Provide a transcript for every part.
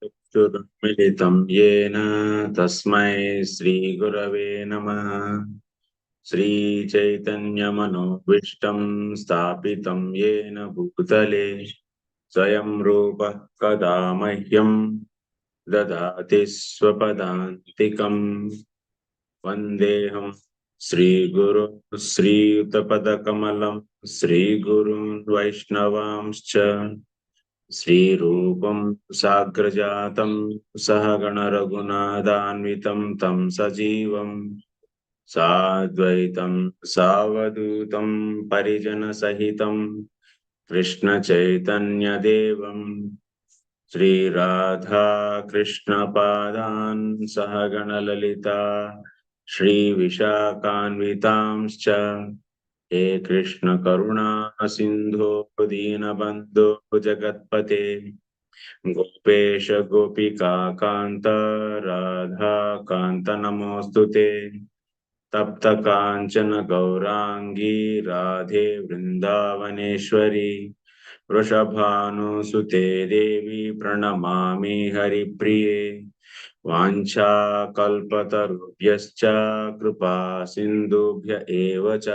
चक्षुर्मिलितं येन तस्मै श्रीगुरवे नमः। श्रीचैतन्यमनोभीष्टं स्थापितं येन भूतले स्वयं रूपः कदा मह्यं ददाति स्वपदान्तिकम्। वन्देऽहं श्रीगुरुं श्रीयुतपदकमलं श्रीगुरून् वैष्णवांश्च श्रीरूपं साग्रजातं सहगणरघुनाथान्वितं तं सजीवं साद्वैतं सावधूतं परिजनसहितं कृष्णचैतन्यदेवं श्रीराधा कृष्णपादान् सहगणललिता श्रीविशाखान्वितांश्च हे कृष्ण करुणा सिंधो दीनबंधो जगत्पते गोपेश गोपिका कांत राधा कांत नमोस्तुते तप्त कांचन गौरांगी राधे वृंदावनेश्वरी वृषभानुसुते देवी प्रणमामि हरिप्रिये वाञ्छाकल्पतरुभ्यश्च कृपा सिन्धुभ्य एव च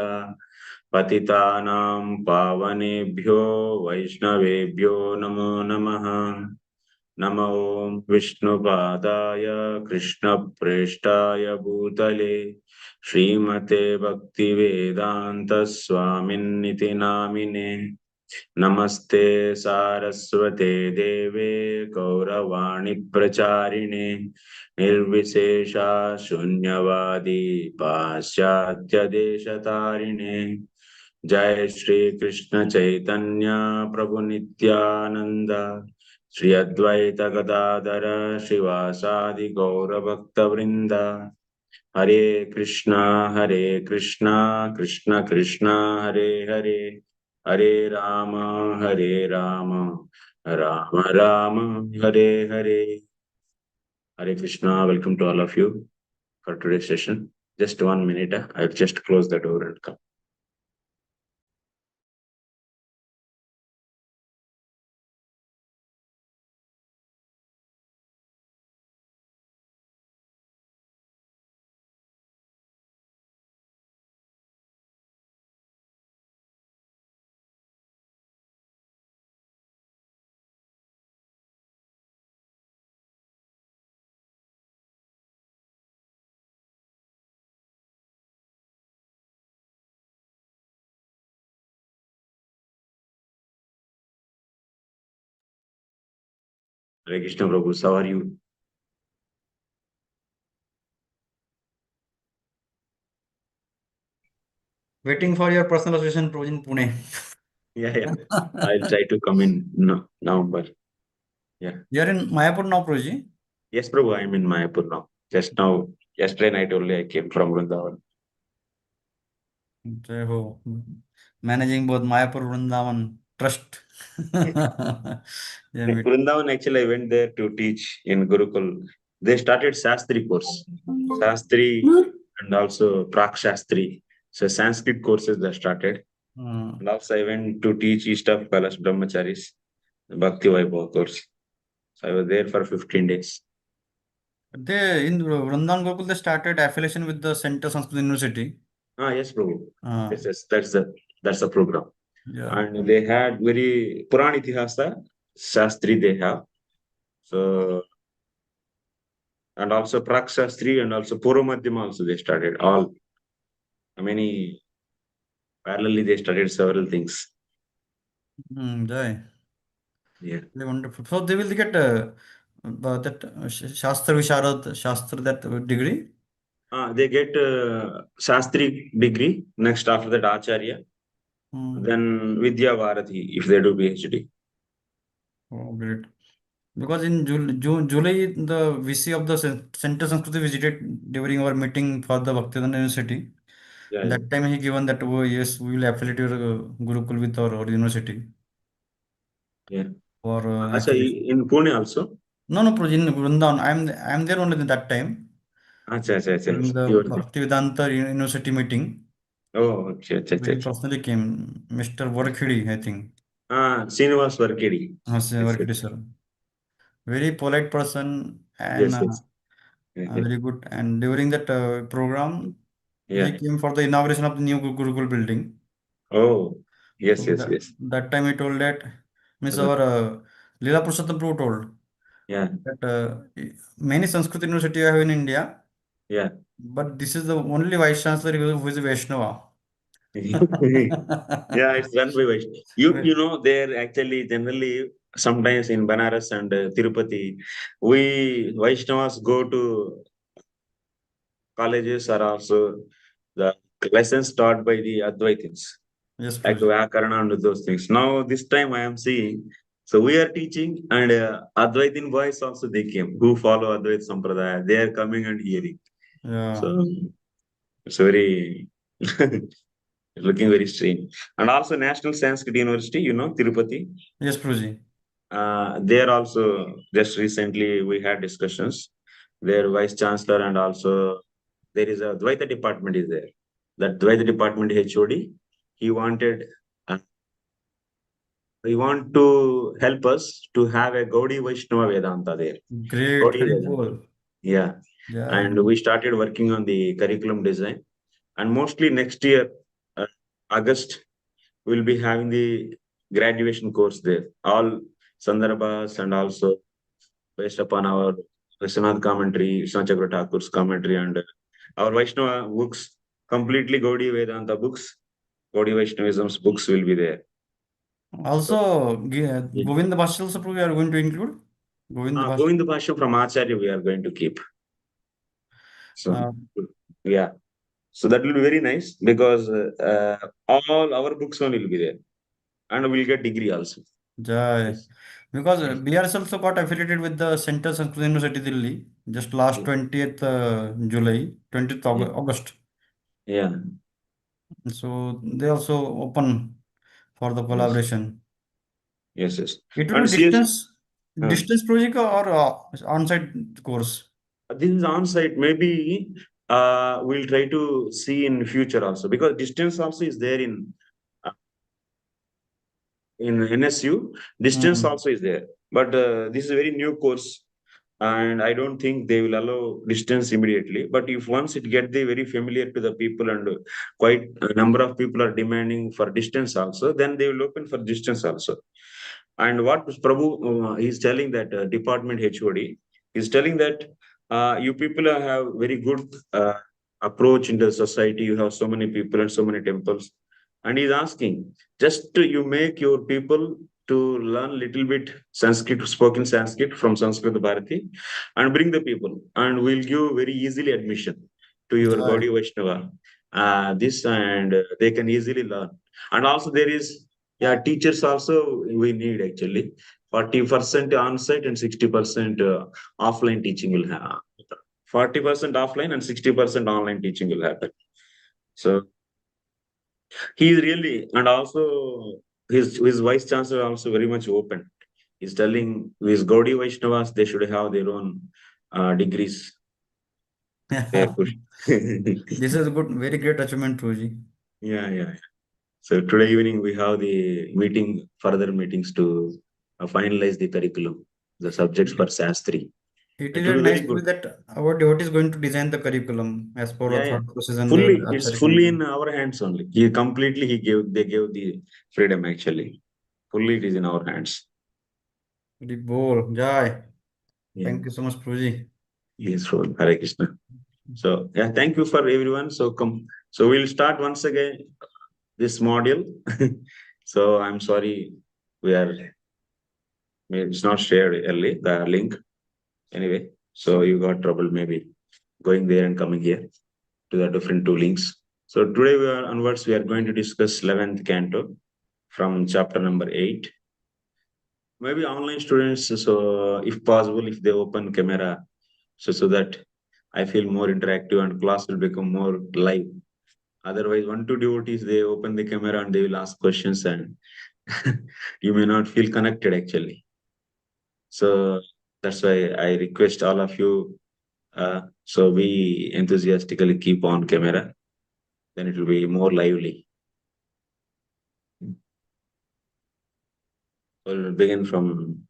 पतितानां पावनेभ्यो वैष्णवेभ्यो नमो नमः। नमो विष्णुपादाय कृष्णप्रेष्ठाय भूतले श्रीमते भक्तिवेदान्त स्वामिन्निति नामिने नमस्ते सारस्वते देवे गौरवाणी प्रचारिणे निर्विशेषा शून्यवादी पाश्चात्य देशतारिणे जय श्री कृष्ण चैतन्य प्रभु नित्यानंद श्री अद्वैत गदाधर श्रीवासादि गौर भक्त वृंद हरे Krishna Krishna Krishna Hare Hare Hare Ram Ram Ram Hare Hare. Hare Krishna, welcome to all of you for today's session. Just 1 minute, I'll just close the door and come. Hare Krishna Prabhu, how are you? Waiting for your personal assistant in Pune. Yeah. I'll try to come in November. Yeah. You're in Mayapur now, Proji? Yes, Prabhu, I'm in Mayapur now. Just now, yesterday night only I came from Vrindavan. Jai ho. Managing both Mayapur Vrindavan Trust. Yeah, Vrindavan, actually, I went there to teach in Gurukul. They started Shastri course. Shastri and also Prak Shastri. So Sanskrit courses they started. And also I went to teach East of Kailash Brahmacharis, Bhakti Vaibhav course. So I was there for 15 days. They in Vrindavan Gurukul they started affiliation with the Center Sanskrit University. Yes, Prabhu. Yes, that's the program. Yeah. And they had very Puran Itihasa Shastri they have. So and also Prak Shastri and also Puramadhyama also they started. All many parallelly they studied several things. Jai. Yeah. Really wonderful. So they will get that Shastra Visharad Shastra that degree. They get Shastri degree. Next after that Acharya. Then Vidya Bharati if they do PhD. Oh, great. Because in July, the VC of the Center Sanskrit visited during our meeting for the Bhaktivedanta University. Yeah, That time he given that, oh yes, we will affiliate your Gurukul with our university. Yeah. For in Pune also? No, in Vrindavan. I'm there only at that time. During the Bhaktivedanta University meeting. Oh, okay. He personally came, Mr. Varakhidi, I think. Srinivas Varkedi. Yes, Varkedi sir. Very polite person and yes, yes. very good. And during that program, he Yeah. came for the inauguration of the new Gurukul building. Oh, So yes, yes, that, yes. that time he told that, means Uh, our Leela Purushottam Prabhu told yeah, that many Sanskrit university have in India, yeah. but this is the only vice chancellor who is a Vaishnava. Yeah, it's run by Vaishnava. You know, they're actually generally sometimes in Banaras and Tirupati, we Vaishnavas go to colleges are also the lessons taught by the Advaitins, Yes, like Prabhuji. Vyakarana and those things. Now, this time I am seeing, so we are teaching, and Advaitin boys also they came who follow Advait Sampradaya. They are coming and hearing. Yeah. So it's very looking very strange. And also National Sanskrit University, you know, Tirupati. Yes, Prabhuji. There also just recently we had discussions. Their vice chancellor and also there is a Dvaita department is there. That Dvaita department HOD, he wanted, uh, he want to help us to have a Gaudi Vaishnava Vedanta there. Great, Gaudi very Vedanta. cool. Yeah. Yeah. And we started working on the curriculum design. And mostly next year, uh, August, we'll be having the graduation course there. All Sandarbhas and also based upon our Vishwanath commentary, Vishwanath Thakur's commentary, and our Vaishnava books, completely Gaudiya Vedanta books, Gaudiya Vaishnavism's books will be there. So, Also, yeah. Govind Bashal also we are going to include. Govind Bashal. Govinda Bhashya from Acharya we are going to keep. So, Uh, yeah. So that will be very nice because all our books on will be there. And we'll get degree also. Jai. Yes. Because Yes. BRS also got affiliated with the Central Sanskrit University Delhi just last Yeah. 20th July, 20th Yeah. August. Yeah. So they also open for the Yes. collaboration. Yes. Yes. It will And be CS, uh, distance project or on-site course. this is on-site. Maybe we'll try to see in future also because distance also is there uh, in NSU. Distance Mm. also is there, but this is a very new course, and I don't think they will allow distance immediately. But if once it get the very familiar to the people and quite a number of people are demanding for distance also, then they will open for distance also. And what Prabhu is telling that department HOD is telling that you people have very good approach in the society. You have so many people and so many temples, and he's asking just to you make your people to learn little bit Sanskrit, spoken Sanskrit from Sanskrit Bharati, and bring the people, and we'll give very easily admission to your Jai. Gaudiya Vaishnava. This and they can easily learn. And also there is yeah, teachers also we need actually 40% on-site and 60% offline teaching will have 40% offline and 60% online teaching will happen. So he's really and also his vice chancellor also very much open. He's telling his Gaudi Vaishnavas they should have their own degrees. They are push. This is a good, very great achievement, Puji. Yeah, yeah. So today evening we have the meeting, further meetings to finalize the curriculum, the subjects for SAS3. It is It will very be nice very to be good. that our devotee is going to design the curriculum as per the Yeah, yeah. thought process and the Fully, it's Acharya fully committee. in our hands only. They gave the freedom actually. Fully it is in our hands. Very bold. Jai. Yeah. Thank you so much, Puji. Yes, for Hare Krishna. So yeah, thank you for everyone. So come. So we'll start once again this module. So I'm sorry we are it's not shared early the link anyway. So you got trouble maybe going there and coming here to the different two links. So today we are onwards we are going to discuss 11th canto from chapter number 8. Maybe online students, so if possible, if they open camera, so that I feel more interactive and class will become more live. Otherwise, one two devotees they open the camera and they will ask questions and you may not feel connected actually. So that's why I request all of you. So we enthusiastically keep on camera, then it will be more lively. We'll begin from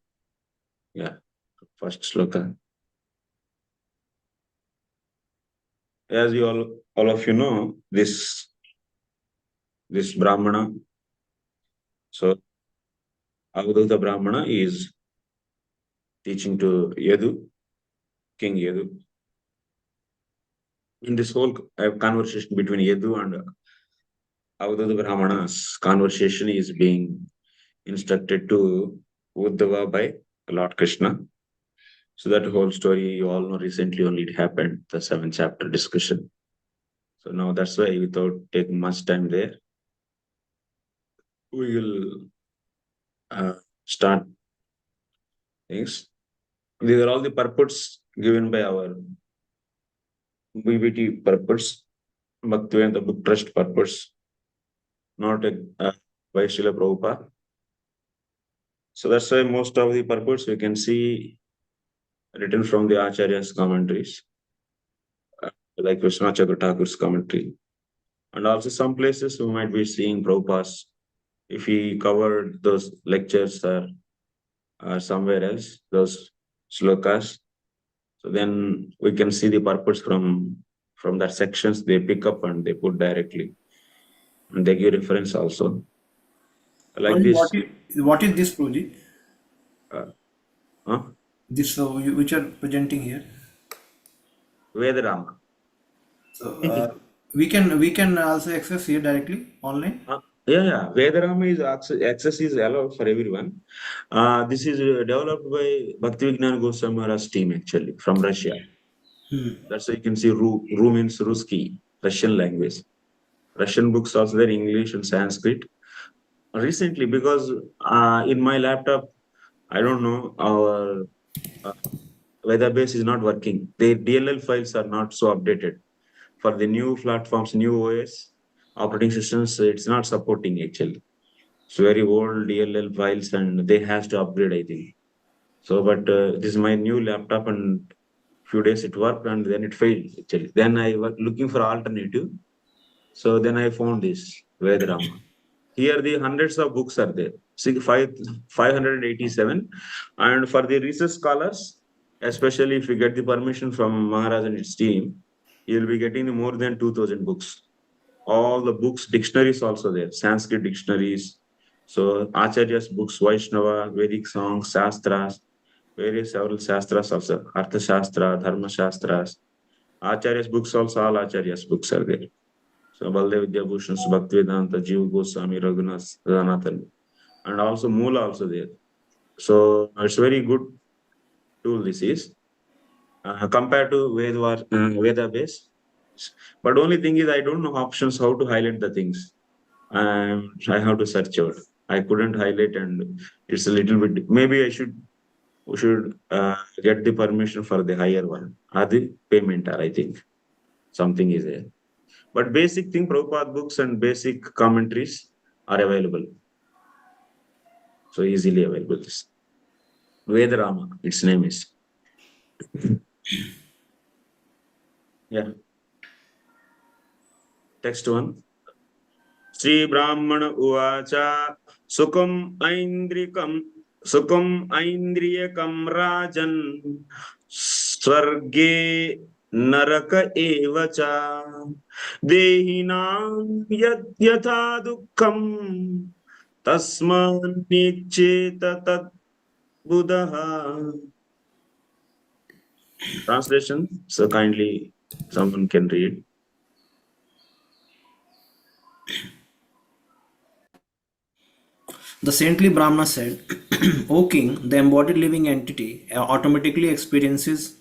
first sloka. As you all of you know, this brāhmaṇa. So Avadhuta Brahmana is teaching to Yadu, King Yadu. In this whole conversation between Yadu and Avadhuta Brahmana's conversation is being instructed to Uddhava by Lord Krishna. So that whole story you all know, recently only it happened, the 7th chapter discussion. So now that's why, without taking much time there, we will start things. These are all the purports given by our BBT purports, Bhaktivedanta Book Trust purports, not by Srila Prabhupada. So that's why most of the purports we can see written from the Acharya's commentaries, like Vishwanath Thakur's commentary. And also some places we might be seeing Prabhupada's, if he covered those lectures or somewhere else, those slokas. So then we can see the purpose from that sections they pick up and they put directly. And they give reference also. Like Prajit, this. what is this project? Huh? This which are presenting here. Vedarama. So we can also access here directly online. Yeah. Vedarama is access is allowed for everyone. This is developed by Bhakti Vignan Goswami Maharaj's team actually from Russia. That's why you can see Ru means Ruski, Russian language. Russian books also there, English and Sanskrit. Recently, because in my laptop, I don't know, our database is not working. The DLL files are not so updated. For the new platforms, new OS operating systems, it's not supporting actually. It's very old DLL files and they have to upgrade, I think. So, but this is my new laptop and few days it worked and then it failed actually. Then I was looking for alternative. So then I found this Vedarama. Here the hundreds of books are there, 587. And for the research scholars, especially if you get the permission from Maharaj and his team, you'll be getting more than 2000 books. All the books, dictionaries also there, Sanskrit dictionaries. So Acharya's books, Vaishnava, Vedic songs, Shastras, various several Shastras also, Artha Shastra, Dharma Shastras. Acharya's books also, all Acharya's books are there. So Baldev Vidyabhushan, Bhakti Vedanta, Jiva Goswami, Raghunath, Radhanathan, and also Moola also there. So it's very good tool this is compared to Veda base. But only thing is I don't know options how to highlight the things. I have to search out. I couldn't highlight and it's a little bit, maybe we should get the permission for the higher one. The payment, I think. Something is there. But basic thing, Prabhupada books and basic commentaries are available. So easily available. This Vedarama, its name is. Yeah. Text one. Sri Brahmana Uvacha Sukum Aindriyakam Rajan Swarge Naraka Evacha Dehinam Yatha Dukkam Tasman Nikcheta Tat Buddha. Translation. So kindly someone can read. The saintly Brahmana said, O king, the embodied living entity automatically experiences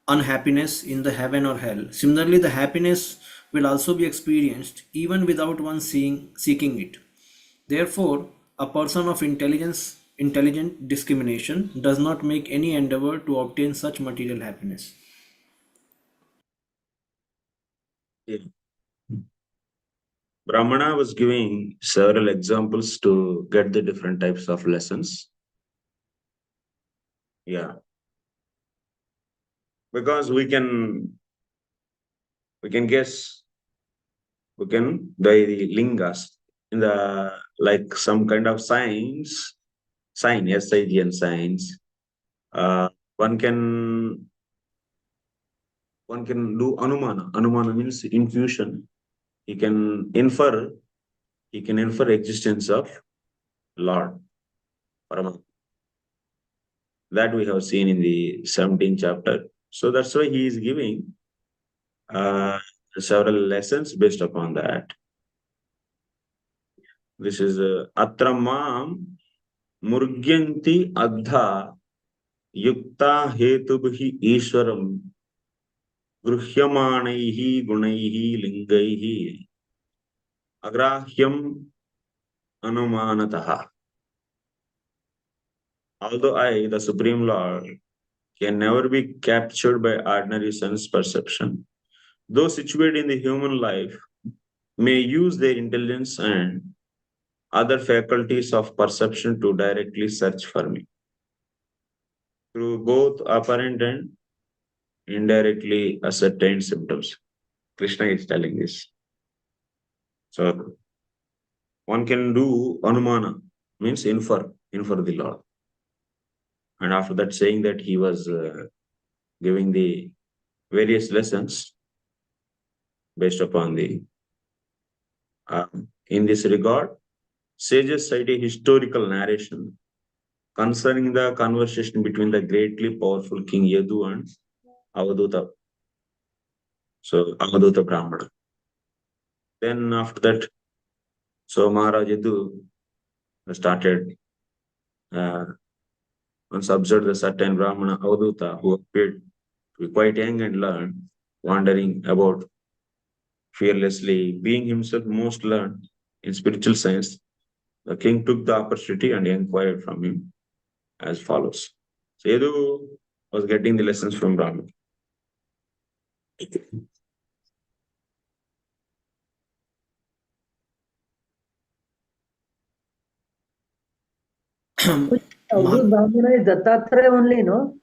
unhappiness in the heaven or hell. Similarly, the happiness will also be experienced even without one seeking it. Therefore, a person of intelligent discrimination does not make any endeavor to obtain such material happiness. Yeah. Brahmana was giving several examples to get the different types of lessons. Yeah. Because we can guess, by the lingas in the like some kind of signs, sign, SIGN signs. One can do anumana. Anumana means intuition. He can infer existence of Lord Paramatma. That we have seen in the 17th chapter. So that's why he is giving several lessons based upon that. This is Atramam Murgyanti Adha Yukta Hetubhi Ishwaram Gruhyamanaihi Gunaihi Lingaihi Agrahyam Anumanataha. Although I, the Supreme Lord, can never be captured by ordinary sense perception, those situated in the human life may use their intelligence and other faculties of perception to directly search for me. Through both apparent and indirectly ascertained symptoms. Krishna is telling this. So, one can do anumana, means infer the Lord. And after that, saying that he was giving the various lessons based upon the, in this regard, sages cite a historical narration concerning the conversation between the greatly powerful King Yadu and Avaduta. So, Avaduta Brahmana. Then after that, so Maharaj Yadu started, once observed the certain Brahmana Avaduta who appeared to be quite young and learned, wandering about fearlessly, being himself most learned in spiritual science. The king took the opportunity and inquired from him as follows. So Yadu was getting the lessons from Brahmana. Avadut Brahmana is Dattatreya only, no?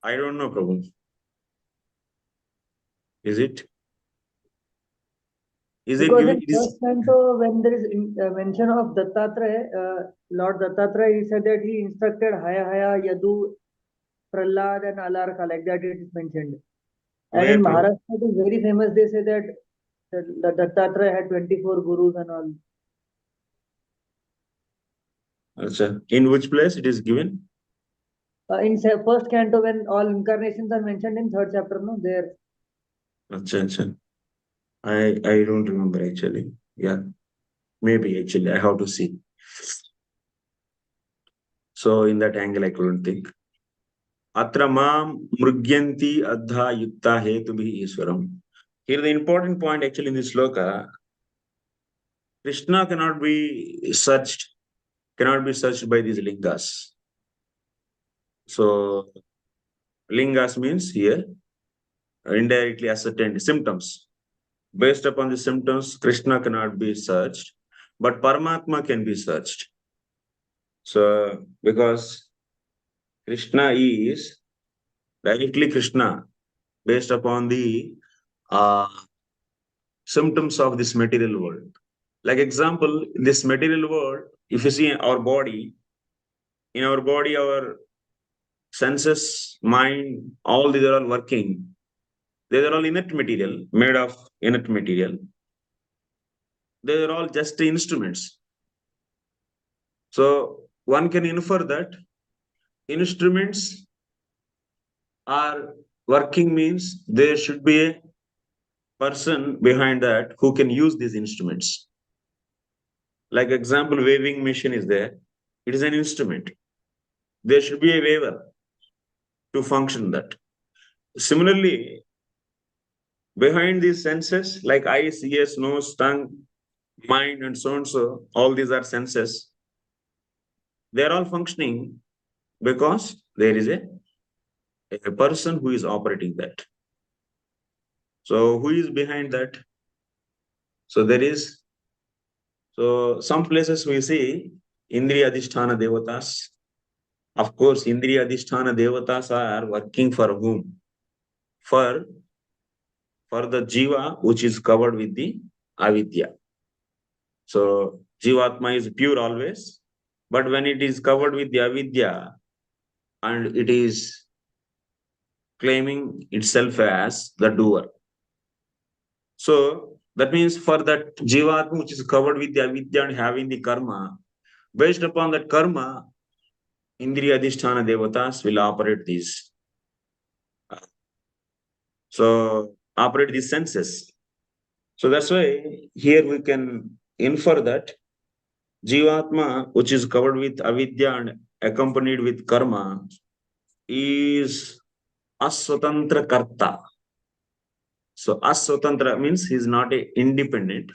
I don't know, Prabhu. Is it? Is Because it in given? first canto, when there is mention of Dattatreya, Lord Dattatreya, he said that he instructed Haya Haya, Yadu, Prahlad and Alarka, like that it is mentioned. And Where, in Prabhu? Maharashtra, it is very famous. They say that the Dattatreya had 24 gurus and all. Achha. In which place it is given? In first canto, when all incarnations are mentioned in third chapter, no, there. Achha. I don't remember actually. Yeah. Maybe actually I have to see. So in that angle I couldn't think. Atra mam mrugyanti adha yukta hetubhi iswaram. Here the important point actually in this sloka, Krishna cannot be searched by these lingas. So lingas means here indirectly ascertained symptoms. Based upon the symptoms, Krishna cannot be searched, but Paramatma can be searched. So because Krishna is directly Krishna based upon the symptoms of this material world. Like example, in this material world, if you see our body, in our body, our senses, mind, all these are all working. They are all inert material, made of inert material. They are all just instruments. So one can infer that instruments are working means there should be a person behind that who can use these instruments. Like example, waving machine is there. It is an instrument. There should be a waver to function that. Similarly, behind these senses, like eyes, ears, nose, tongue, mind, and so on, so all these are senses. They are all functioning because there is a person who is operating that. So who is behind that? So there is, so some places we see Indriya Adhisthana Devatas. Of course, Indriya Adhisthana Devatas are working for whom? For the Jiva which is covered with the Avidya. So Jivatma is pure always, but when it is covered with the avidya and it is claiming itself as the doer. So that means for that Jivatma which is covered with the avidya and having the karma, based upon that karma, Indriya Adhisthana Devatas will operate these. So operate these senses. So that's why here we can infer that Jivatma, which is covered with avidya and accompanied with karma, is aswatantra karta. So aswatantra means he is not a independent.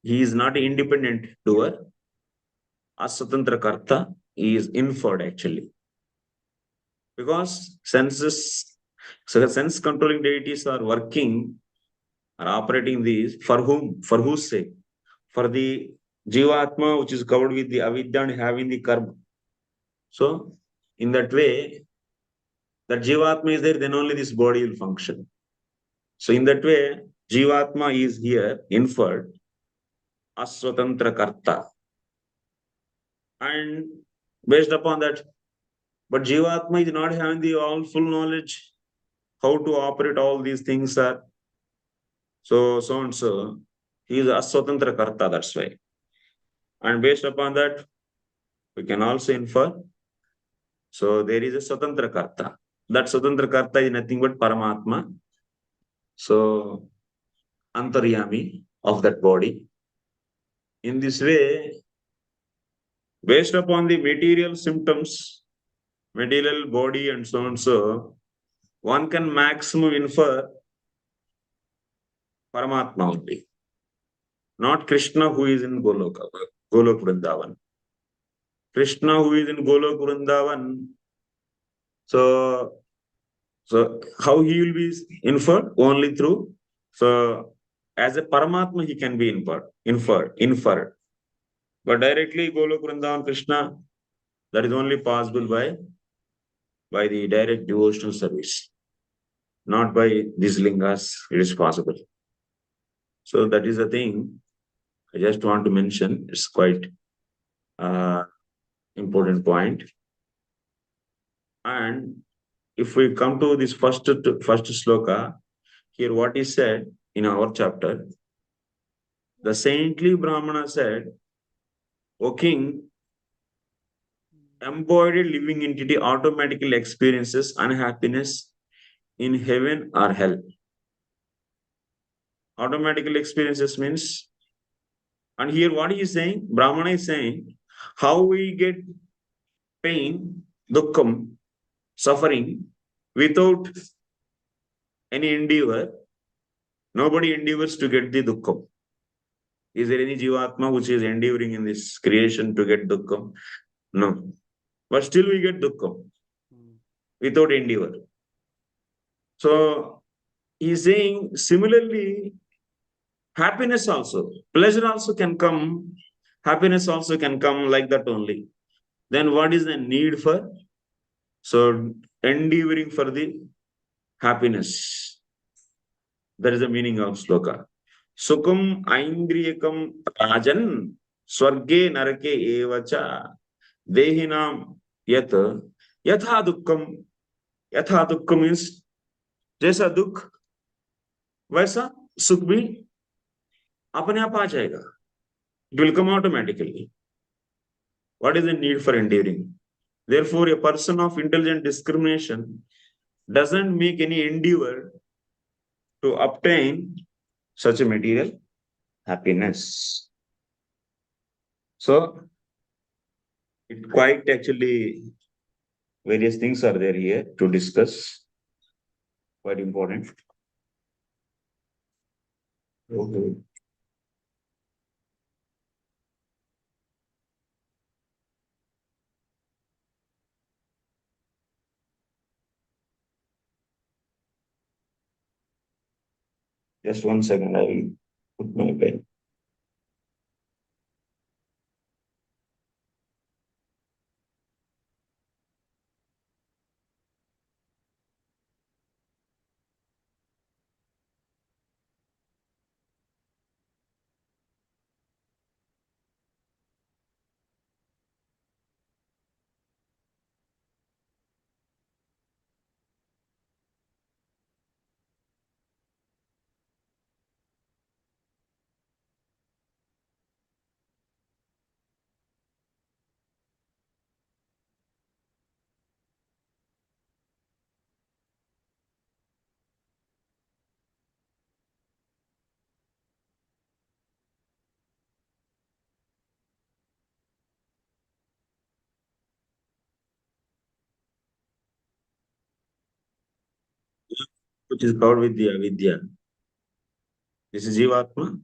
He is not an independent doer. Aswatantra karta is inferred actually. Because senses, so the sense controlling deities are working, are operating these for whom? For whose sake? For the Jivatma, which is covered with the avidya and having the karma. So, in that way, that Jivatma is there, then only this body will function. So, in that way, Jivatma is here inferred aswatantra karta. And based upon that, but Jivatma is not having the all full knowledge how to operate all these things are. So and so. He is aswatantra karta, that's why. And based upon that, we can also infer. So there is a swatantra karta. That swatantra karta is nothing but Paramatma. So antaryami of that body. In this way, based upon the material symptoms, material body and so, one can maximum infer Paramatma only. Not Krishna who is in Golok Vrindavan. Krishna who is in Golok Vrindavan. So how he will be inferred? Only through, so as a Paramatma he can be inferred. But directly Golok Vrindavan Krishna, that is only possible by the direct devotional service. Not by these lingas, it is possible. So that is the thing I just want to mention. It's quite important point. And if we come to this first sloka, here what is said in our chapter, the saintly Brahmana said, O king, embodied living entity automatically experiences unhappiness in heaven or hell. Automatically experiences means, and here what he is saying, Brahmana is saying, how we get pain, dukkham, suffering without any endeavor. Nobody endeavors to get the dukkham. Is there any Jivatma which is endeavoring in this creation to get dukkham? No. But still we get dukkham without endeavor. So he is saying similarly, happiness also, pleasure also can come, happiness also can come like that only. Then what is the need for? So endeavoring for the happiness. That is the meaning of sloka. Sukham aindriyakam rajan swarge narake evacha dehinam yat yatha dukkham. Yatha dukkham means जैसा दुख वैसा सुख भी अपने आप आ जाएगा. It will come automatically. What is the need for enduring? Therefore, a person of intelligent discrimination doesn't make any endeavor to obtain such a material happiness. So, it quite actually various things are there here to discuss. Quite important. Okay. Just 1 second, I will put my pen. which is covered with the avidya. This is Jivatma.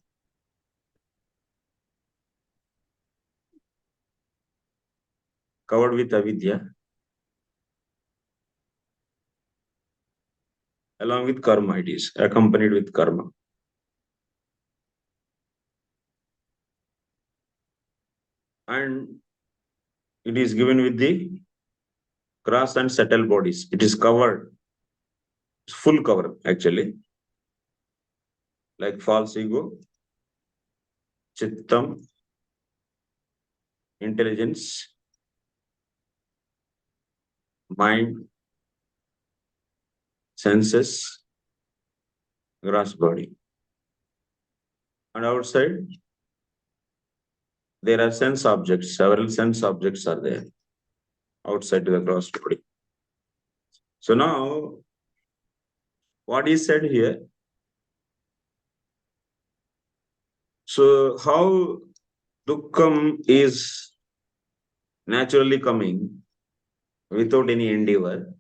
Covered with avidya. Along with karma, it is accompanied with karma. And it is given with the gross and subtle bodies. It is covered, full cover actually, like false ego, chittam, intelligence, mind, senses, gross body. And outside, there are sense objects, several sense objects are there outside the gross body. So now, what is said here? So how dukkham is naturally coming without any endeavor.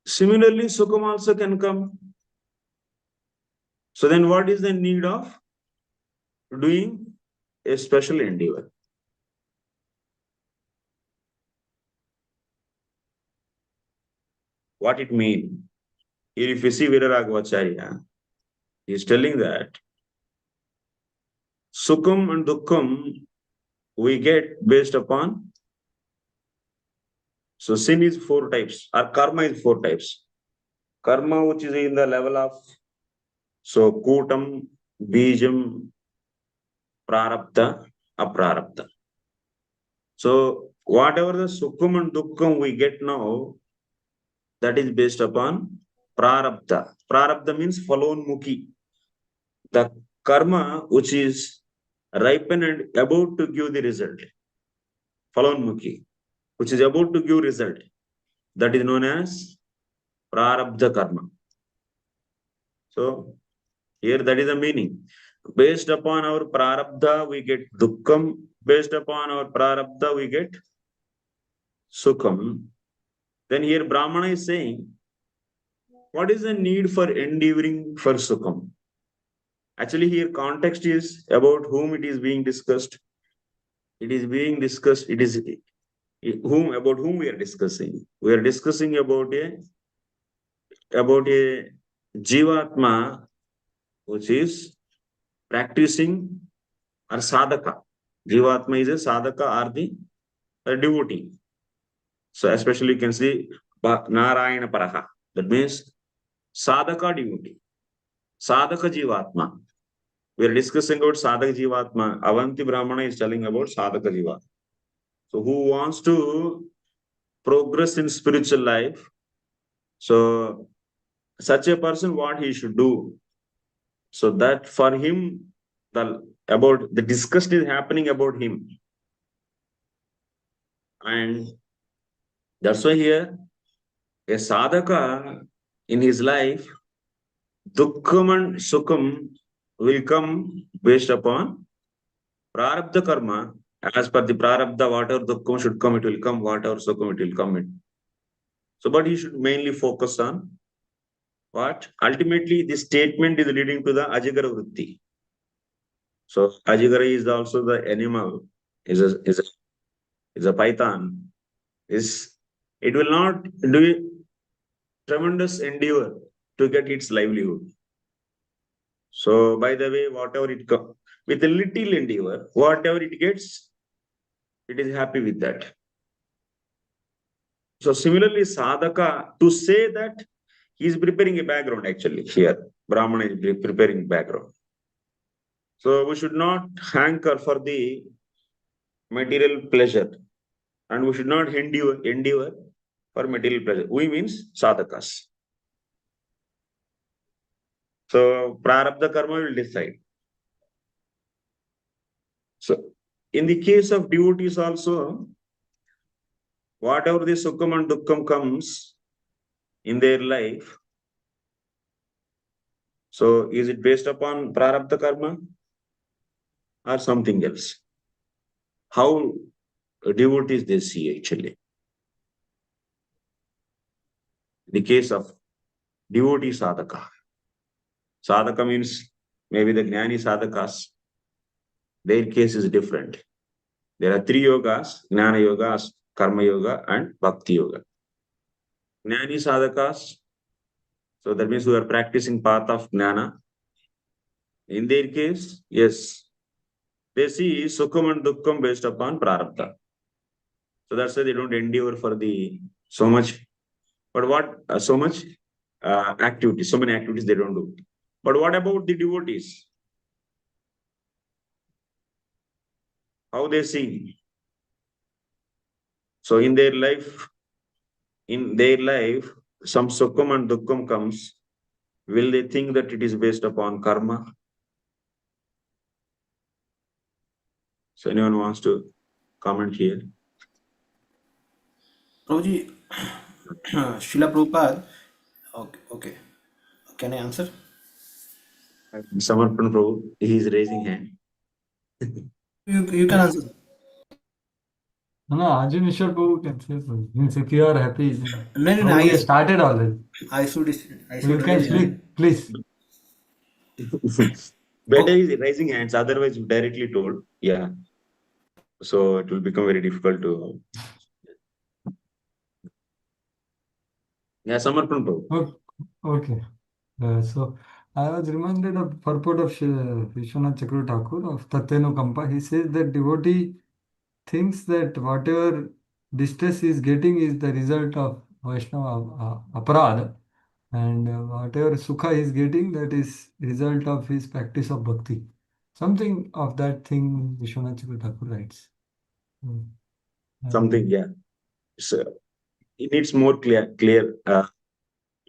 Similarly, sukham also can come. So then what is the need of doing a special endeavor? What it means? Here if you see Viraragavacharya, he is telling that sukham and dukkham we get based upon. So sin is 4 types, or karma is 4 types. Karma which is in the level of, so kutam, bijam, prarabdha, aprarabdha. So whatever the sukham and dukkham we get now, that is based upon prarabdha. Prarabdha means phalonmukhi. The karma which is ripened and about to give the result. Phalonmukhi, which is about to give result. That is known as prarabdha karma. So here that is the meaning. Based upon our prarabdha, we get dukkham. Based upon our prarabdha, we get sukham. Then here brāhmaṇa is saying, what is the need for endeavoring for sukham? Actually here context is about whom it is being discussed. It is being discussed, it is about whom we are discussing. We are discussing about a jivatma which is practicing or sadhaka. Jivatma is a sadhaka or a devotee. So especially you can see Narayana Paraha. That means sadhaka devotee. Sadhaka jivatma. We are discussing about sadhaka jivatma. Avanti Brahmana is telling about sadhaka jivatma. So who wants to progress in spiritual life? So such a person, what he should do? So that for him, the discussion is happening about him. And that's why here, a sadhaka in his life, dukkham and sukham will come based upon prarabdha karma. As per the prarabdha, whatever dukkham should come, it will come. Whatever sukham, it will come. So, but he should mainly focus on what? Ultimately, this statement is leading to the ajigara vritti. So, ajigara is also the animal, is a python. It will not do tremendous endeavor to get its livelihood. So, by the way, whatever it comes, with a little endeavor, whatever it gets, it is happy with that. So, similarly, sadhaka, to say that he is preparing a background actually here. Brahmana is preparing background. So, we should not hanker for the material pleasure. And we should not endeavor for material pleasure. We means sadhakas. So, prarabdha karma will decide. So, in the case of devotees also, whatever the sukham and dukkham comes in their life, so is it based upon prarabdha karma or something else? How devotees they see actually? The case of devotee sadhaka. Sadhaka means maybe the jnani sadhakas, their case is different. There are three yogas: jnana yoga, karma yoga, and bhakti yoga. Jnani sadhakas, so that means we are practicing path of jnana. In their case, yes, they see sukham and dukkham based upon prarabdha. So that's why they don't endeavor for the so much. But what so much activities, so many activities they don't do. But what about the devotees? How they see? So in their life, some sukham and dukkham comes. Will they think that it is based upon karma? So anyone wants to comment here? Prabhuji, Srila Prabhupada, okay. Can I answer? Samarpan Prabhu, he is raising hand. You can answer. No, Ajay Mishra Prabhu can say so. Means if you are happy, then No, we started already. I should You can raise speak, hand. please. Better is raising hands, otherwise you directly told. Yeah. So it will become very difficult to. Yeah, Samarpan Prabhu. Okay. So I was reminded of purport of Vishwanath Chakravarti Thakur of Tatyanukampa. He says that devotee thinks that whatever distress he is getting is the result of Vaishnava aparad, and whatever sukha he is getting, that is result of his practice of bhakti. Something of that thing Vishwanath Chakravarti Thakur writes. Something, yeah. So it needs more clear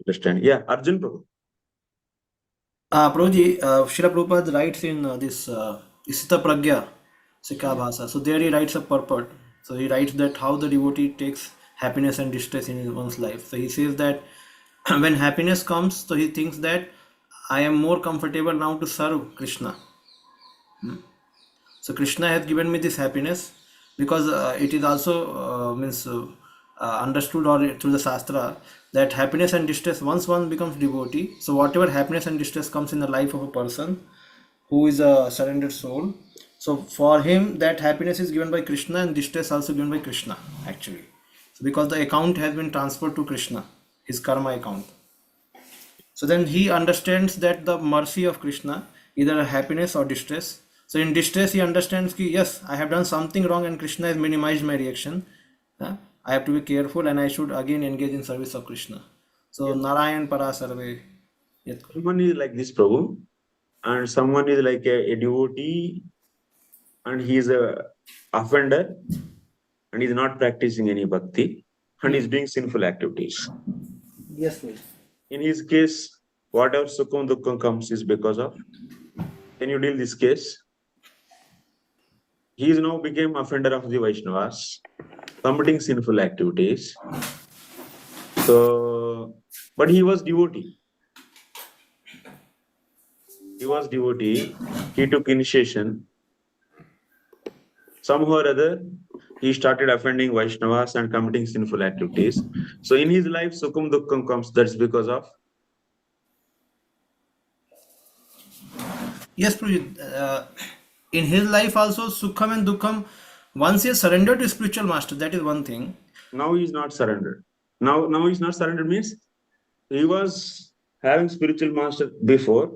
understanding. Yeah, Arjun Prabhu. Prabhuji, Srila Prabhupada writes in this Isita Pragya Sikha Bhasa. So there he writes a purport. So he writes that how the devotee takes happiness and distress in one's life. So he says that when happiness comes, so he thinks that I am more comfortable now to serve Krishna. So Krishna has given me this happiness because it is also understood or through the Shastra that happiness and distress, once one becomes devotee, so whatever happiness and distress comes in the life of a person who is a surrendered soul, so for him that happiness is given by Krishna and distress also given by Krishna actually. So because the account has been transferred to Krishna, his karma account. So then he understands that the mercy of Krishna, either a happiness or distress. So in distress he understands that yes, I have done something wrong and Krishna has minimized my reaction. I have to be careful and I should again engage in service of Krishna. So Narayan Para Sarve. Someone is like this, Prabhu, and someone is like a devotee and he is a offender and he is not practicing any bhakti and he is doing sinful activities. Yes, please. In his case, whatever sukham dukkham comes is because of. Can you deal this case? He is now became offender of the Vaishnavas, committing sinful activities. So, but he was devotee. He took initiation. Somehow or other, he started offending Vaishnavas and committing sinful activities. So in his life, sukham dukkham comes. That's because of. Yes, Prabhuji. In his life also, sukham and dukkham, once he has surrendered to spiritual master, that is one thing. Now he is not surrendered. Now he is not surrendered means he was having spiritual master before.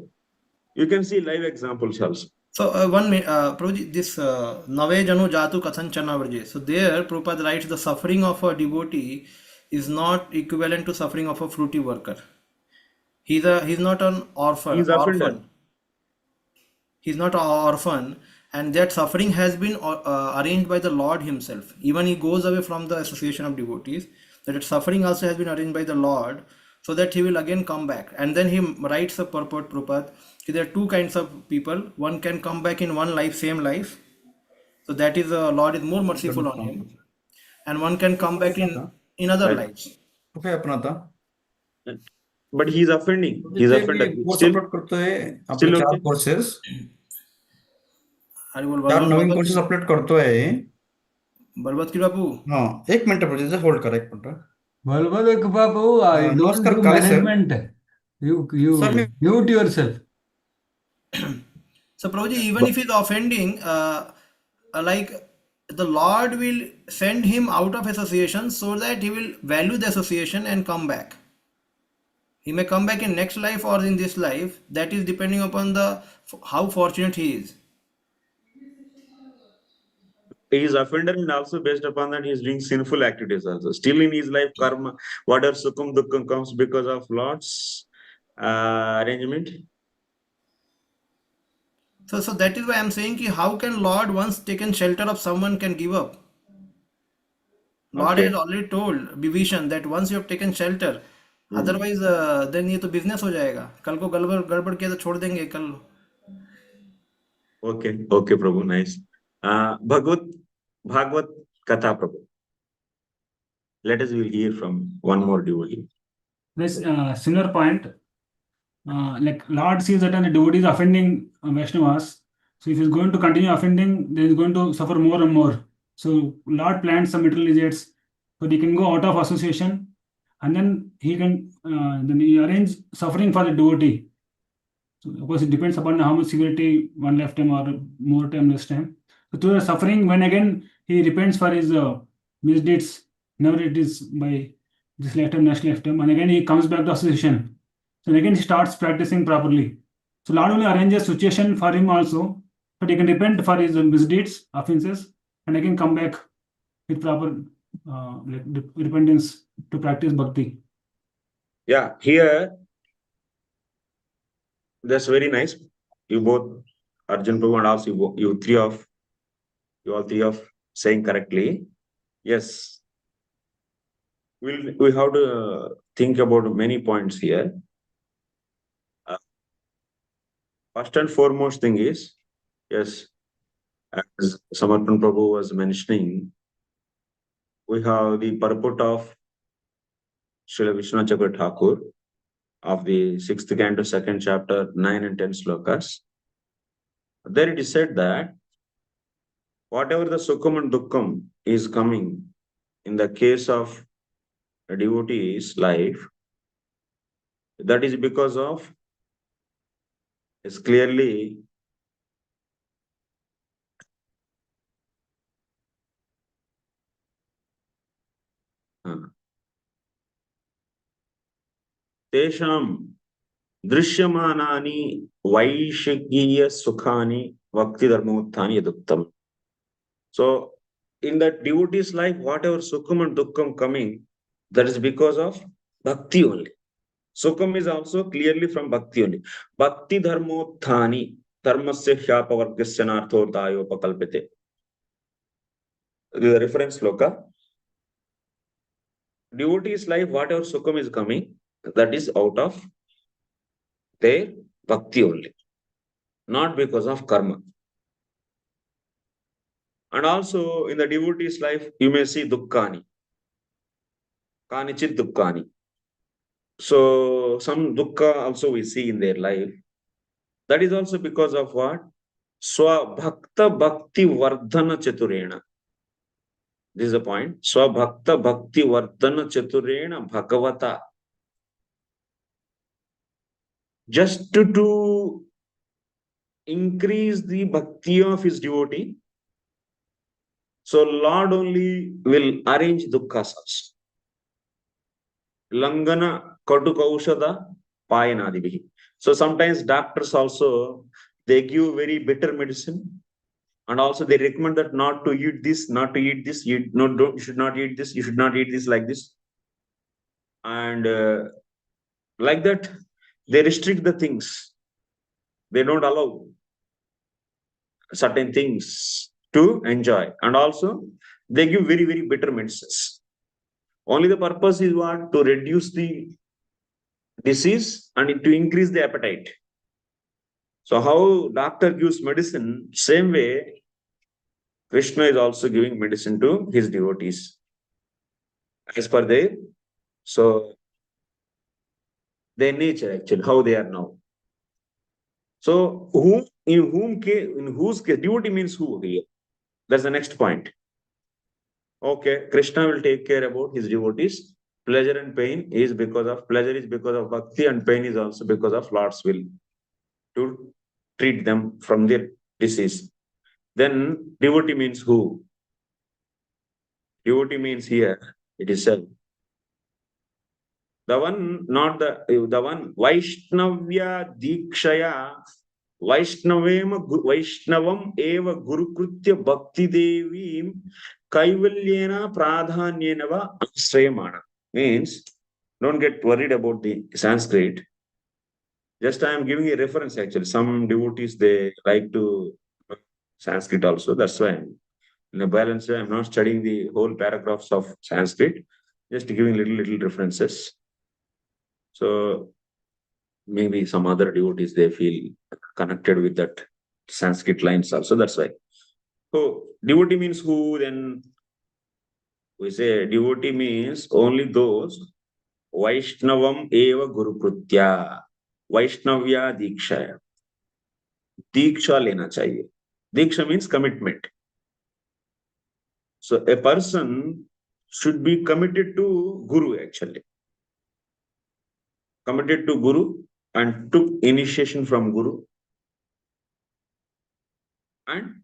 You can see live examples also. So Prabhuji, this Nave Janu Jatu Kathanchana Vrje. So there Prabhupada writes the suffering of a devotee is not equivalent to suffering of a fruity worker. He's not an orphan. He's offended. He's not an orphan, and that suffering has been arranged by the Lord himself. Even he goes away from the association of devotees, that suffering also has been arranged by the Lord, so that he will again come back. And then he writes a purport, Prabhupada, there are two kinds of people. One can come back in one life, same life. So that is the Lord is more merciful on him. And one can come back in other lives. Okay, Apnata. But he is offending. He is offended. Still okay. Courses. चार नवीन courses upload करतोय बलवत की बापू हाँ एक minute project hold करा एक minute Balwat Bapu I don't नमस्कार do Kale sir management. You Sir, mute yourself. so Prabhuji, even if he's offending, like the Lord will send him out of association so that he will value the association and come back. He may come back in next life or in this life. That is depending upon the how fortunate he is. He is offended, and also based upon that he is doing sinful activities also. Still in his life, karma, whatever sukham dukkham comes because of Lord's arrangement. So that is why I'm saying ki how can Lord once taken shelter of someone can give up? Lord Okay. has already told Vibhishan that once you have taken shelter, otherwise then ये तो business हो जाएगा. कल को गड़बड़ किया तो छोड़ देंगे कल. Okay, okay, Prabhu, nice. Bhagavad Katha, Prabhu. Let us will hear from one more devotee. This similar point, like Lord sees that the devotee is offending Vaishnavas. So if he's going to continue offending, then he's going to suffer more and more. So Lord plants some intermediates so he can go out of association, and then he can then he arrange suffering for the devotee. So of course it depends upon how much severity one lifetime or more time, less time. So through the suffering, when again he repents for his misdeeds, never it is by this lifetime, next lifetime, and again he comes back to association. So again he starts practicing properly. So Lord only arranges situation for him also, but he can repent for his misdeeds, offenses, and again come back with proper repentance to practice bhakti. Yeah, here that's very nice. You both, Arjun Prabhu, and also you all three of saying correctly. Yes, we have to think about many points here. First and foremost thing is, yes, as Samarpan Prabhu was mentioning, we have the purport of Srila Vishwanath Chakravarti Thakur of the 6th canto, 2nd chapter, 9 and 10 slokas. There it is said that whatever the sukham and dukkham is coming in the case of a devotee's life, that is because of, is clearly tesham drishyamānāni vaishagīya sukhāni bhakti dharmotthaņi yaduktam. So in that devotee's life, whatever sukham and dukkham coming, that is because of bhakti only. Sukham is also clearly from bhakti only. Bhakti dharmotthaņi dharmasya hyapavargasya narthodāyo pakalpite. The reference sloka. Devotee's life, whatever sukham is coming, that is out of their bhakti only, not because of karma. And also in the devotee's life, you may see dukkhani, kanichit dukkhani. So some dukkha also we see in their life. That is also because of what? Swabhakta bhakti vardhana chaturena. This is the point. Swabhakta bhakti vardhana chaturena bhagavata. Just to increase the bhakti of his devotee, so Lord only will arrange dukkhas also. Langana kadukaushada payanadibihi. So sometimes doctors also, they give very bitter medicine, and also they recommend that not to eat this, not to eat this, you should not eat this, you should not eat this, like this. And like that, they restrict the things. They don't allow certain things to enjoy. And also, they give very, very bitter medicines. Only the purpose is what? To reduce the disease and to increase the appetite. So how doctor gives medicine, same way, Krishna is also giving medicine to his devotees. As per their nature, actually, how they are now. So in whose case, devotee means who here? That's the next point. Okay, Krishna will take care about his devotees. Pleasure and pain is because of, pleasure is because of bhakti, and pain is also because of Lord's will to treat them from their disease. Then devotee means who? Devotee means here, it is said, the one, not the one, Vaishnavya Dikshaya, Vaishnavam eva Gurukritya Bhakti Devim Kaivalyena Pradhanyenava Ashrayamana. Means, don't get worried about the Sanskrit. Just I am giving a reference actually. Some devotees, they like to Sanskrit also. That's why in a balanced way, I'm not studying the whole paragraphs of Sanskrit, just giving little references. So maybe some other devotees, they feel connected with that Sanskrit lines also. That's why. So devotee means who? Then we say devotee means only those Vaishnavam eva Guru Krutya, Vaishnavya Dikshaya. Diksha lena chahiye. Diksha means commitment. So a person should be committed to Guru actually. Committed to Guru and took initiation from Guru. And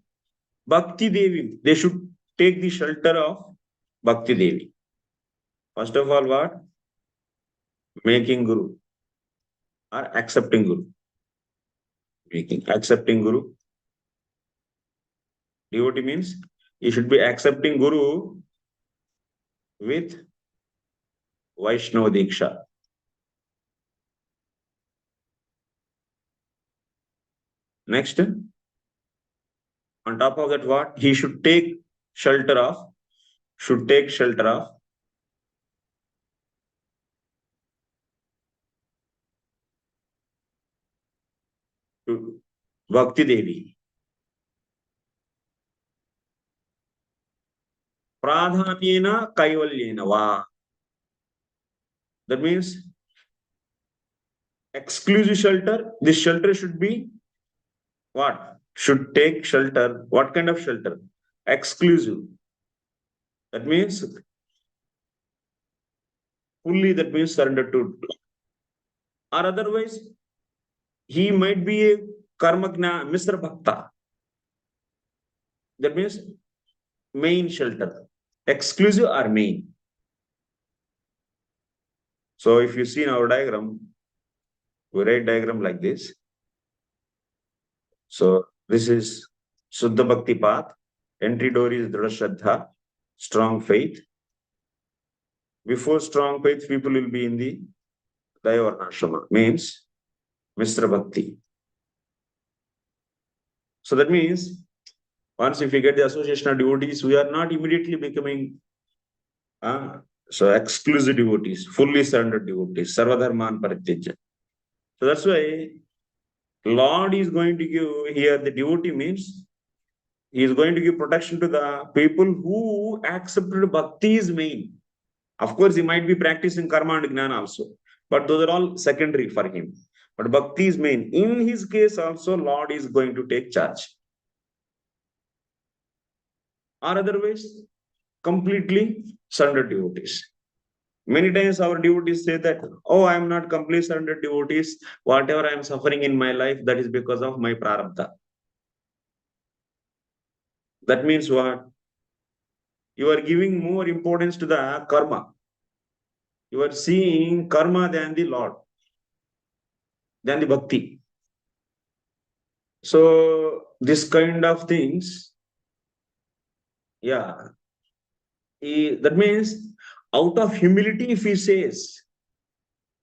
Bhakti Devi, they should take the shelter of Bhakti Devi. First of all, what? Making Guru or accepting Guru. Accepting Guru. Devotee means you should be accepting Guru with Vaishnava Diksha. Next, on top of that, what? He should take shelter of, Bhakti Devi. Pradhanyena Kaivalyena va. That means exclusive shelter. This shelter should be what? Should take shelter. What kind of shelter? Exclusive. That means fully, that means surrender to. Or otherwise, he might be a karmagna Mr. Bhakta. That means main shelter. Exclusive or main. So if you see in our diagram, we write diagram like this. So this is Suddha Bhakti path. Entry door is Dhrudha Shraddha, strong faith. Before strong faith, people will be in the Dayavarnashrama, means Mr. Bhakti. So that means, once if we get the association of devotees, we are not immediately becoming so exclusive devotees, fully surrendered devotees, Sarvadharman Parityajya. So that's why Lord is going to give here, the devotee means he is going to give protection to the people who accepted bhakti is main. Of course, he might be practicing karma and gnana also, but those are all secondary for him. But bhakti is main. In his case also, Lord is going to take charge. Or otherwise, completely surrendered devotees. Many times our devotees say that, oh, I am not completely surrendered devotees. Whatever I am suffering in my life, that is because of my prarabdha. That means what? You are giving more importance to the karma. You are seeing karma than the Lord, than the bhakti. So this kind of things, yeah. That means out of humility, if he says,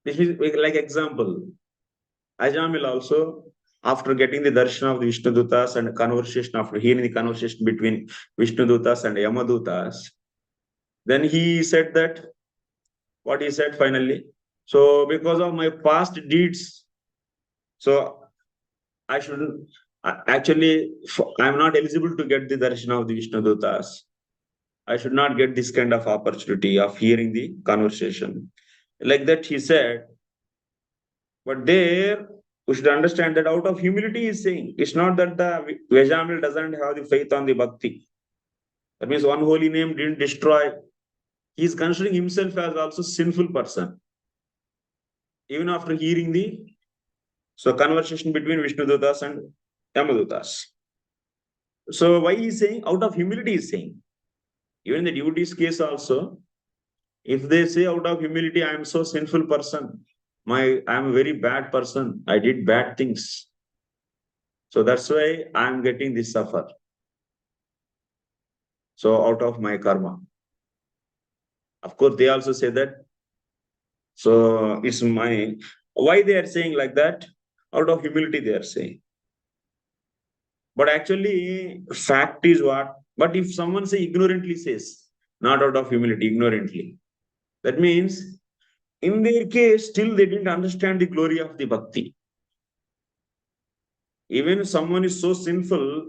this is like example, Ajamil also, after getting the darshan of the Vishnu Dutas and conversation, after hearing the conversation between Vishnu Dutas and Yamadutas, then he said that, what he said finally, so because of my past deeds, so I shouldn't, actually, I'm not eligible to get the darshan of the Vishnu Dutas. I should not get this kind of opportunity of hearing the conversation. Like that he said. But there, we should understand that out of humility he is saying. It's not that the Vejamil doesn't have the faith on the bhakti. That means one holy name didn't destroy he is considering himself as also sinful person. Even after hearing the conversation between Vishnudutas and Yamadutas. So why he is saying? Out of humility he is saying. Even in the devotees case also, if they say out of humility, I am so sinful person, I am a very bad person, I did bad things. So that's why I am getting this suffer. So out of my karma. Of course, they also say that. So it's my, why they are saying like that? Out of humility they are saying. But actually, fact is what? But if someone say ignorantly says, not out of humility, ignorantly, that means in their case, still they didn't understand the glory of the bhakti. Even if someone is so sinful,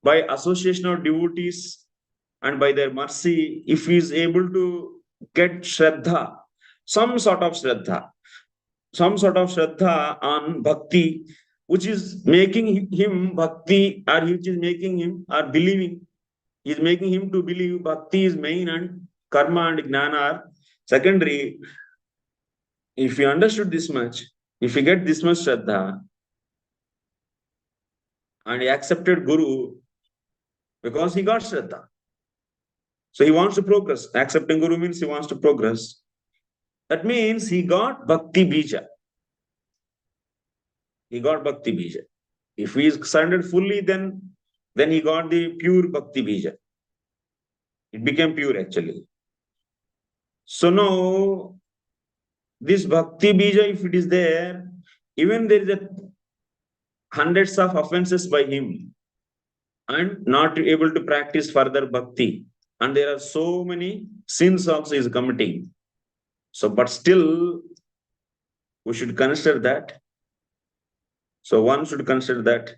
by association of devotees and by their mercy, if he is able to get shraddha, some sort of shraddha on bhakti, which is making him bhakti, or which is making him or believing, is making him to believe bhakti is main and karma and jnana are secondary. If he understood this much, if he get this much shraddha, and he accepted Guru because he got shraddha. So he wants to progress. Accepting Guru means he wants to progress. That means he got Bhakti Bija. He got Bhakti Bija. If he is surrendered fully, then he got the pure Bhakti Bija. It became pure actually. So now, this Bhakti Bija, if it is there, even there is a hundreds of offenses by him and not able to practice further Bhakti. And there are so many sins also he is committing. So, but still, we should consider that. So, one should consider that.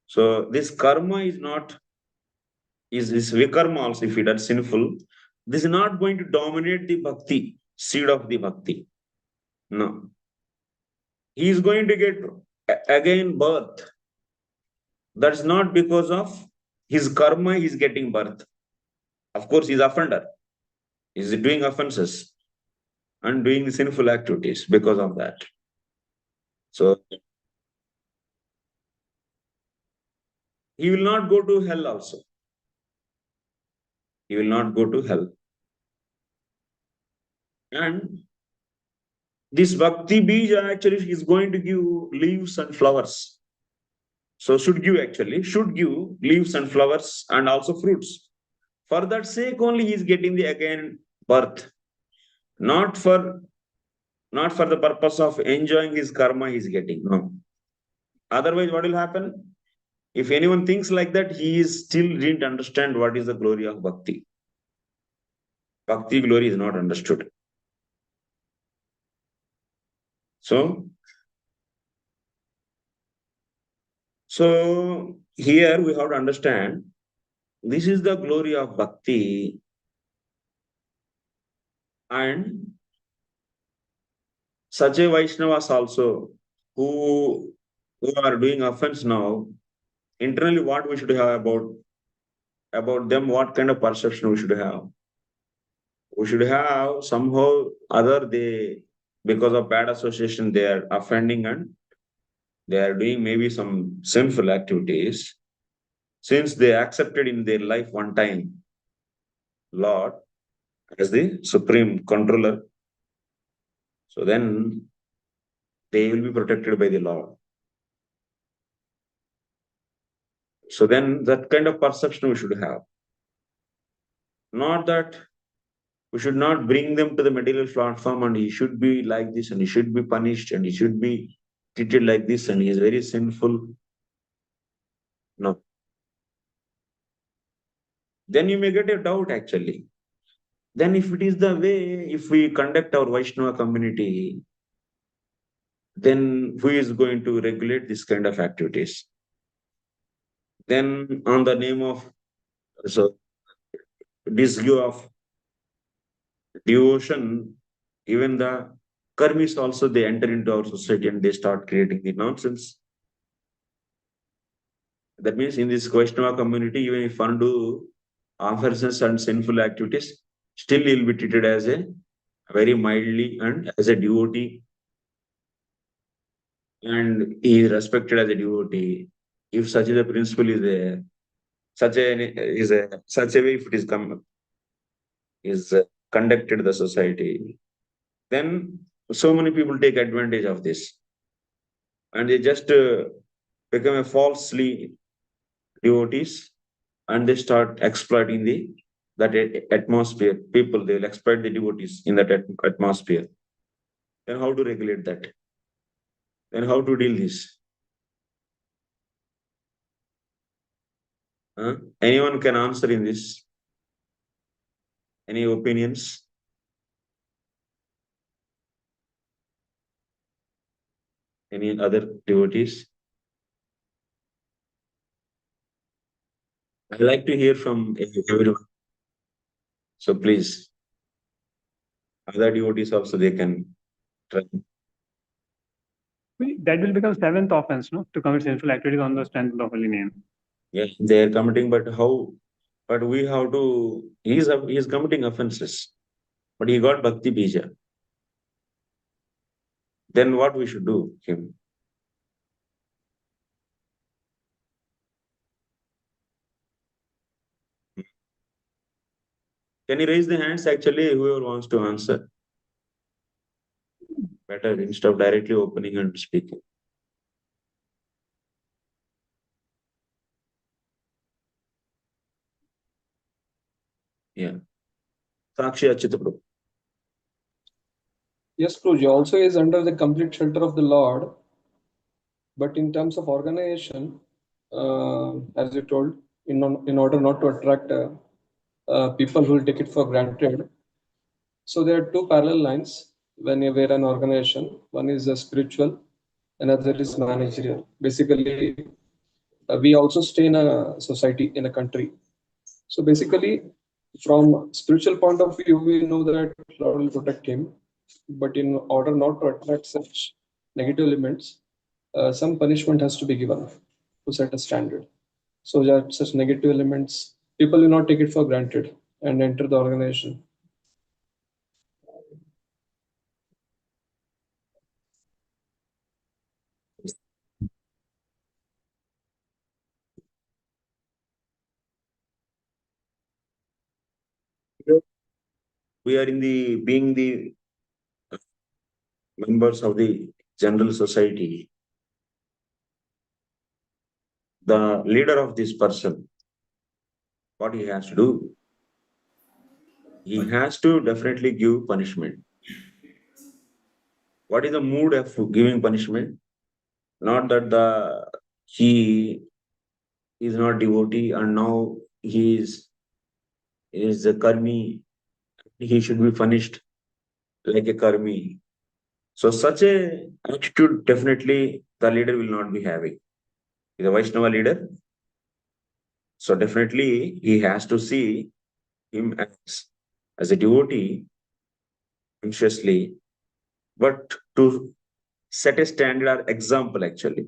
So, this karma is not, is vikarma also, if it is sinful, this is not going to dominate the bhakti, seed of the bhakti. No. He is going to get again birth. That's not because of his karma, he is getting birth. Of course, he is offender. He is doing offenses and doing the sinful activities because of that. So, he will not go to hell also. He will not go to hell. And this Bhakti Bija actually is going to give leaves and flowers. So should give leaves and flowers and also fruits. For that sake only he is getting the again birth. Not for the purpose of enjoying his karma he is getting. No. Otherwise, what will happen? If anyone thinks like that, he is still didn't understand what is the glory of Bhakti. Bhakti glory is not understood. So here we have to understand this is the glory of Bhakti, and such a Vaishnavas also who are doing offense now, internally what we should have about them, what kind of perception we should have. We should have somehow other they, because of bad association, they are offending and they are doing maybe some sinful activities. Since they accepted in their life one time Lord as the supreme controller, so then they will be protected by the Lord. So then that kind of perception we should have. Not that we should not bring them to the material platform and he should be like this and he should be punished and he should be treated like this and he is very sinful. No. Then you may get a doubt actually. Then if it is the way, if we conduct our Vaishnava community, then who is going to regulate this kind of activities? Then on the name of disgue of devotion, even the karmis also, they enter into our society and they start creating the nonsense. That means in this Vaishnava community, even if one do offenses and sinful activities, still he'll be treated as a very mildly and as a devotee, and he is respected as a devotee. If such a principle is there, such a way, if it is conducted the society, then so many people take advantage of this, and they just become a falsely devotees, and they start exploiting that atmosphere. People, they will exploit the devotees in that atmosphere. Then how to regulate that? Then how to deal this? Anyone can answer in this? Any opinions? Any other devotees? I'd like to hear from everyone. So please, other devotees also, they can try. That will become seventh offense, no? To commit sinful activities on the strength of the holy name. Yes, they are committing, but how? But we have to. He is committing offenses, but he got Bhakti Bija. Then what we should do him? Can you raise the hands? Actually, whoever wants to answer. Better instead of directly opening and speaking. Yeah. Sakshi Achitapru. Yes, Prabhuji also is under the complete shelter of the Lord, but in terms of organization, as you told, in order not to attract people who will take it for granted. So there are two parallel lines when you wear an organization. One is spiritual, another is managerial. Basically, we also stay in a society, in a country. So basically, from spiritual point of view, we know that Lord will protect him. But in order not to attract such negative elements, some punishment has to be given to set a standard. So that such negative elements, people will not take it for granted and enter the organization. We are being the members of the general society. The leader of this person, what he has to do? He has to definitely give punishment. What is the mood of giving punishment? Not that he is not devotee and now he is a karmi. He should be punished like a karmi. So such a attitude definitely the leader will not be having. He's a Vaishnava leader. So definitely he has to see him as a devotee consciously, but to set a standard or example actually.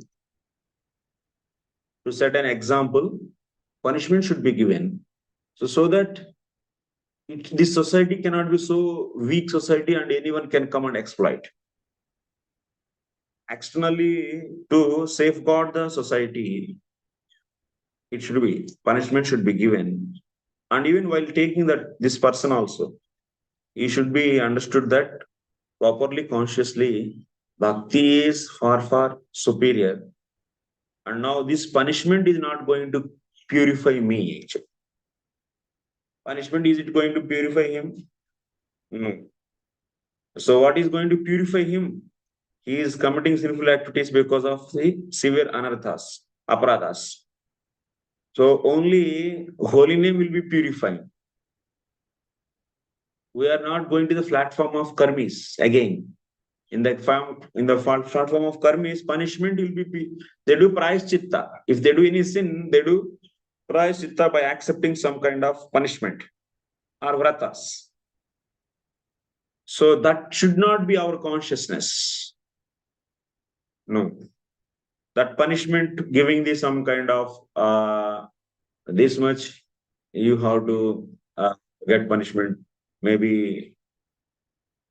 To set an example, punishment should be given. So that this society cannot be so weak society and anyone can come and exploit. Externally, to safeguard the society, it should be, punishment should be given. And even while taking this person also, he should be understood that properly, consciously, Bhakti is far, far superior. And now this punishment is not going to purify me. Actually. Punishment, is it going to purify him? No. So what is going to purify him? He is committing sinful activities because of the severe anarthas, aparadhas. So only holy name will be purifying. We are not going to the platform of karmis again. In the platform of karmis, punishment will be, they do prayaschitta. If they do any sin, they do prayaschitta by accepting some kind of punishment or vratas. So that should not be our consciousness. No. That punishment, giving the some kind of this much, you have to get punishment. maybe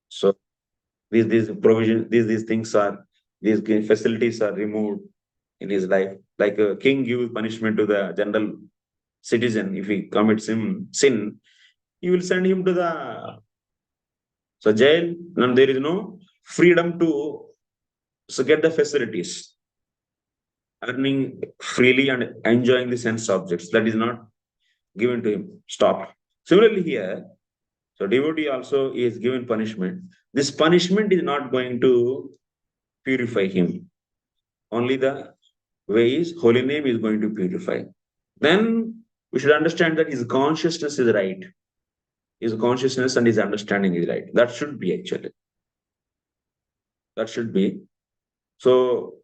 so these provisions, these things are, these facilities are removed in his life. Like a king gives punishment to the general citizen if he commits sin, he will send him to the jail, and there is no freedom to get the facilities, earning freely and enjoying the sense objects. That is not given to him. Stop. Similarly here, so devotee also is given punishment. This punishment is not going to purify him. Only the way is holy name is going to purify. Then we should understand that his consciousness is right. His consciousness and his understanding is right. That should be actually. That should be. So,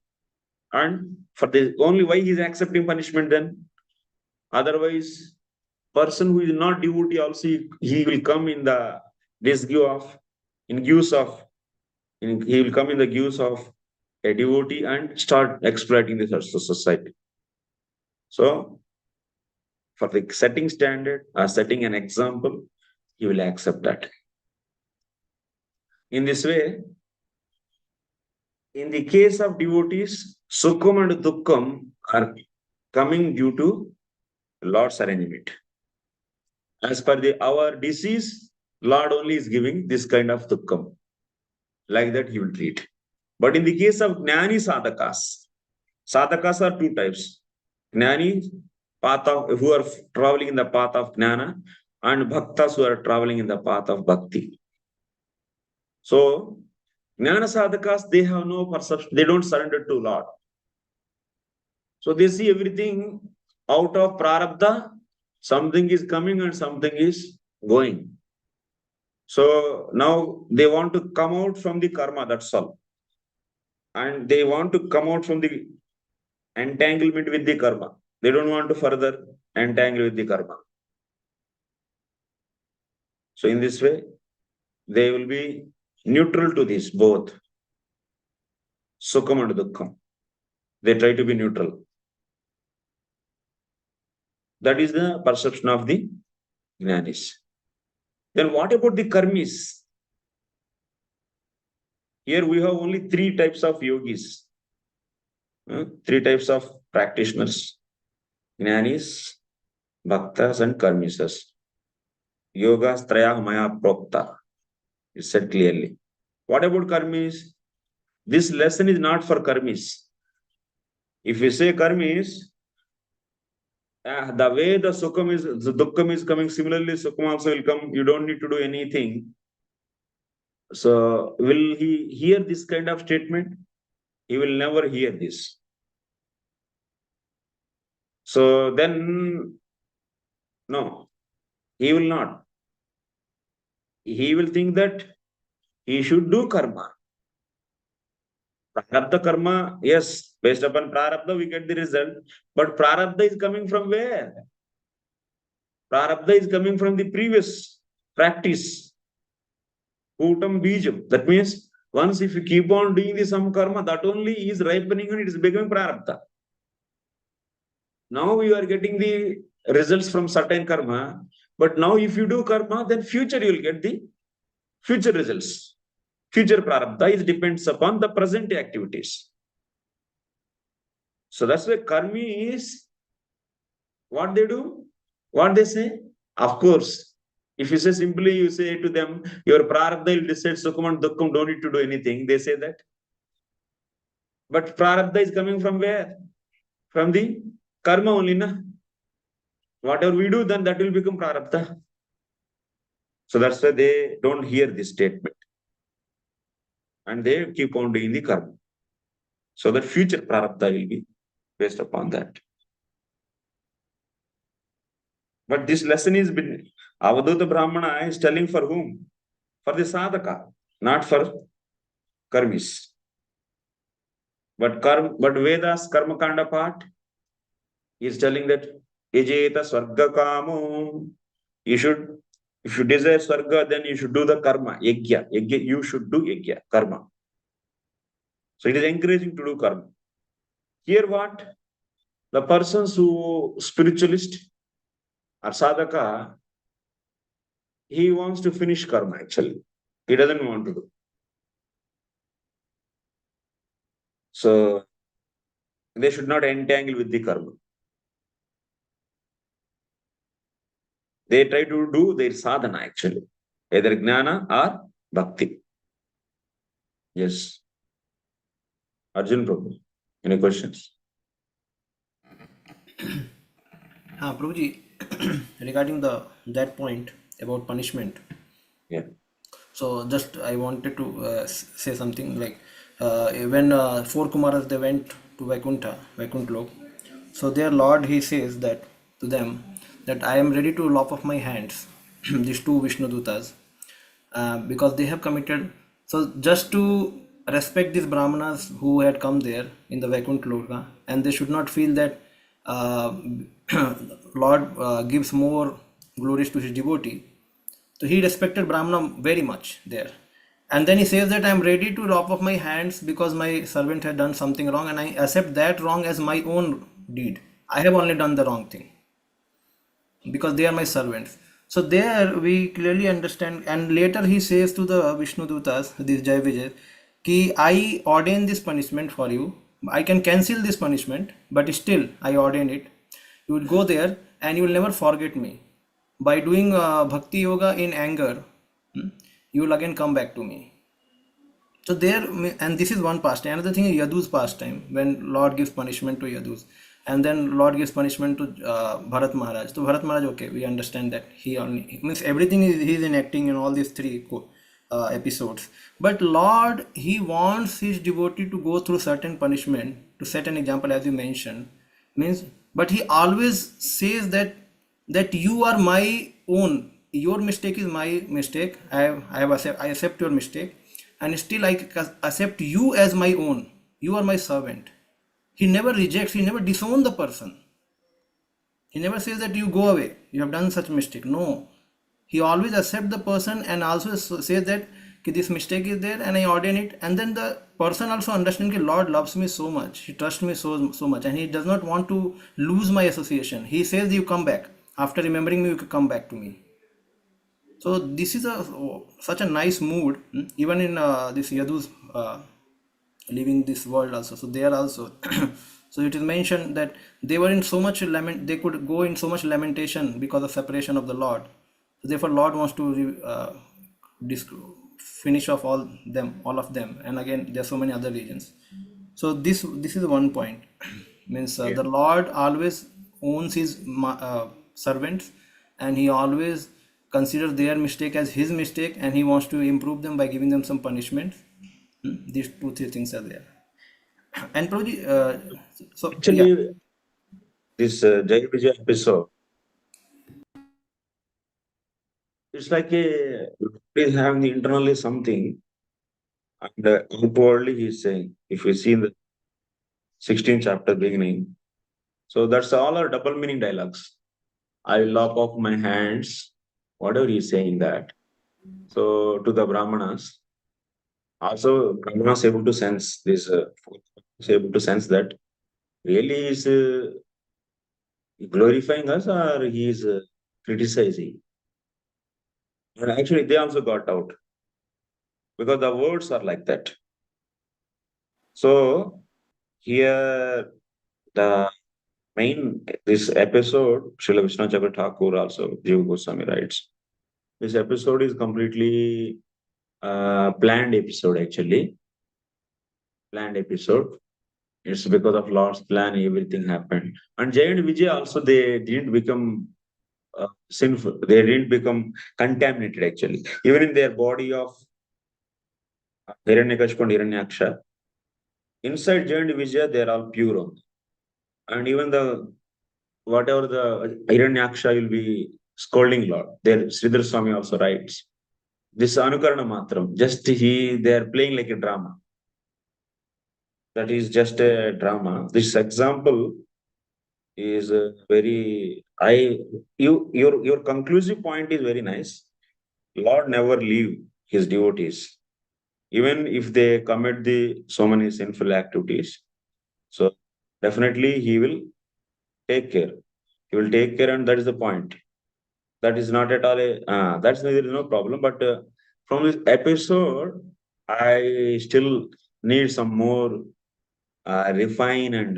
and for the only why he is accepting punishment then? Otherwise, person who is not devotee also, he will come in the he will come in the guise of a devotee and start exploiting the society. So, for the setting standard or setting an example, he will accept that. In this way, in the case of devotees, sukham and dukkham are coming due to Lord's arrangement. As per our disease, Lord only is giving this kind of dukkham. Like that he will treat. But in the case of Jnani sadhakas are two types. Jnani, who are traveling in the path of Jnana, and Bhaktas who are traveling in the path of Bhakti. So, Jnana sadhakas, they have no perception, they don't surrender to Lord. So they see everything out of prarabdha, something is coming and something is going. So now they want to come out from the karma, that's all. And they want to come out from the entanglement with the karma. They don't want to further entangle with the karma. So in this way, they will be neutral to this, both sukham and dukkham. They try to be neutral. That is the perception of the jnanis. Then what about the karmis? Here we have only three types of yogis, three types of practitioners: jnanis, bhaktas, and karmisas. Yogas traya maya prokta is said clearly. What about karmis? This lesson is not for karmis. If we say karmis, the way the dukkham is coming, similarly sukham also will come. You don't need to do anything. So will he hear this kind of statement? He will never hear this. So then, no, he will not. He will think that he should do karma. Prarabdha karma, yes, based upon prarabdha we get the result. But prarabdha is coming from where? Prarabdha is coming from the previous practice. Putam bijam. That means once if you keep on doing some karma, that only is ripening and it is becoming prarabdha. Now you are getting the results from certain karma. But now if you do karma, then future you will get the future results. Future prarabdha is depends upon the present activities. So that's why karmi is what they do, what they say. Of course, if you say simply, you say to them, your prarabdha will decide sukham and dukkham, don't need to do anything. They say that. But prarabdha is coming from where? From the karma only, na? Whatever we do, then that will become prarabdha. So that's why they don't hear this statement. And they keep on doing the karma. So that future prarabdha will be based upon that. But this lesson is been Avadhuta Brahmana is telling for whom? For the sadhaka, not for karmis. But Vedas Karma Kanda part is telling that Ejeta Swarga Kamo. You should, if you desire Swarga, then you should do the karma, yajna. You should do yajna, karma. So it is encouraging to do karma. Here what? The persons who spiritualist or sadhaka, he wants to finish karma actually. He doesn't want to do. So they should not entangle with the karma. They try to do their sadhana actually, either jnana or bhakti. Yes. Arjun Prabhu, any questions? Prabhuji, regarding that point about punishment. Yeah. So just I wanted to say something like when four Kumaras they went to Vaikuntha Lok. So their Lord he says that to them that I am ready to lop off my hands these two Vishnu Dutas because they have committed. So just to respect these Brahmanas who had come there in the Vaikuntha Loka, and they should not feel that Lord gives more glories to his devotee. So he respected Brahmana very much there. And then he says that I am ready to lop off my hands because my servant had done something wrong and I accept that wrong as my own deed. I have only done the wrong thing because they are my servants. So there we clearly understand, and later he says to the Vishnu Dutas, this Jai Vijay, ki I ordain this punishment for you. I can cancel this punishment, but still I ordain it. You will go there and you will never forget me. By doing bhakti yoga in anger, you will again come back to me. So there, and this is one pastime. Another thing is Yadu's pastime, when Lord gives punishment to Yadus, and then Lord gives punishment to Bharat Maharaj. So Bharat Maharaj, okay, we understand that he only means everything he's enacting in all these three episodes. But Lord, he wants his devotee to go through certain punishment to set an example, as you mentioned. Means, but he always says that you are my own. Your mistake is my mistake. I accept your mistake, and still I accept you as my own. You are my servant. He never rejects. He never disowns the person. He never says that you go away. You have done such mistake. No, he always accepts the person and also says that this mistake is there and I ordain it. And then the person also understands that Lord loves me so much. He trusts me so much, and he does not want to lose my association. He says you come back. After remembering me, you can come back to me. So this is such a nice mood, even in this Yadu's leaving this world also. So they are also. So it is mentioned that they were in so much they could go in so much lamentation because of separation of the Lord. So therefore, Lord wants to finish off all of them. And again, there are so many other regions. So this is one point. Means the Lord always owns his servants, and he always considers their mistake as his mistake, and he wants to improve them by giving them some punishment. These 2-3 things are there. And Prabhuji, so actually, this Jai Vijay episode, it's like he's having internally something, and outwardly he's saying, if you see in the 16th chapter beginning, so that's all our double meaning dialogues. I will lop off my hands, whatever he's saying that. So to the Brahmanas, also Brahmanas able to sense this, is able to sense that really is glorifying us or he is criticizing. And actually, they also got out because the words are like that. So here, the this episode, Srila Vishnu Chakra Thakur also, Jiva Goswami writes, this episode is completely planned episode actually. Planned episode. It's because of Lord's plan, everything happened. And Jay and Vijay also, they didn't become sinful. They didn't become contaminated actually. Even in their body of Hiranyakashipu and Hiranyaksha, inside Jay and Vijay, they're all pure only. And even whatever the Hiranyaksha will be scolding Lord, there Sridhar Swami also writes, this Anukarana Matram, just they're playing like a drama. That is just a drama. This example is your conclusive point is very nice. Lord never leave his devotees, even if they commit so many sinful activities. So definitely he will take care. He will take care, and that is the point. that is not at all that's there is no problem. But from this episode, I still need some more refine and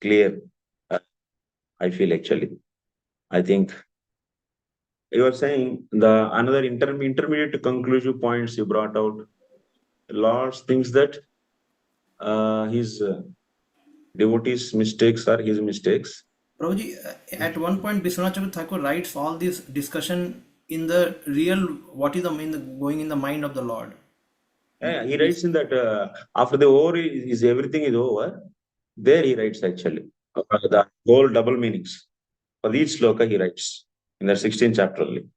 clear. I feel actually. I think you are saying the another intermediate conclusive points you brought out. Lord thinks that his devotees' mistakes are his mistakes. Prabhuji, at one point, Biswanath Chakravarti Thakur writes all this discussion in the real, what is going in the mind of the Lord. Yeah, he writes in that after the war is everything is over. There he writes actually the whole double meanings. For each sloka he writes in the 16th chapter only.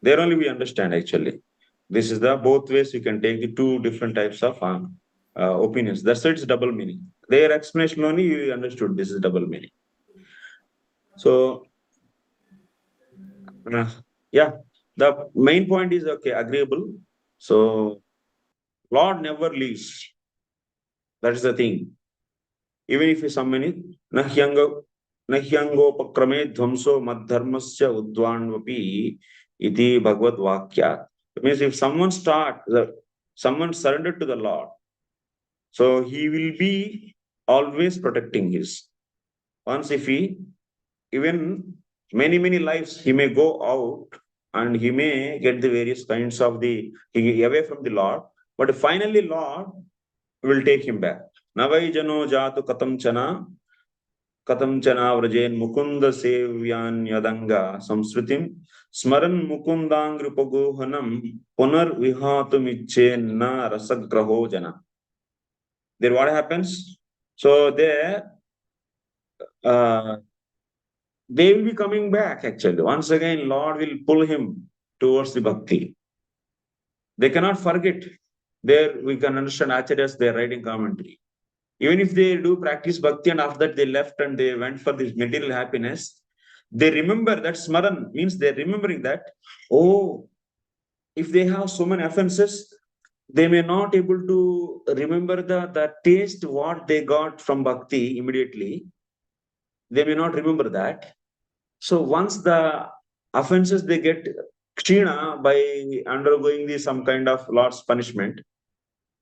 There only we understand actually. This is the both ways you can take the two different types of opinions. That's why it's double meaning. Their explanation only you understood this is double meaning. So yeah, the main point is okay, agreeable. So Lord never leaves. That is the thing. Even if you summon it, Nahyangopakrame dhvamso madharmasya udvanvapi iti bhagavad vakya. It means if someone someone surrendered to the Lord, so he will be always protecting his. Once if he, even many lives, he may go out and he may get the various kinds of away from the Lord, but finally Lord will take him back. Navai jano jatu katam chana vrajen mukunda sevyan yadanga samsritim smaran mukundang rupagohanam punar vihatum ichena rasagraho jana. Then what happens? So they will be coming back actually. Once again, Lord will pull him towards the bhakti. They cannot forget. There we can understand Acharyas, they are writing commentary. Even if they do practice bhakti and after that they left and they went for this material happiness, they remember that smaran means they're remembering that, oh, if they have so many offenses, they may not able to remember the taste what they got from bhakti immediately. They may not remember that. So once the offenses they get kshina by undergoing some kind of Lord's punishment.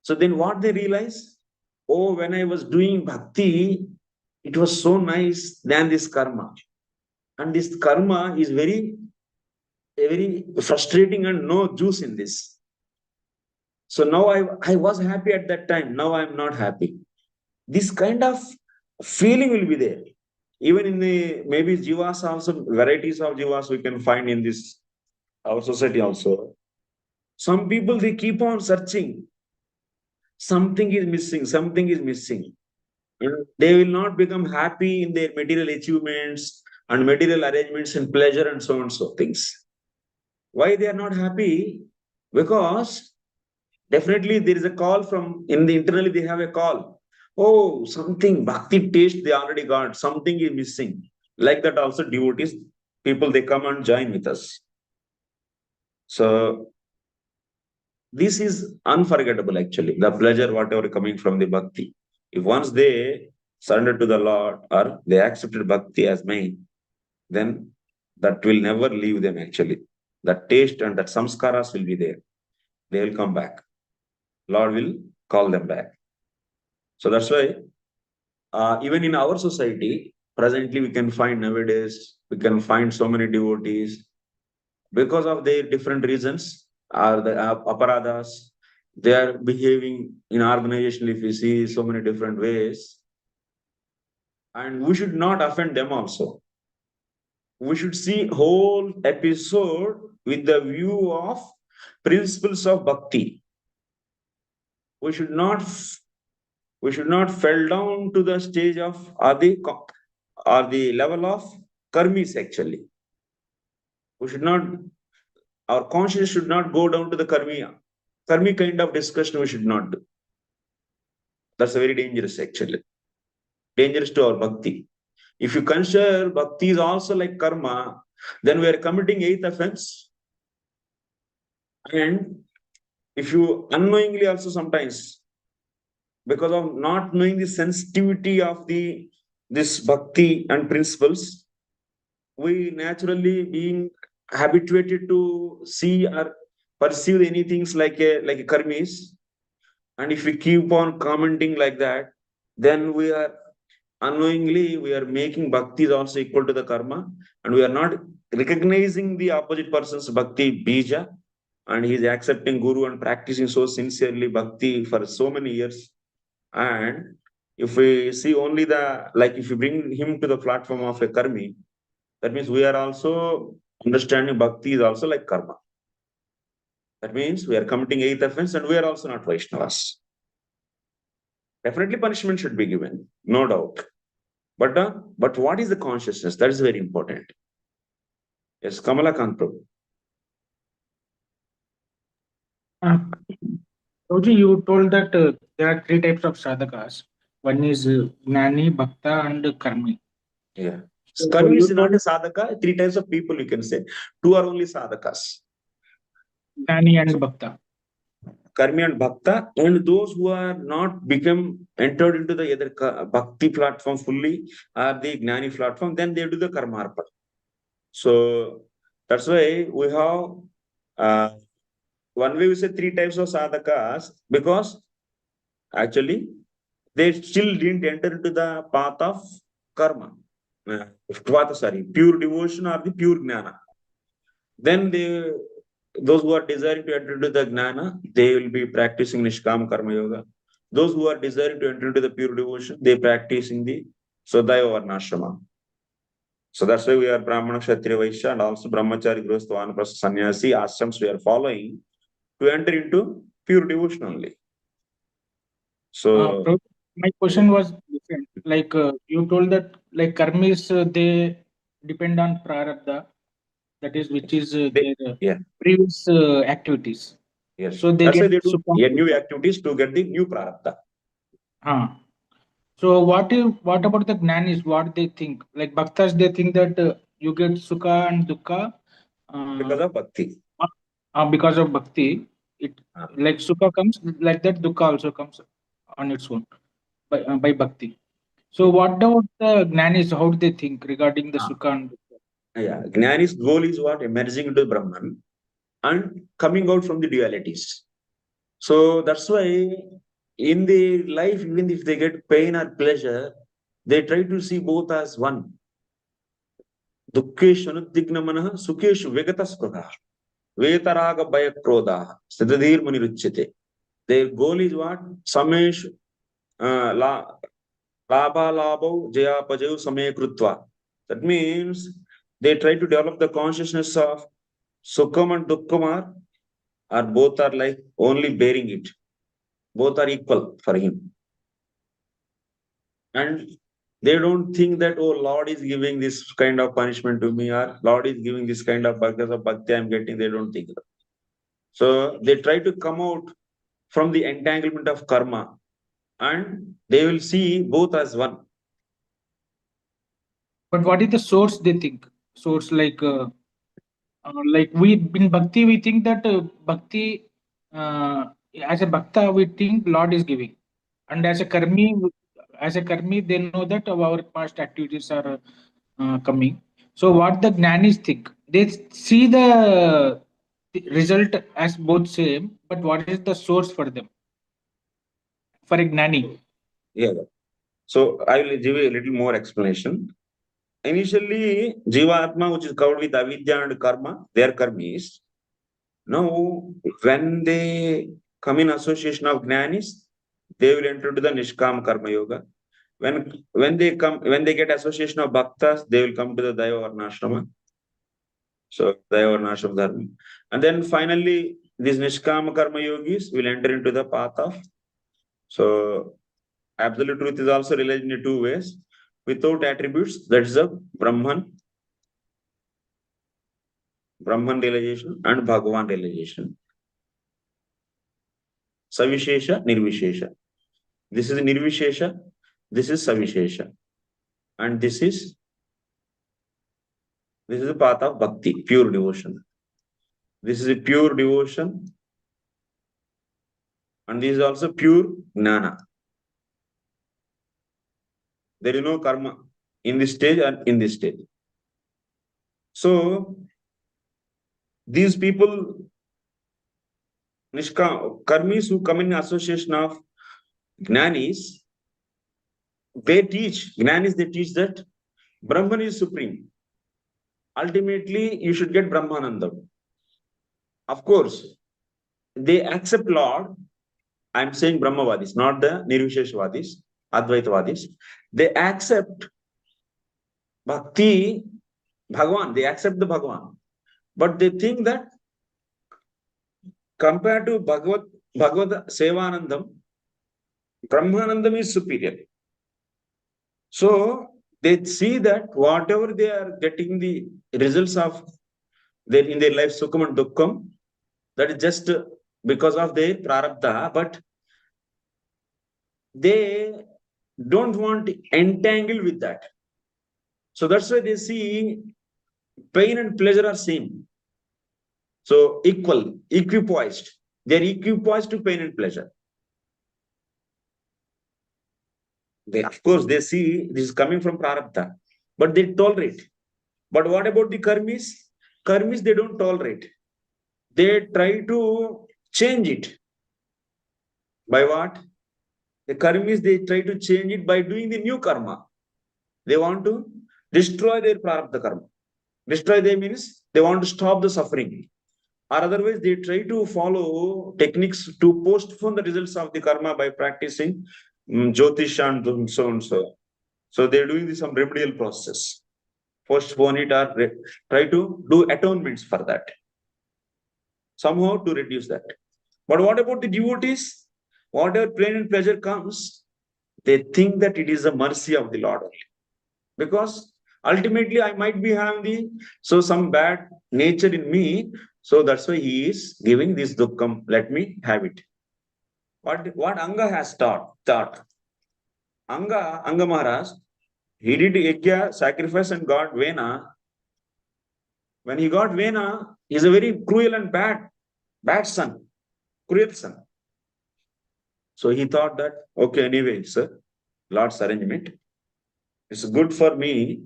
So then what they realize? Oh, when I was doing bhakti, it was so nice than this karma. And this karma is very frustrating and no juice in this. So now I was happy at that time. Now I am not happy. This kind of feeling will be there. Even in the maybe jivas also, varieties of jivas we can find in this our society also. Some people they keep on searching. Something is missing. Something is missing. They will not become happy in their material achievements and material arrangements and pleasure and so on so things. Why they are not happy? Because definitely there is a call from internally they have a call. Oh, something bhakti taste they already got. Something is missing. Like that also devotees, people they come and join with us. So this is unforgettable actually. The pleasure whatever coming from the bhakti. If once they surrender to the Lord or they accepted bhakti as main, then that will never leave them actually. That taste and that samskaras will be there. They will come back. Lord will call them back. So that's why even in our society, presently we can find nowadays, we can find so many devotees because of their different reasons are the aparadas. They are behaving in organization if we see so many different ways. And we should not offend them also. We should see whole episode with the view of principles of bhakti. We should not fell down to the stage of or the level of karmis actually. We should not, our conscience should not go down to the karmi kind of discussion we should not do. That's very dangerous actually. Dangerous to our bhakti. If you consider bhakti is also like karma, then we are committing 8th offense. And if you unknowingly also sometimes, because of not knowing the sensitivity of this bhakti and principles, we naturally being habituated to see or perceive anything like a karmis, and if we keep on commenting like that, then we are unknowingly we are making bhakti is also equal to the karma, and we are not recognizing the opposite person's bhakti bija, and he is accepting guru and practicing so sincerely bhakti for so many years. And if we see only if you bring him to the platform of a karmi, that means we are also understanding bhakti is also like karma. That means we are committing eighth offense and we are also not Vaishnavas. Definitely punishment should be given, no doubt. But what is the consciousness? That is very important. Yes, Kamala Prabhu. Roji, you told that there are three types of sadhakas. One is Gnani, Bhakta, and Karmi. Yeah. So Karmi you is not told a sadhaka. Three types of people you can say. Two are only sadhakas. Gnani and Bhakta. Karmi and Bhakta, and those who are not become entered into the either Bhakti platform fully or the Gnani platform, then they do the Karmarpa. So that's why we have one way we say three types of sadhakas, because actually they still didn't enter into the path of karma. Pure devotion or the pure jnana. Then those who are desiring to enter into the jnana, they will be practicing Nishkam Karma Yoga. Those who are desiring to enter into the pure devotion, they practicing the Swadhyaya Varnashrama. So that's why we are Brahmana, Kshatriya, Vaishya, and also Brahmachari, Grihastha, Vanaprastha, Sannyasi, ashrams we are following to enter into pure devotion only. So my question was different. Like you told that like karmis they depend on prarabdha, that is which is their previous activities. yes, So they that's why get they do new activities to get the new prarabdha. So what about the gnanis? What they think? Like bhaktas, they think that you get sukha and dukkha Because of bhakti. Because of bhakti. It like sukha comes like that, dukkha also comes on its own by bhakti. So what about the gnanis? How do they think regarding the sukha and dukkha? Yeah, Gnani's goal is what? Emerging into Brahman and coming out from the dualities. So that's why in their life, even if they get pain or pleasure, they try to see both as one. Dukkeshu anudigna manaha sukeshu vegata spradha vetaraga bhaya krodha siddhadir muni ruchyate. Their goal is what? Samesh labha labho jaya pajayu samay krutva. That means they try to develop the consciousness of Sukham and Dukkham are both are like only bearing it. Both are equal for him. And they don't think that, oh, Lord is giving this kind of punishment to me, or Lord is giving this kind of because of bhakti I'm getting. They don't think that. So they try to come out from the entanglement of karma, and they will see both as one. But what is the source they think? Source like we in bhakti we think that bhakti as a bhakta we think Lord is giving, and as a karmi they know that our past activities are coming. So what the gnanis think? They see the result as both same, but what is the source for them? For a gnani. Yeah. So I will give you a little more explanation. Initially, Jiva Atma, which is covered with avidya and karma, they are karmis. Now, when they come in association of Jnanis, they will enter to the Nishkam Karma Yoga. When they get association of Bhaktas, they will come to the Daya Varnashrama. So Daya Varnashrama Dharma. And then finally, these Nishkam Karma Yogis will enter into the path of. So absolute truth is also realized in two ways. Without attributes, that is a Brahman realization and Bhagavan realization. Savishesha, Nirvishesha. This is Nirvishesha, this is Savishesha. And this is the path of bhakti, pure devotion. This is a pure devotion. And this is also pure jnana. There is no karma in this stage and in this stage. So these people, karmis who come in association of Jnanis, they teach that Brahman is supreme. Ultimately, you should get Brahmanandam. Of course, they accept Lord. I'm saying Brahmavadis, not the Nirvisheshvadis, Advaitavadis. They accept Bhakti, Bhagavan. They accept the Bhagavan. But they think that compared to Bhagavad Sevanandam, Brahmanandam is superior. So they see that whatever they are getting the results of in their life, Sukham and Dukkham, that is just because of their prarabdha, but they don't want to entangle with that. So that's why they see pain and pleasure are same. So equipoised. They're equipoised to pain and pleasure. Of course, they see this is coming from prarabdha, but they tolerate. But what about the karmis? Karmis, they don't tolerate. They try to change it. By what? The karmis, they try to change it by doing the new karma. They want to destroy their prarabdha karma. Destroy them means they want to stop the suffering. Or otherwise, they try to follow techniques to postpone the results of the karma by practicing Jyotish and so and so. So they're doing some remedial process. Postpone it or try to do atonements for that. Somehow to reduce that. But what about the devotees? Whatever pain and pleasure comes, they think that it is the mercy of the Lord only. Because ultimately I might be having some bad nature in me. So that's why he is giving this dukkham. Let me have it. What Anga has taught. Anga Maharaj, he did yajna, sacrifice and got Vena. When he got Vena, he is a very cruel and bad son, cruel son. So he thought that, okay, anyway, sir, Lord's arrangement. It's good for me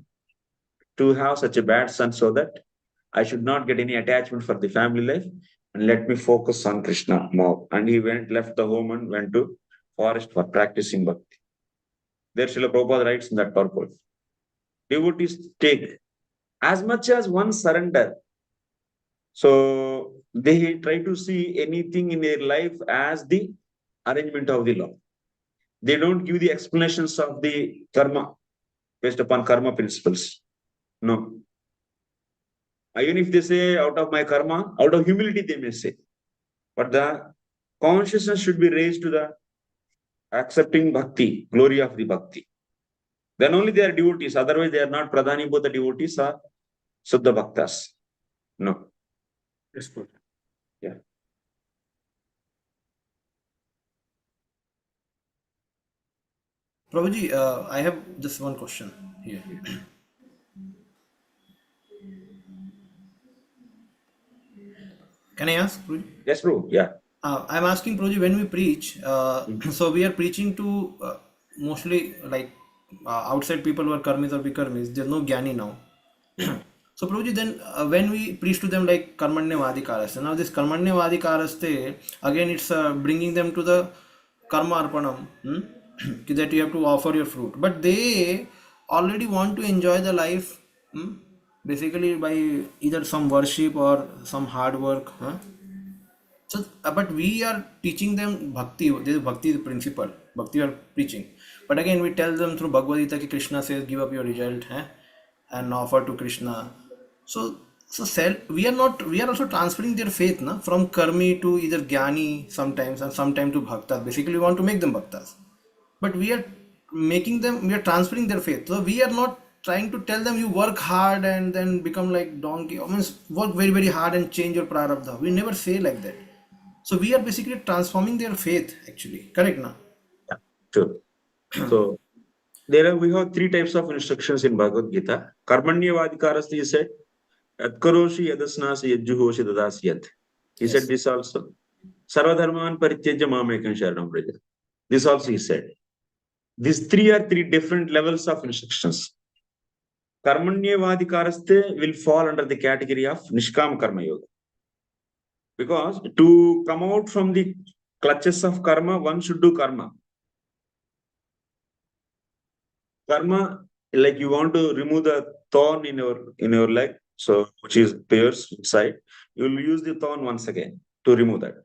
to have such a bad son so that I should not get any attachment for the family life and let me focus on Krishna more. And he left the home and went to forest for practicing bhakti. There Srila Prabhupada writes in that purport. Devotees take as much as one surrender. So they try to see anything in their life as the arrangement of the Lord. They don't give the explanations of the karma based upon karma principles. No. Even if they say out of my karma, out of humility they may say. But the consciousness should be raised to the accepting bhakti, glory of the bhakti. Then only they are devotees. Otherwise they are not pradhani, both the devotees are Suddha Bhaktas. No. Yes, good. Yeah. Prabhuji, I have just one question here. Can I ask, Prabhuji? Yes, bro. Yeah. I'm asking Prabhuji, when we preach, so we are preaching to mostly like outside people who are karmis or vikarmis. There's no jnani now. So Prabhuji, then when we preach to them like karmanya vadikaraste, now this karmanya vadikaraste, again it's bringing them to the karma arpanam, that you have to offer your fruit. But they already want to enjoy the life, basically by either some worship or some hard work. So, but we are teaching them bhakti. This is bhakti principle. Bhakti we are preaching. But again, we tell them through Bhagavad Gita that Krishna says, give up your result and offer to Krishna. So we are also transferring their faith from karmi to either jnani sometimes and sometimes to bhaktas. Basically, we want to make them bhaktas. But we are transferring their faith. So we are not trying to tell them you work hard and then become like donkey. I mean, work very, very hard and change your prarabdha. We never say like that. So we are basically transforming their faith actually. Correct now? Yeah, true. So we have three types of instructions in Bhagavad Gita. Karmanya vadikaraste, he said, Yadkaroshi yadasnasi yajjuhoshi dadasyat. He said this also. Sarvadharman parityajya mamekam sharanam vraja. This also he said. These three are three different levels of instructions. Karmanyavadikaraste will fall under the category of Nishkam Karma Yoga. Because to come out from the clutches of karma, one should do karma. Karma, like you want to remove the thorn in your leg, so which is pierced inside, you will use the thorn once again to remove that.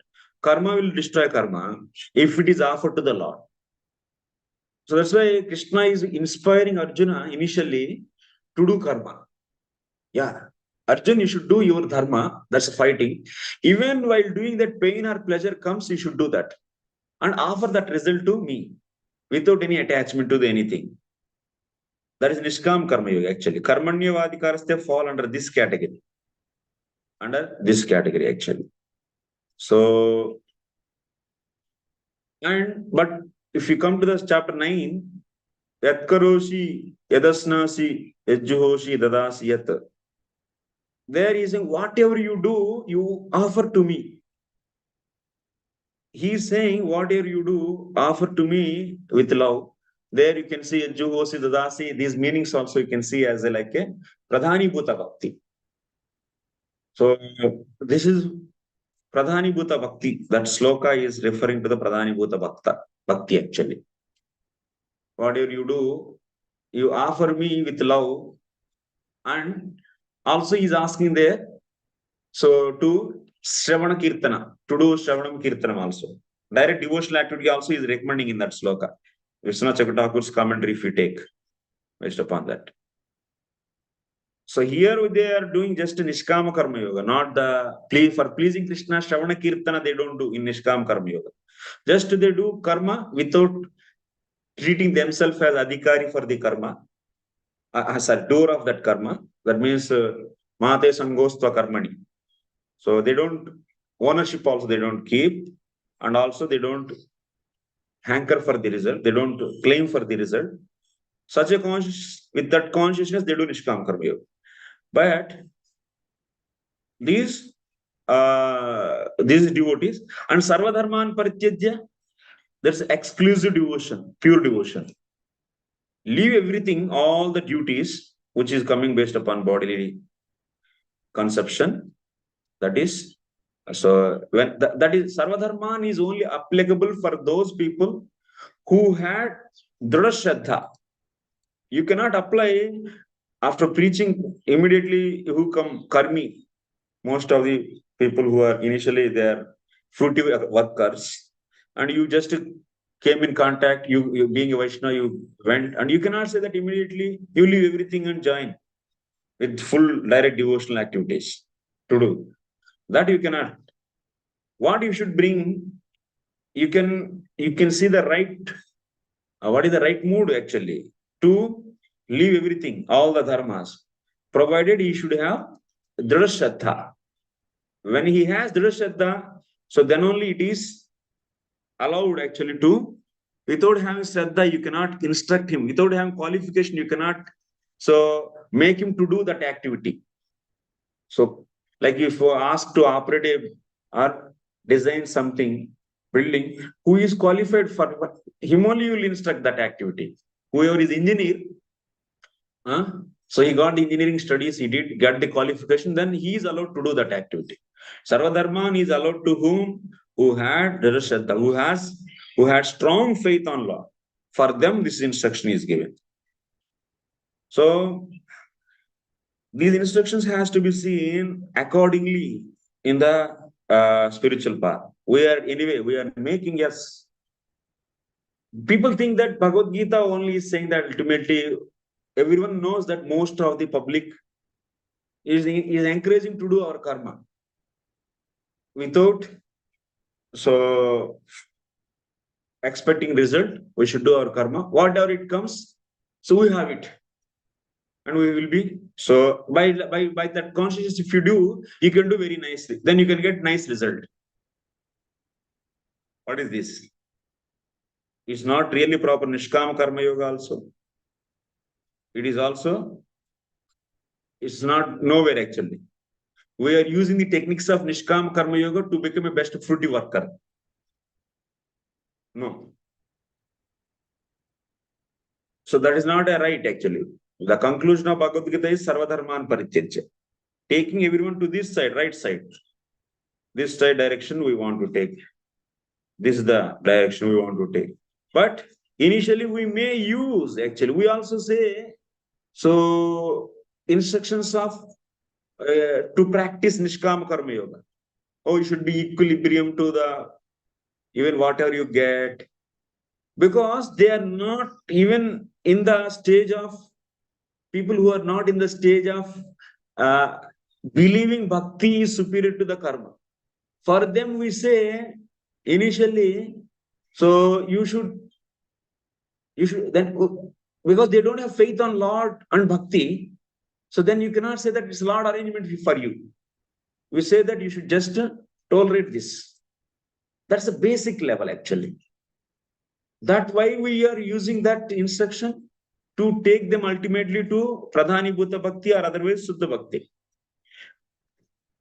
Karma will destroy karma if it is offered to the Lord. So that's why Krishna is inspiring Arjuna initially to do karma. Yeah, Arjun, you should do your dharma, that's fighting. Even while doing that, pain or pleasure comes, you should do that. And offer that result to me without any attachment to anything. That is Nishkam Karma Yoga actually. Karmanyavadikaraste fall under this category. Actually. So, but if you come to this chapter 9, Yatkaroshi, Yadasnasi, Yajjuhoshi, Dadasi, Yat. There is saying, whatever you do, you offer to me. He is saying, whatever you do, offer to me with love. There you can see Yajjuhoshi, Dadasi. These meanings also you can see as like a Pradhani Bhuta Bhakti. So this is Pradhani Bhuta Bhakti. That sloka is referring to the Pradhani Bhuta Bhakti actually. Whatever you do, you offer me with love. And also he is asking there, so to Shravana Kirtana, to do Shravanam Kirtanam also. Direct devotional activity also is recommending in that sloka. Vishwanath Chakravarti's commentary if you take, based upon that. So here they are doing just Nishkama Karma Yoga, not for pleasing Krishna, Shravana Kirtana they don't do in Nishkama Karma Yoga. Just they do karma without treating themselves as adhikari for the karma, as a doer of that karma. That means Mate Sangostva Karmani. So they don't, ownership also they don't keep, and also they don't hanker for the result, they don't claim for the result. Such a with that consciousness, they do Nishkam Karma Yoga. But these devotees and Sarvadharman Parityajya, that's exclusive devotion, pure devotion. Leave everything, all the duties, which is coming based upon bodily conception. That is, so when that is Sarvadharman is only applicable for those people who had Dhrudha Shraddha. You cannot apply after preaching immediately who come karmi. Most of the people who are initially their fruity workers, and you just came in contact, you being a Vaishnava, you went, and you cannot say that immediately you leave everything and join with full direct devotional activities to do. That you cannot. What you should bring, you can see the right, what is the right mood actually to leave everything, all the dharmas, provided he should have Dhrudha Shraddha. When he has Dhrudha Shraddha, so then only it is allowed actually to, without having Shraddha, you cannot instruct him, without having qualification, you cannot so make him to do that activity. So, like if you ask to operate or design something, building, who is qualified for him only you will instruct that activity. Whoever is engineer, so he got the engineering studies, he did get the qualification, then he is allowed to do that activity. Sarvadharman is allowed to whom? Who had Dhrudha Shraddha, who had strong faith on Lord. For them, this instruction is given. So these instructions has to be seen accordingly in the spiritual path. We are making, yes. People think that Bhagavad Gita only is saying that ultimately everyone knows that most of the public is encouraging to do our karma without so expecting result. We should do our karma, whatever it comes, so we have it, and we will be so by that consciousness. If you do, you can do very nicely, then you can get nice result. What is this? It's not really proper Nishkam Karma Yoga also. It is also, it's not nowhere actually. We are using the techniques of Nishkam Karma Yoga to become a best fruity worker. No. So that is not a right actually. The conclusion of Bhagavad Gita is Sarvadharman Parityajya. Taking everyone to this side, right side. This side direction we want to take. This is the direction we want to take. But initially we may use, actually, we also say, so instructions of to practice Nishkama Karma Yoga. Oh, you should be equilibrium to the, even whatever you get. Because they are not even in the stage of, people who are not in the stage of believing bhakti is superior to the karma. For them we say, initially, so you should then, because they don't have faith on Lord and bhakti, so then you cannot say that it's Lord arrangement for you. We say that you should just tolerate this. That's the basic level actually. That's why we are using that instruction to take them ultimately to Pradhani Bhuta Bhakti or otherwise Suddha Bhakti.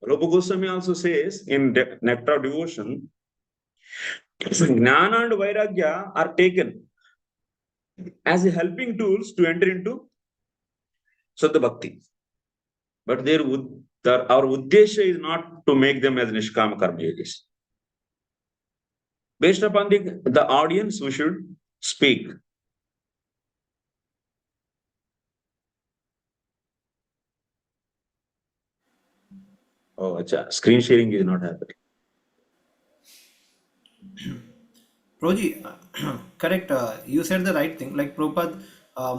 Rupa Goswami also says in Nectar of Devotion, Jnana and Vairagya are taken as helping tools to enter into Suddha Bhakti. But our Uddesha is not to make them as Nishkama Karma Yogis. Based upon the audience, we should speak. Oh, acha, screen sharing is not happening. Proji, correct. You said the right thing. Like Prabhupada,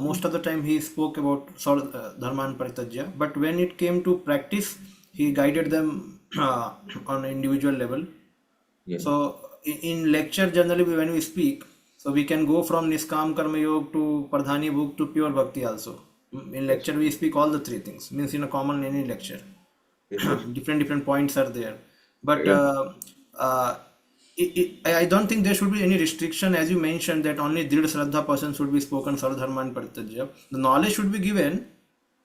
most of the time he spoke about Dharman Paritajya, but when it came to practice, he guided them on an individual level. Yeah. So in lecture, generally when we speak, so we can go from Niskam Karma Yoga to Pradhani Book to pure Bhakti also. In lecture we speak all the three things. Means in a common any lecture. Yes. different points are there, but I don't think there should be any restriction, as you mentioned, that only Dridha Shraddha person should be spoken Sarvadharman Paritajya. The knowledge should be given,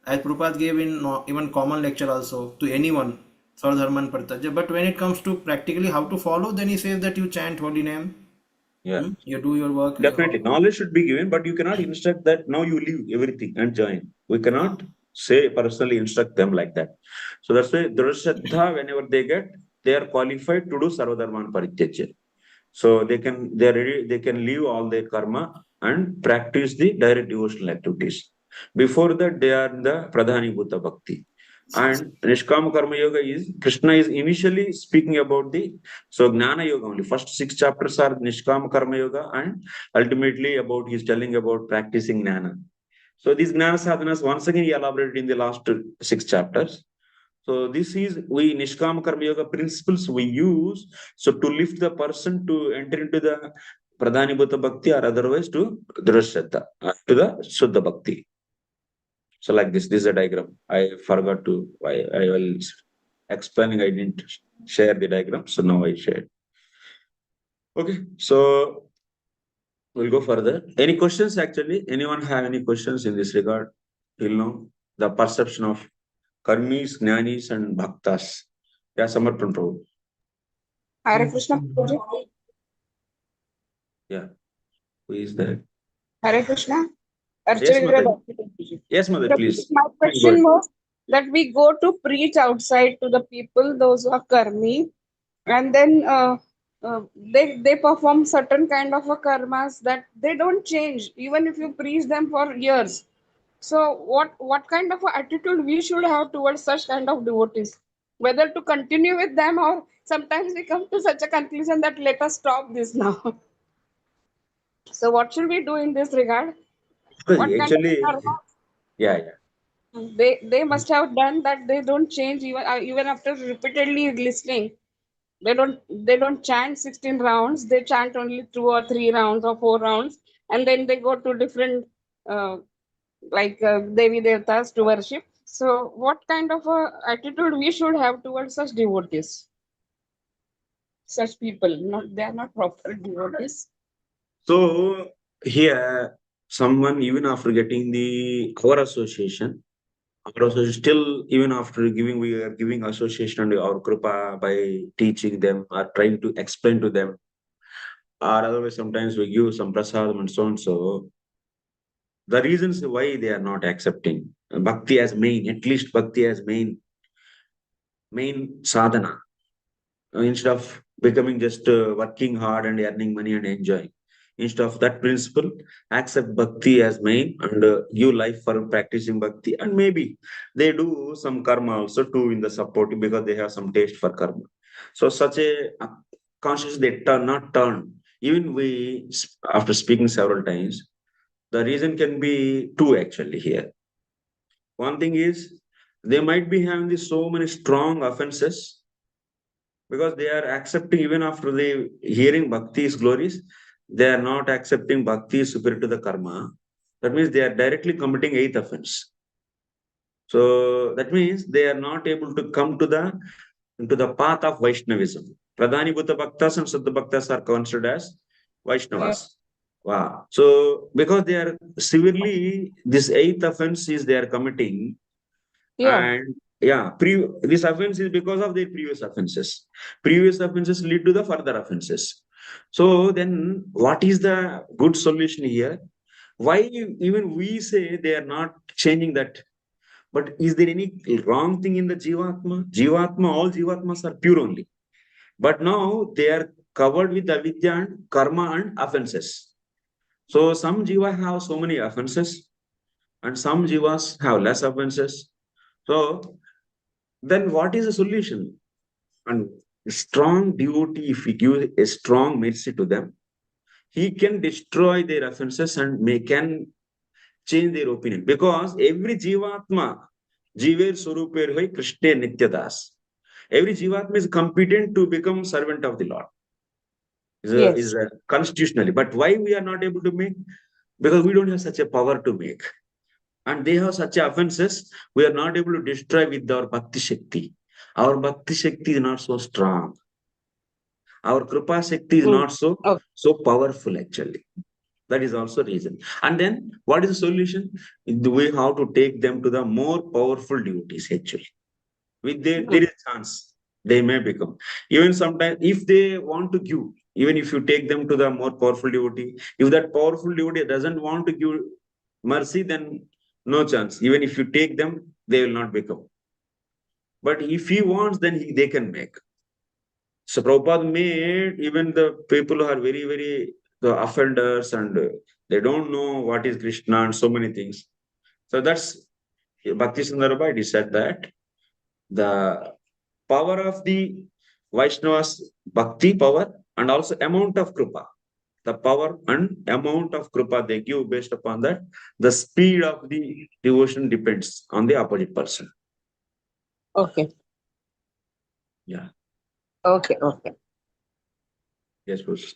as Prabhupada gave in even common lecture also, to anyone Sarvadharman Paritajya. But when it comes to practically how to follow, then he says that you chant holy name, Yeah. you do your work. Definitely, knowledge should be given, but you cannot instruct that now you leave everything and join. We cannot say personally instruct them like that. So that's why Dhrashraddha, whenever they get, they are qualified to do Sarvadharman Parityajya. So they can leave all their karma and practice the direct devotional activities. Before that, they are in the Pradhani Bhuta Bhakti. And Nishkama Karma Yoga is, Krishna is initially speaking about so Gnana Yoga only. First 6 chapters are Nishkama Karma Yoga, and ultimately he's telling about practicing Gnana. So these Gnana sadhanas, once again, he elaborated in the last 6 chapters. So this is Nishkama Karma Yoga principles we use, so to lift the person to enter into the Pradhani Bhuta Bhakti or otherwise to Dhrashraddha, to the Suddha Bhakti. So like this is a diagram. I forgot to, I will explaining, I didn't share the diagram, so now I shared. Okay, so we'll go further. Any questions actually? Anyone have any questions in this regard? Till now, the perception of Karmis, Jnanis and Bhaktas. Yeah, Samarpan Prabhu. Hare Krishna. Prabhuji. Yeah. Who is there? Hare Krishna. Yes, Mother. Prabhuji. Yes, Mother, please. My Go question ahead. was that we go to preach outside to the people, those who are karmi, and then they perform certain kind of a karmas that they don't change, even if you preach them for years. So what kind of a attitude we should have towards such kind of devotees? Whether to continue with them, or sometimes we come to such a conclusion that let us stop this now. So what should we do in this regard? What kind Actually, of karma yeah. they must have done that they don't change even after repeatedly listening? They don't chant 16 rounds. They chant only 2 or 3 rounds or 4 rounds, and then they go to different Devi Devtas to worship. So what kind of a attitude we should have towards such devotees? Such people, they are not proper devotees. So here, someone even after getting our association, still even after we are giving association and our kripa by teaching them or trying to explain to them, or otherwise sometimes we give some prasadam and so on. So the reasons why they are not accepting bhakti as main, at least bhakti as main sadhana, instead of becoming just working hard and earning money and enjoying. Instead of that principle, accept bhakti as main and give life for practicing bhakti. And maybe they do some karma also too in the support because they have some taste for karma. So such a conscious they not turn. Even we, after speaking several times, the reason can be two actually here. One thing is they might be having so many strong offenses because they are accepting even after they hearing bhakti's glories, they are not accepting bhakti is superior to the karma. That means they are directly committing eighth offense. So that means they are not able to come to the path of Vaishnavism. Pradhani Bhuta Bhaktas and Siddha Bhaktas are considered as Vaishnavas. Wow. So because they are severely, this eighth offense is they are committing. And this offense is because of their previous offenses. Previous offenses lead to the further offenses. So then what is the good solution here? Why even we say they are not changing that? But is there any wrong thing in the Jivatma? Jivatma, all Jivatmas are pure only. But now they are covered with avidya and karma and offenses. So some Jiva have so many offenses and some Jivas have less offenses. So then what is the solution? And strong devotee, if we give a strong mercy to them, he can destroy their offenses and can change their opinion. Because every Jivatma, Jiver Suruper Hoy Krishna Nityadas. Every Jivatma is competent to become servant of the Lord. Is constitutionally. But why we are not able to make? Because we don't have such a power to make. And they have such offenses, we are not able to destroy with our Bhakti Shakti. Our Bhakti Shakti is not so strong. Our Kripa Shakti is not so powerful actually. That is also reason. And then what is the solution? The way how to take them to the more powerful devotees actually. With there is a chance they may become. Even sometimes if they want to give, even if you take them to the more powerful devotee, if that powerful devotee doesn't want to give mercy, then no chance. Even if you take them, they will not become. But if he wants, then they can make. So Prabhupada made even the people who are very, very the offenders and they don't know what is Krishna and so many things. So that's Bhakti Sundarbhai said that the power of the Vaishnavas, Bhakti power and also amount of Kripa. The power and amount of Kripa they give based upon that, the speed of the devotion depends on the opposite person. Okay. Yeah. Okay. Yes, Bruce.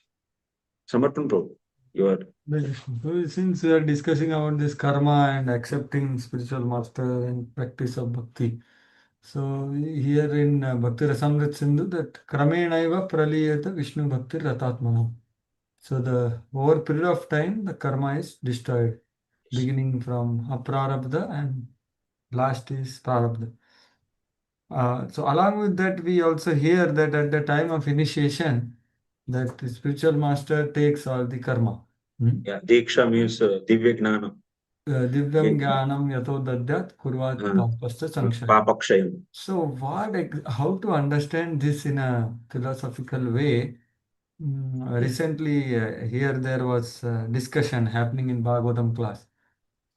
Samarpan Prabhu, you are. So since we are discussing about this karma and accepting spiritual master and practice of bhakti, so here in Bhakti Rasamrit Sindhu that Kramenaiva Praliyata Vishnu Bhakti Ratatmana. So the over period of time the karma is destroyed, beginning from aprarabdha and last is prarabdha. So along with that, we also hear that at the time of initiation, that the spiritual master takes all the karma. Yeah, Diksha means Divya Gnanam. Divyam Jnanam Yato Dadyat Kurvat Papasta Sankshay. Papakshayam. So how to understand this in a philosophical way? Recently, here there was discussion happening in Bhagavatam class.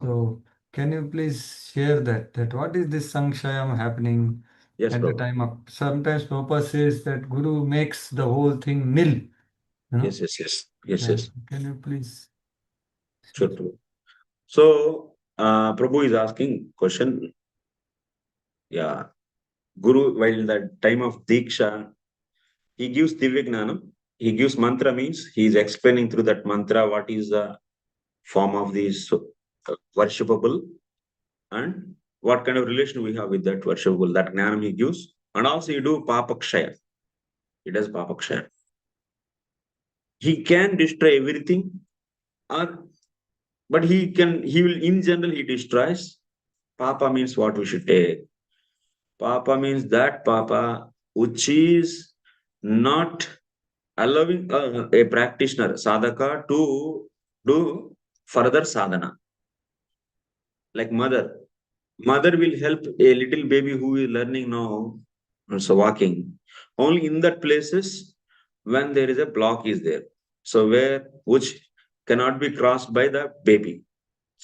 So can you please share that what is this Sankshayam happening? Yes, At the time of sometimes Prabhupada says that Guru makes the whole thing nil. You know? Yes. Can you please? Sure. So Prabhu is asking question. Yeah, Guru, while the time of Diksha, he gives Divya Gnanam. He gives mantra means he is explaining through that mantra what is the form of this worshipable and what kind of relation we have with that worshipable. That Gnanam he gives. And also he do Papakshaya. He does Papakshaya. He can destroy everything, but he will in general he destroys. Papa means what we should take. Papa means that Papa which is not allowing a practitioner, sadhaka, to do further sadhana. like mother. Mother will help a little baby who is learning now, so walking. Only in that places when there is a block is there. So where which cannot be crossed by the baby,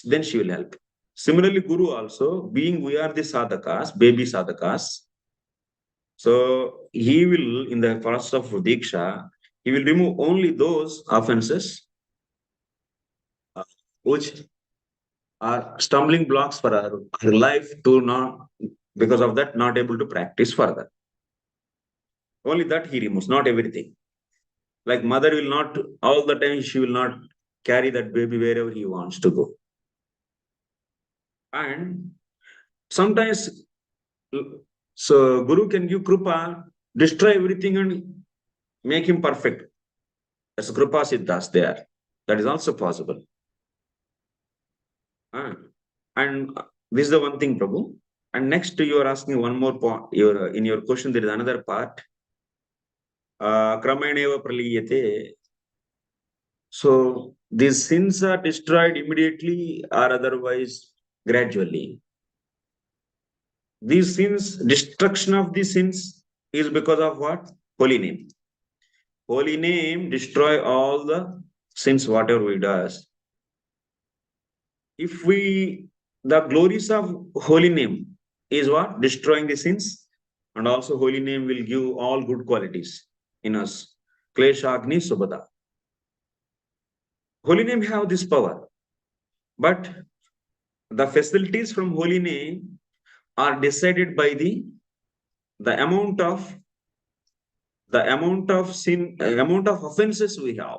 then she will help. Similarly, Guru also, being we are the sadhakas, baby sadhakas. So he will, in the process of Diksha, he will remove only those offenses which are stumbling blocks for her life to not, because of that, not able to practice further. Only that he removes, not everything. Like mother will not, all the time, she will not carry that baby wherever he wants to go. And sometimes, so Guru can give Krupa, destroy everything and make him perfect. As Krupa Siddhas there. That is also possible. And this is the one thing, Prabhu. And next you are asking one more point. In your question, there is another part. Kramaneva praliyate. So these sins are destroyed immediately or otherwise gradually. These sins, destruction of these sins is because of what? Holy name. Holy name destroy all the sins, whatever we does. If the glories of holy name is what? Destroying the sins, and also holy name will give all good qualities in us. Klesha Agni Subhada. Holy name have this power, but the facilities from holy name are decided by the amount of sin, amount of offenses we have.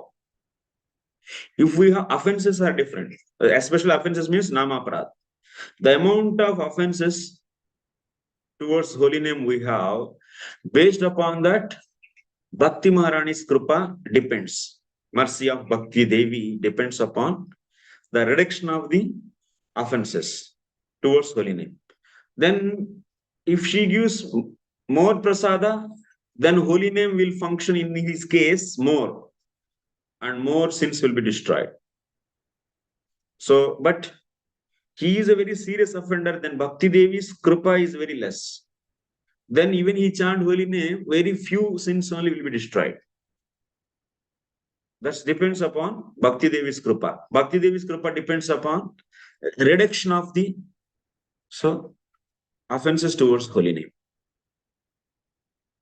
If we have offenses are different, especially offenses means namaparad. The amount of offenses towards holy name we have, based upon that, Bhakti Maharani's Krupa depends. Mercy of Bhakti Devi depends upon the reduction of the offenses towards holy name. Then, if she gives more prasada, then holy name will function in his case more, and more sins will be destroyed. So, but he is a very serious offender, then Bhakti Devi's Krupa is very less. Then even he chant holy name, very few sins only will be destroyed. That depends upon Bhakti Devi's Krupa. Bhakti Devi's Krupa depends upon reduction of the offenses towards holy name.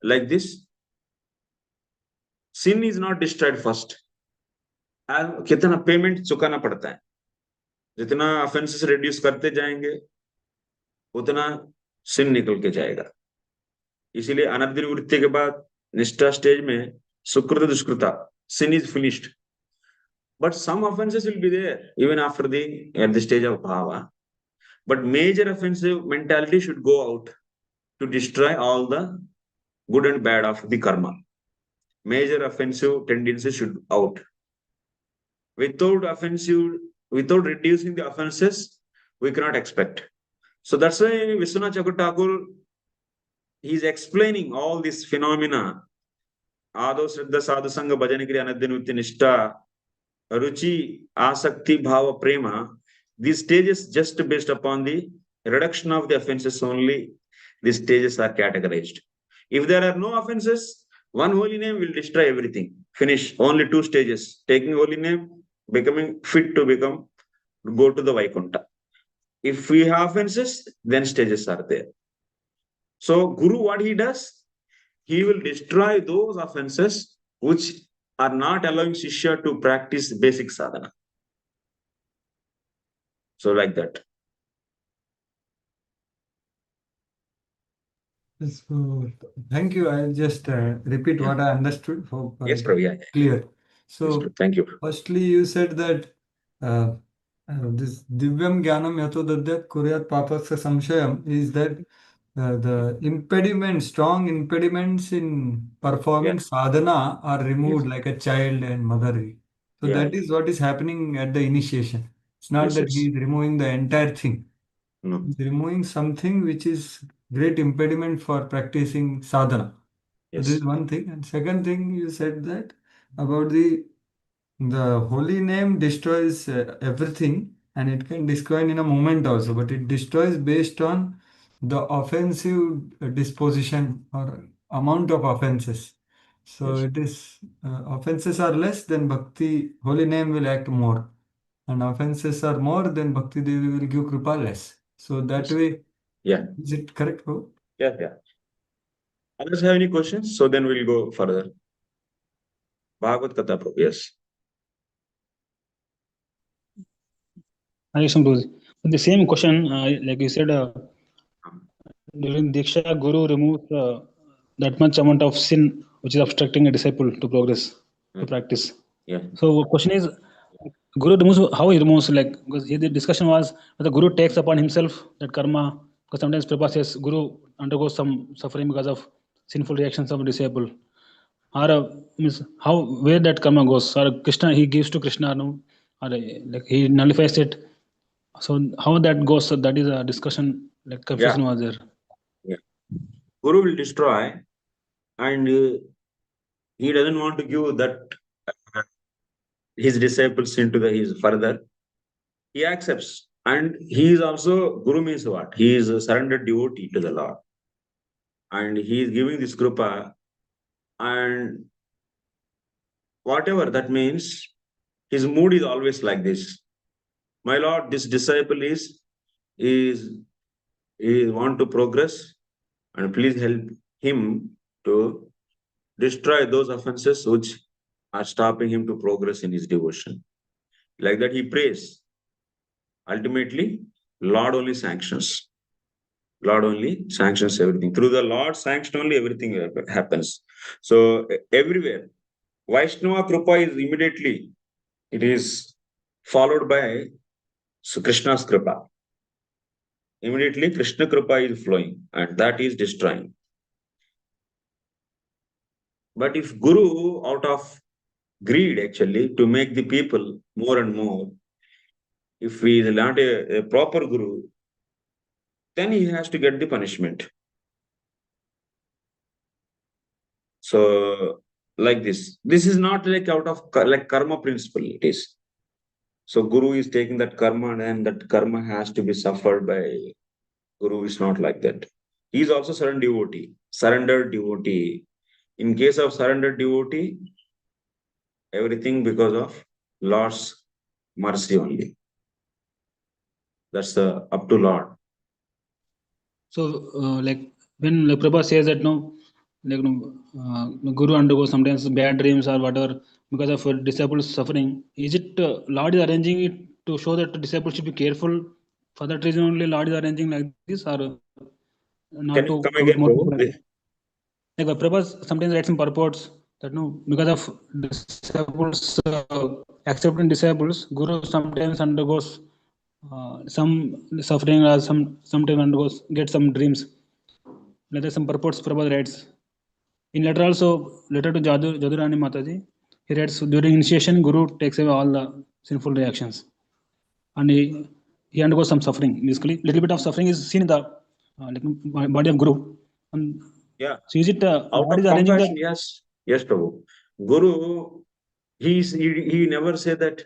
Like this, sin is not destroyed first. कितना payment चुकाना पड़ता है, जितना offences reduce करते जाएंगे उतना सिन निकल के जाएगा. इसीलिए अनधिवृत्ति के बाद निष्ठा स्टेज में सुकृत दुष्कृता, sin is finished, but some offenses will be there even after at the stage of bhava. But major offensive mentality should go out to destroy all the good and bad of the karma. Major offensive tendencies should out. Without reducing the offenses, we cannot expect. So that's why Vishwanath Chakravarti, he is explaining all these phenomena. Ado Shraddha Sadhu Sangha Bhajanagiri Anadhinutti Nishtha, Ruchi, Asakti, Bhava, Prema. These stages, just based upon the reduction of the offenses only, these stages are categorized. If there are no offenses, one holy name will destroy everything. Finish. Only 2 stages. Taking holy name, becoming fit to go to the Vaikuntha. If we have offenses, then stages are there. So Guru, what he does? He will destroy those offenses which are not allowing Shishya to practice basic sadhana. So like that. So, thank you. I'll just repeat what I understood. Hope Yes, Prabhu. Yeah. clear. Yes, So, thank you. firstly, you said that this Divyam Jnanam Yatodadhyat Kuryat Papasya Samshayam is that the impediments, strong impediments in performing sadhana are removed like a child and mother. So Yeah, that is what is happening at the initiation. It's not Yes, that yes. he is removing the entire thing. No. He's removing something which is great impediment for practicing sadhana. So this Yes. is one thing. And second thing, you said that about the holy name destroys everything. and it can destroy in a moment also, but it destroys based on the offensive disposition or amount of offenses. So Yes. it is offenses are less, then Bhakti, holy name will act more, and offenses are more, then Bhakti Devi will give kripa less. So that Yes. way, Yeah. is it correct, Prabhu? Yeah. Yeah. Others have any questions? So then we'll go further. Bhagavad Katha, Prabhu. Yes. The same question, like you said, during Diksha, Guru removes that much amount of sin which is obstructing a disciple to progress, to practice. Yeah. So question is, Guru removes, how he removes, like, because the discussion was whether Guru takes upon himself that karma, because sometimes Prabhupada says Guru undergoes some suffering because of sinful reactions of a disciple. Or means how, where that karma goes, or Krishna, he gives to Krishna, no? Or like he nullifies it. So how that goes, so that is a discussion, like confusion was there. Yeah. Guru will destroy, and he doesn't want to give that his disciples into his further. He accepts, and he is also, Guru means what? He is a surrendered devotee to the Lord, and he is giving this kripa, and whatever that means, his mood is always like this. My Lord, this disciple is want to progress, and please help him to destroy those offenses which are stopping him to progress in his devotion. Like that he prays. Ultimately, Lord only sanctions. Lord only sanctions everything. Through the Lord's sanction only everything happens. So everywhere, Vaishnava Kripa is immediately, it is followed by Krishna's Kripa. Immediately Krishna Kripa is flowing, and that is destroying. But if Guru, out of greed actually, to make the people more and more, if he is not a proper Guru, then he has to get the punishment. So, like this is not like out of like karma principle, it is. So Guru is taking that karma, and that karma has to be suffered by Guru. Is not like that. He is also surrendered devotee. In case of surrendered devotee, everything because of Lord's mercy only. That's up to Lord. So, like when like Prabhupada says that no, like Guru undergoes sometimes bad dreams or whatever because of a disciple's suffering, is it Lord is arranging it to show that the disciple should be careful? For that reason only, Lord is arranging like this, or not Can you to come commit again, more? Prabhu? Like Prabhupada sometimes writes in purports that no, because of disciples accepting disciples, Guru sometimes undergoes some suffering or sometimes undergoes get some dreams. Like that some purports Prabhupada writes. In letter to Jadurani Mataji, he writes during initiation, Guru takes away all the sinful reactions, and he undergoes some suffering. Basically, little bit of suffering is seen in the body of Guru. And Yeah. so is it Out Lord of is arranging that? compassion, yes, Prabhu. Guru, he never said that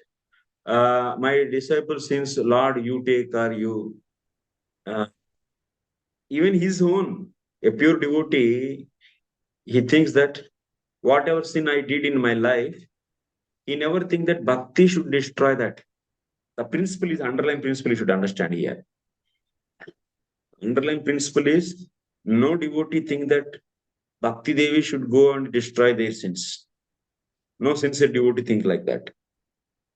my disciple sins, Lord, you take, or you. Even his own, a pure devotee, he thinks that whatever sin I did in my life, he never think that bhakti should destroy that. The principle is, underlying principle you should understand here. Underlying principle is, no devotee think that Bhakti Devi should go and destroy their sins. No sincere devotee think like that.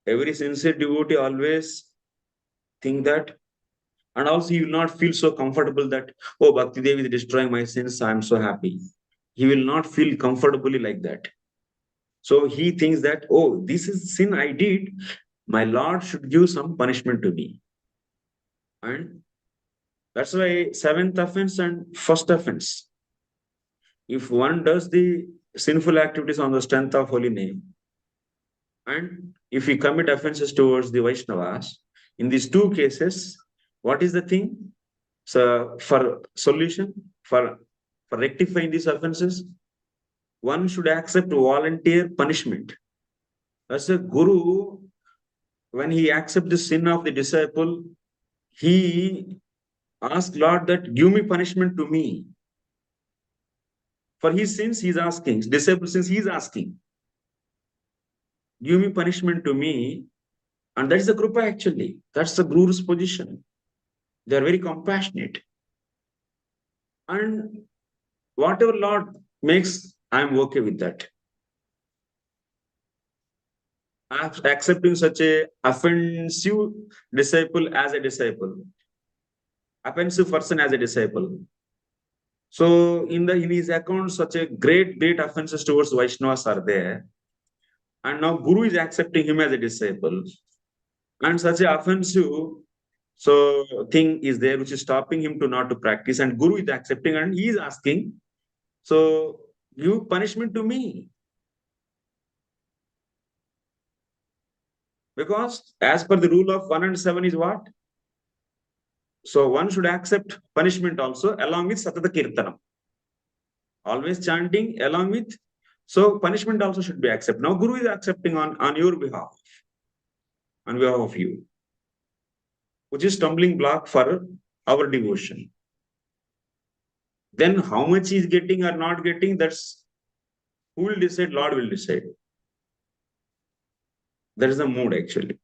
Every sincere devotee always think that, and also he will not feel so comfortable that, oh, Bhakti Devi is destroying my sins, I am so happy. He will not feel comfortably like that. So he thinks that, oh, this is sin I did, my Lord should give some punishment to me. And that's why seventh offense and first offense. If one does the sinful activities on the strength of holy name, and if we commit offenses towards the Vaishnavas, in these two cases, what is the thing? So for solution, for rectifying these offenses, one should accept volunteer punishment. As a Guru, when he accepts the sin of the disciple, he asks Lord that give me punishment to me. For his sins, he is asking. Disciple sins, he is asking. Give me punishment to me. And that is the Krupa actually. That's the Guru's position. They are very compassionate. And whatever Lord makes, I am okay with that. Accepting such a offensive disciple as a disciple, offensive person as a disciple. So in his account, such a great offenses towards Vaishnavas are there. And now Guru is accepting him as a disciple. And such an offensive thing is there which is stopping him to not to practice. And Guru is accepting and he is asking, so give punishment to me. Because as per the rule of 1 and 7 is what? So one should accept punishment also along with Satata Kirtanam. Always chanting along with, so punishment also should be accepted. Now Guru is accepting on your behalf, on behalf of you, which is stumbling block for our devotion. Then how much he is getting or not getting, that's who will decide? Lord will decide. That is the mood actually.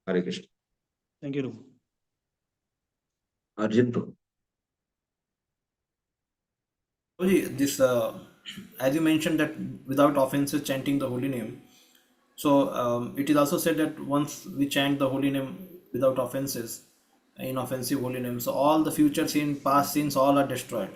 Hare Krishna. Thank you. Arjun. This, as you mentioned that without offenses chanting the holy name. So it is also said that once we chant the holy name without offenses, inoffensive holy name, so all the future sin, past sins, all are destroyed.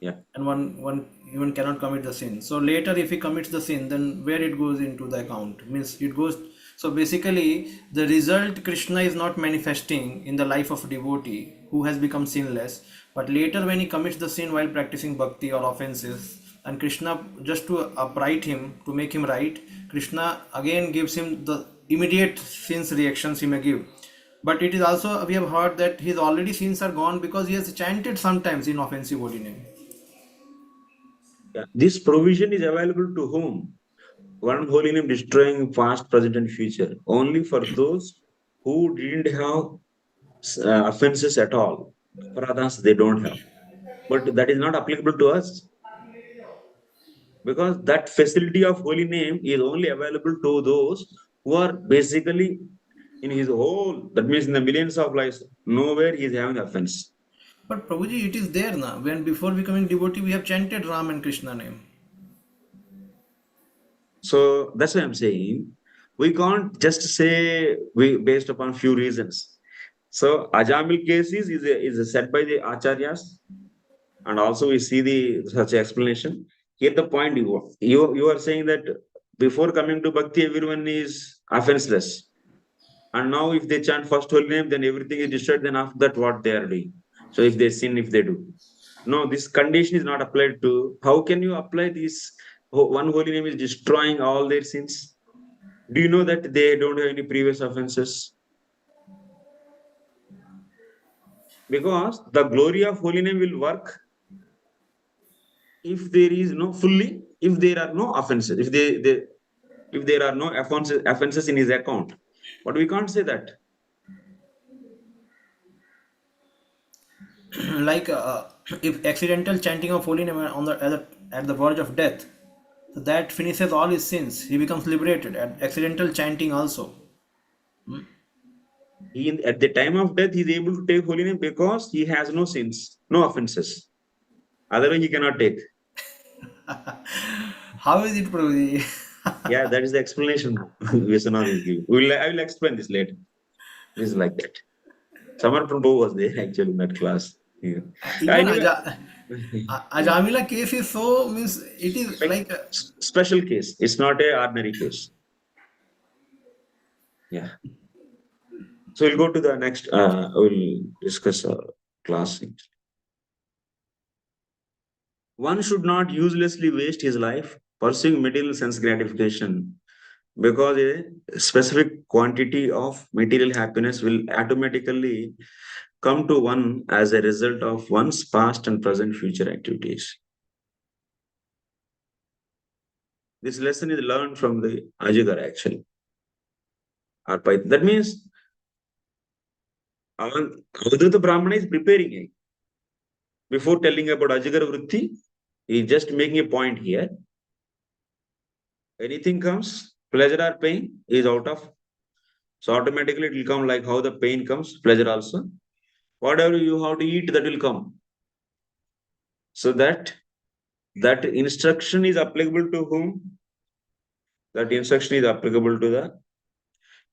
Yeah. And one even cannot commit the sin. So later if he commits the sin, then where it goes into the account? Means it goes, so basically the result Krishna is not manifesting in the life of a devotee who has become sinless, but later when he commits the sin while practicing bhakti or offenses, and Krishna, just to upright him, to make him right, Krishna again gives him the immediate sins reactions he may give. But it is also, we have heard that his already sins are gone because he has chanted sometimes in offensive holy name. Yeah. This provision is available to whom? One holy name destroying past, present, and future. Only for those who didn't have offenses at all. Paradas they don't have. But that is not applicable to us. Because that facility of holy name is only available to those who are basically in his whole, that means in the millions of lives, nowhere he is having offense. But Prabhuji, it is there now. When before becoming devotee, we have chanted Ram and Krishna name. So that's why I'm saying we can't just say we based upon few reasons. So Ajamil case is said by the Acharyas, and also we see such explanation. Here the point you are saying that before coming to bhakti, everyone is offenseless. And now if they chant first holy name, then everything is destroyed, then after that what they are doing. So if they sin, if they do. No, this condition is not applied to. How can you apply this? One holy name is destroying all their sins. Do you know that they don't have any previous offenses? Because the glory of holy name will work if there is no fully, if there are no offenses, if there are no offenses in his account. But we can't say that. Like if accidental chanting of holy name at the verge of death, so that finishes all his sins. He becomes liberated. At accidental chanting also. At the time of death, he is able to take holy name because he has no sins, no offenses. Otherwise, he cannot take. How is it, Prabhuji? Yeah, that is the explanation Vishwanath is giving. I will explain this later. It is like that. Samar Prabhu was there actually in that class. Yeah. Even Ajamila case is so, means it is like a special case. It's not a ordinary case. Yeah. So we'll go to the next. We'll discuss class. One should not uselessly waste his life pursuing material sense gratification, because a specific quantity of material happiness will automatically come to one as a result of one's past and present future activities. This lesson is learned from the Ajigara actually. That means Avadhuta Brahmana is preparing it. Before telling about Ajigara Vritti, he is just making a point here. Anything comes, pleasure or pain is out of. So automatically it will come like how the pain comes, pleasure also. Whatever you have to eat, that will come. So that instruction is applicable to whom? That instruction is applicable to the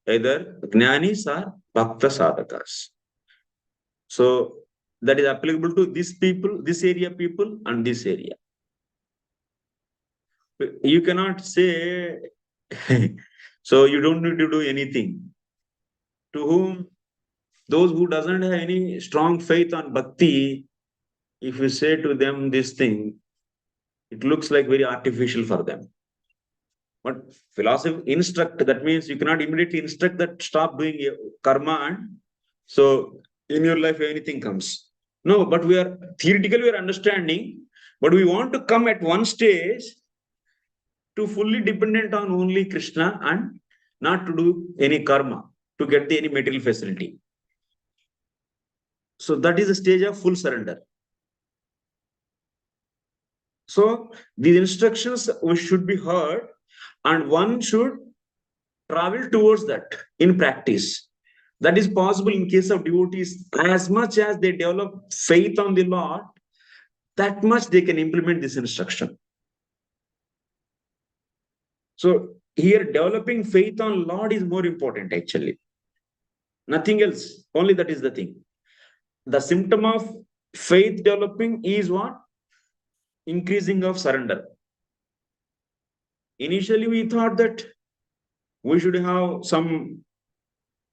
either Jnanis or Bhakta Sadhakas. So that is applicable to this people, this area people, and this area. You cannot say, so you don't need to do anything. To whom? Those who doesn't have any strong faith on bhakti, if you say to them this thing, it looks like very artificial for them. But philosophy instruct, that means you cannot immediately instruct that stop doing karma and so in your life anything comes. No, but theoretically we are understanding, but we want to come at one stage to fully dependent on only Krishna and not to do any karma to get any material facility. So that is the stage of full surrender. So these instructions should be heard and one should travel towards that in practice. That is possible in case of devotees. As much as they develop faith on the Lord, that much they can implement this instruction. So here developing faith on Lord is more important actually. Nothing else, only that is the thing. The symptom of faith developing is what? Increasing of surrender. Initially we thought that we should have some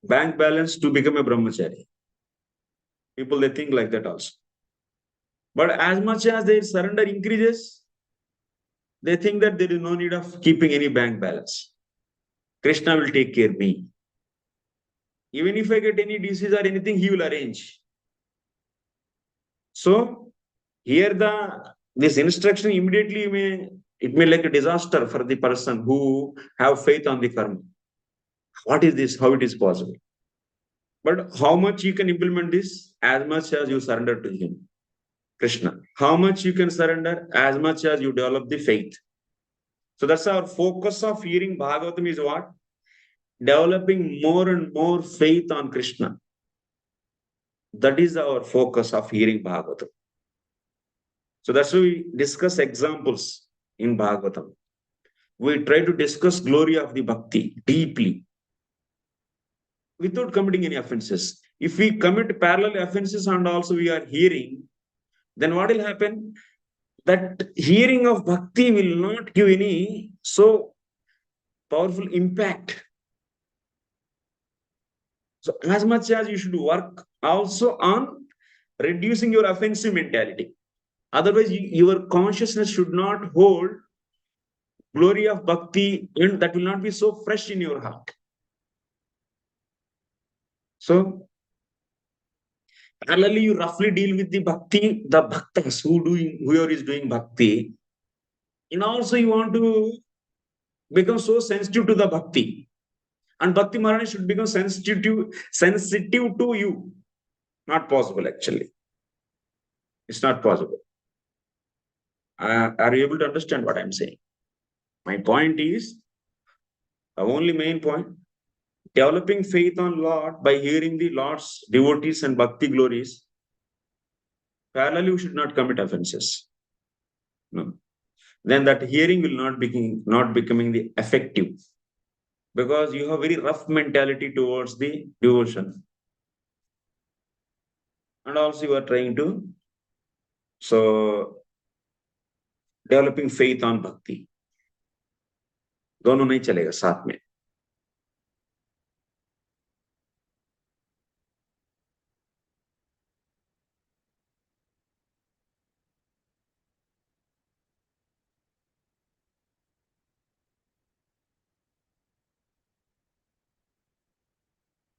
bank balance to become a brahmachari. People, they think like that also. But as much as their surrender increases, they think that there is no need of keeping any bank balance. Krishna will take care of me. Even if I get any disease or anything, he will arrange. So here this instruction immediately it may like a disaster for the person who have faith on the karma. What is this? How it is possible? But how much you can implement this? As much as you surrender to him, Krishna. How much you can surrender? As much as you develop the faith. So that's our focus of hearing Bhagavatam is what? Developing more and more faith on Krishna. That is our focus of hearing Bhagavatam. So that's why we discuss examples in Bhagavatam. We try to discuss glory of the bhakti deeply without committing any offenses. If we commit parallel offenses and also we are hearing, then what will happen? That hearing of bhakti will not give any so powerful impact. So as much as you should work also on reducing your offensive mentality. Otherwise, your consciousness should not hold glory of bhakti and that will not be so fresh in your heart. So, parallelly, you roughly deal with the bhakti, the bhaktas whoever is doing bhakti. And also you want to become so sensitive to the bhakti. And Bhakti Maharani should become sensitive to you. Not possible actually. It's not possible. Are you able to understand what I'm saying? My point is, the only main point, developing faith on Lord by hearing the Lord's devotees and bhakti glories, parallelly you should not commit offenses. No. Then that hearing will not becoming the effective. Because you have very rough mentality towards the devotion. And also you are trying to, developing faith on bhakti. दोनों नहीं चलेगा साथ में.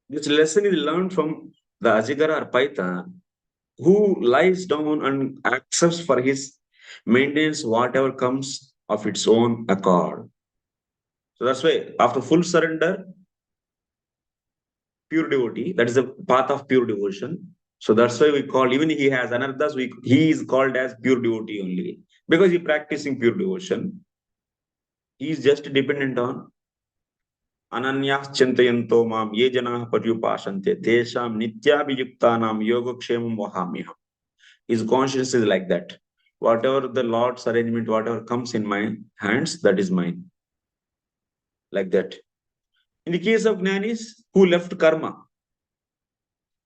This lesson is learned from the Ajigara or Paita, who lies down and accepts for his maintenance whatever comes of its own accord. So that's why after full surrender, pure devotee, that is the path of pure devotion. So that's why we call, even he has anarthas, he is called as pure devotee only, because he practicing pure devotion. He is just dependent on Ananyah Chintayanto Mam Ye Janah Patyupashante Tesham Nityabhiyuktanam Yogakshemam Vahamyaham. His conscience is like that. Whatever the Lord's arrangement, whatever comes in my hands, that is mine. Like that. In the case of Jnanis, who left karma,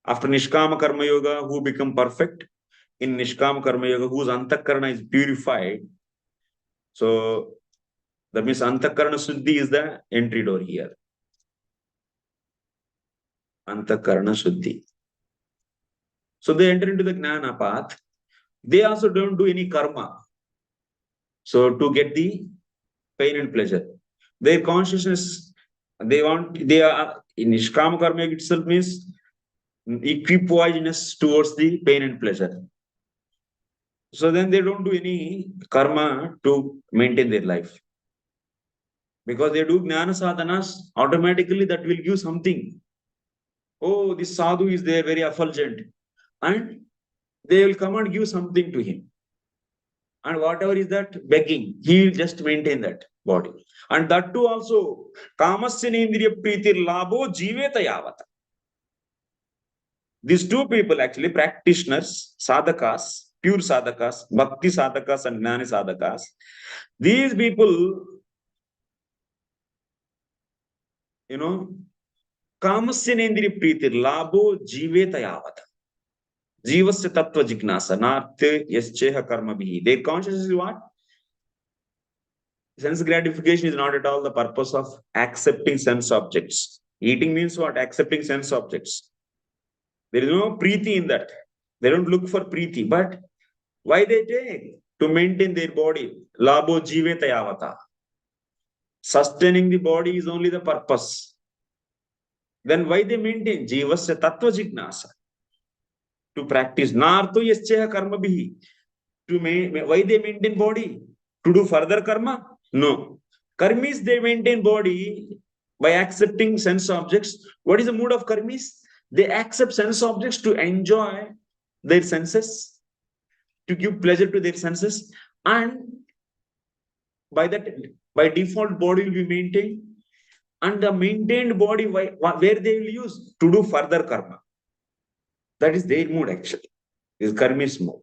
after Nishkama Karma Yoga, who become perfect, in Nishkama Karma Yoga, whose Antakarana is purified. So that means Antakarana Suddhi is the entry door here. Antakarana Suddhi. So they enter into the Jnana path. They also don't do any karma. So to get the pain and pleasure. Their consciousness, they are in Nishkama Karma itself means equipoiseness towards the pain and pleasure. So then they don't do any karma to maintain their life. Because they do Jnana sadhanas, automatically that will give something. Oh, this sadhu is there, very effulgent. And they will come and give something to him. And whatever is that begging, he will just maintain that body. And that too also, kamasya nendriya pritir labho jiveta yavata. These two people actually, practitioners, sadhakas, pure sadhakas, bhakti sadhakas and jnani sadhakas, these people, kamasya nendriya pritir labho jiveta yavata. Jivasya tattva jignasa, narthe yascheha karma bihi. Their consciousness is what? Sense gratification is not at all the purpose of accepting sense objects. Eating means what? Accepting sense objects. There is no preeti in that. They don't look for preeti. But why they take? To maintain their body. Labho jiveta yavata. Sustaining the body is only the purpose. Then why they maintain? Jivasya tattva jignasa. To practice. Nartho yascheha karma bihi. Why they maintain body? To do further karma? No. Karmis, they maintain body by accepting sense objects. What is the mood of karmis? They accept sense objects to enjoy their senses, to give pleasure to their senses, and by default, body will be maintained. And the maintained body, where they will use? To do further karma. That is their mood actually. This is karmi's mood.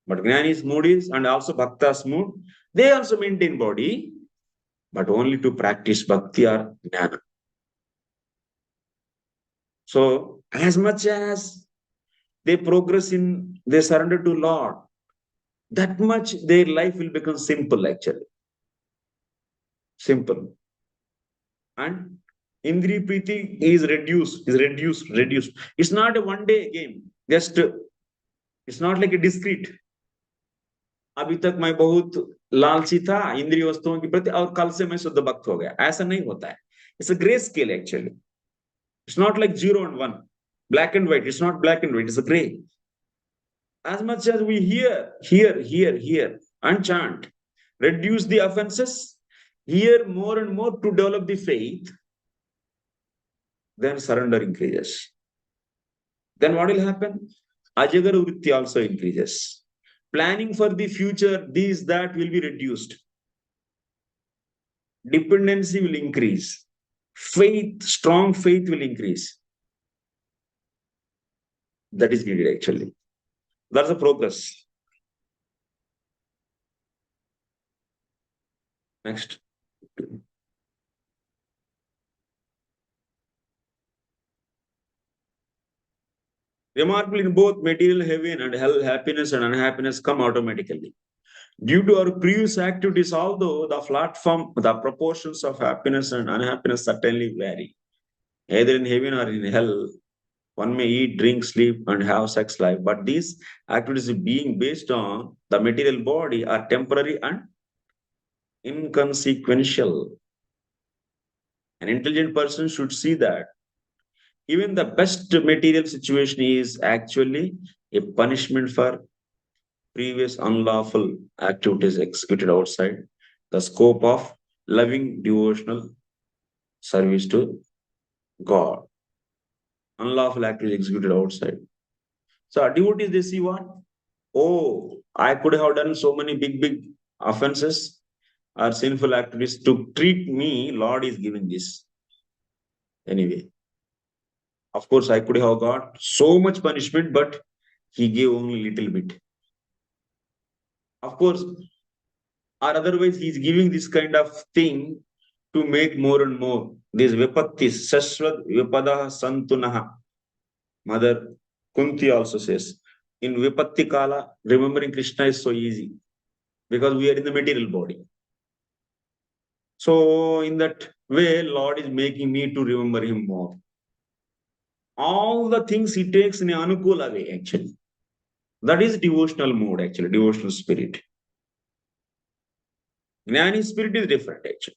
But Jnani's mood is, and also Bhakta's mood, they also maintain body, but only to practice bhakti or jnana. So, as much as they progress in, they surrender to Lord, that much their life will become simple actually. Simple. And Indriya Priti is reduced. It's not a one-day game. It's not like a discrete. अभी तक मैं बहुत लालची था इंद्रिय वस्तुओं के प्रति और कल से मैं शुद्ध भक्त हो गया, ऐसा नहीं होता है. It's a gray scale actually. It's not like 0 and 1, black and white. It's not black and white, it's a gray. As much as we hear and chant, reduce the offenses, hear more and more to develop the faith, then surrender increases. Then what will happen? Ajagar vritti also increases. Planning for the future, that will be reduced. Dependency will increase. Faith, strong faith will increase. That is needed actually. That's the progress. Next. Remarkably, in both material heaven and hell, happiness and unhappiness come automatically. Due to our previous activities, although the proportions of happiness and unhappiness certainly vary. Either in heaven or in hell, one may eat, drink, sleep, and have sex life. But these activities being based on the material body are temporary and inconsequential. An intelligent person should see that even the best material situation is actually a punishment for previous unlawful activities executed outside the scope of loving devotional service to God. Unlawful activities executed outside. So devotees, they see what? Oh, I could have done so many big offenses or sinful activities to treat me. Lord is giving this. Anyway, of course, I could have got so much punishment, but he gave only little bit. Of course, or otherwise he's giving this kind of thing to make more and more. These vipattis, sashvat vipada santunaha. Mother Kunti also says, in vipatti kala, remembering Krishna is so easy because we are in the material body. So in that way, Lord is making me to remember him more. All the things he takes in an anukula way, actually. That is devotional mode, actually, devotional spirit. Jnani spirit is different, actually.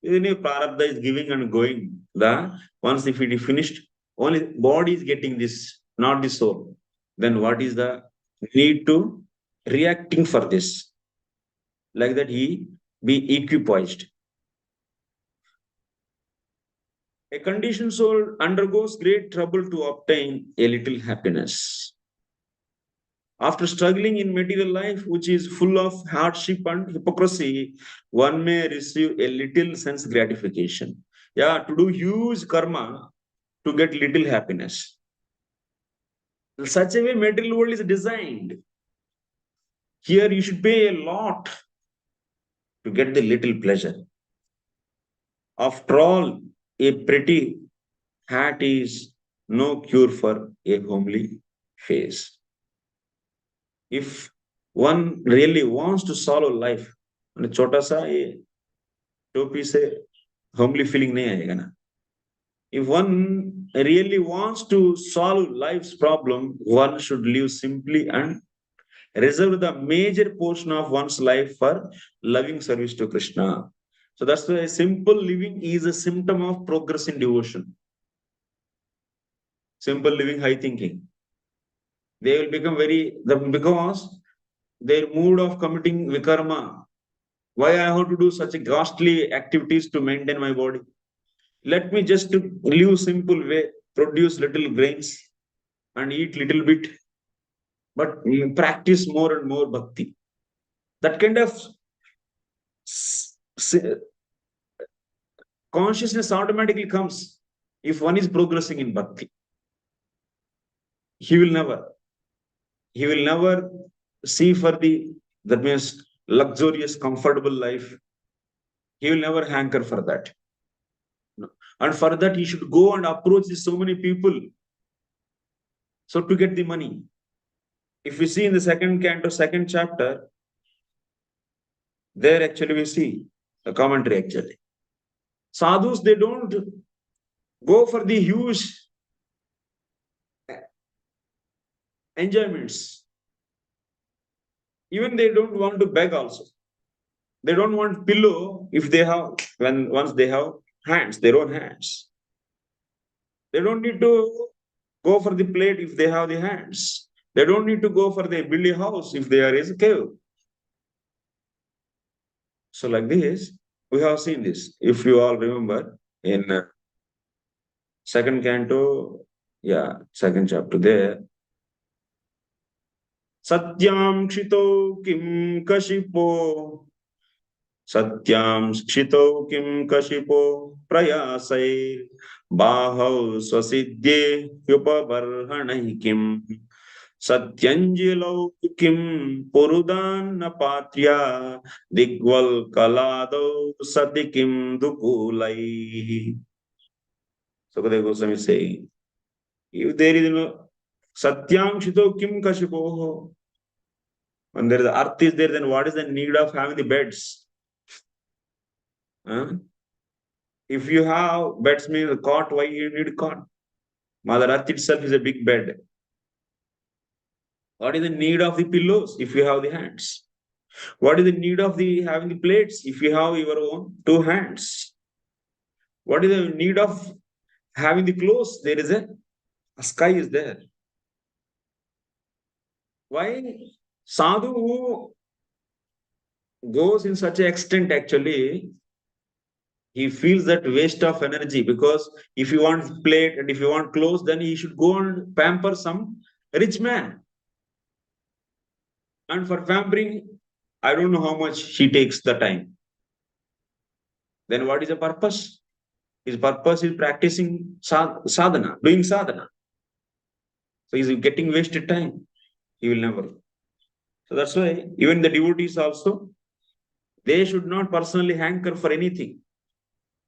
Even if Prarabdha is giving and going, once if it is finished, only body is getting this, not the soul. Then what is the need to reacting for this? Like that he be equipoised. A conditioned soul undergoes great trouble to obtain a little happiness. After struggling in material life, which is full of hardship and hypocrisy, one may receive a little sense gratification. Yeah, to do huge karma to get little happiness. In such a way, material world is designed. Here you should pay a lot to get the little pleasure. After all, a pretty hat is no cure for a homely face. If one really wants to solve life, and chota sa topi se homely feeling nahi aayega na. If one really wants to solve life's problem, one should live simply and reserve the major portion of one's life for loving service to Krishna. So that's why simple living is a symptom of progress in devotion. Simple living, high thinking. They will become because their mood of committing vikarma. Why I have to do such a costly activities to maintain my body? Let me just live simple way, produce little grains and eat little bit, but practice more and more bhakti. That kind of consciousness automatically comes if one is progressing in bhakti. He will never see for that means luxurious, comfortable life. He will never hanker for that. And for that, he should go and approach so many people. So to get the money. If we see in the second canto, second chapter, there actually we see a commentary actually. Sadhus, they don't go for the huge enjoyments. Even they don't want to beg also. They don't want pillow if they have, once they have hands, their own hands. They don't need to go for the plate if they have the hands. They don't need to go for the build a house if there is a cave. So like this, we have seen this. If you all remember in second canto, second chapter there. Satyam kshito kim kashipo. Satyam kshito kim kashipo prayasai bahau swasiddhe yupavarhanai kim. Satyanjilau kim purudanna patya digval kalado satikim dukulai. Sukadeva Goswami is saying, if there is no Satyam Shito Kim Kashipoho, when there is the earth is there, then what is the need of having the beds? If you have beds, means a cot, why you need a cot? Mother Earth itself is a big bed. What is the need of the pillows if you have the hands? What is the need of having the plates if you have your own two hands? What is the need of having the clothes? There is a sky is there. Why? Sadhu who goes in such an extent, actually, he feels that waste of energy, because if you want plate and if you want clothes, then he should go and pamper some rich man. And for pampering, I don't know how much he takes the time. Then what is the purpose? His purpose is practicing sadhana, doing sadhana. So he's getting wasted time. He will never. So that's why even the devotees also, they should not personally hanker for anything.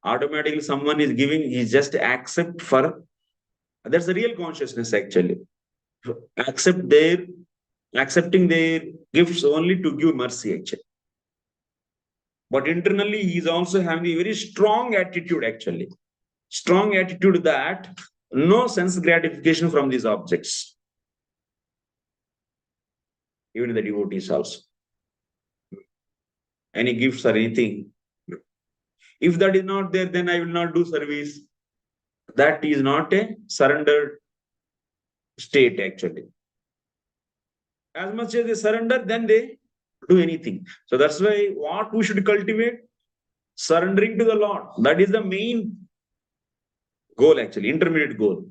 Automatically someone is giving, he just accept for, that's the real consciousness actually. Accepting their gifts only to give mercy actually. But internally he is also having a very strong attitude actually. Strong attitude that no sense gratification from these objects. Even the devotees also. Any gifts or anything. If that is not there, then I will not do service. That is not a surrendered state actually. As much as they surrender, then they do anything. So that's why what we should cultivate, surrendering to the Lord. That is the main goal actually, intermediate goal.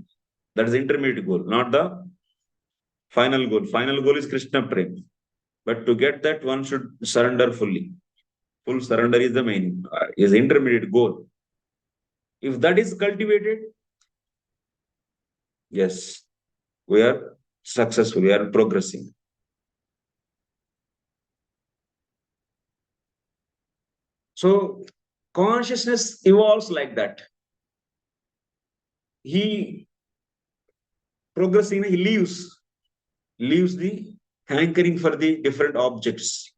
That is the intermediate goal, not the final goal. Final goal is Krishna Prem. But to get that, one should surrender fully. Full surrender is the main, is the intermediate goal. If that is cultivated, yes, we are successful, we are progressing. So consciousness evolves like that. He progressing, he leaves the hankering for the different objects.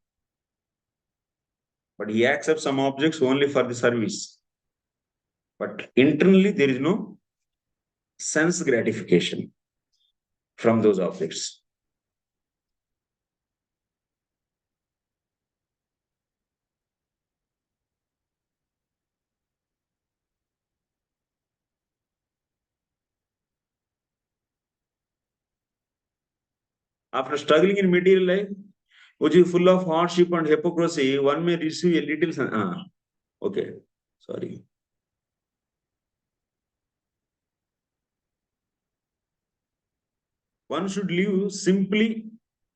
But he accepts some objects only for the service. But internally, there is no sense gratification from those objects. After struggling in material life, which is full of hardship and hypocrisy, one may receive a little. Okay, sorry. One should live simply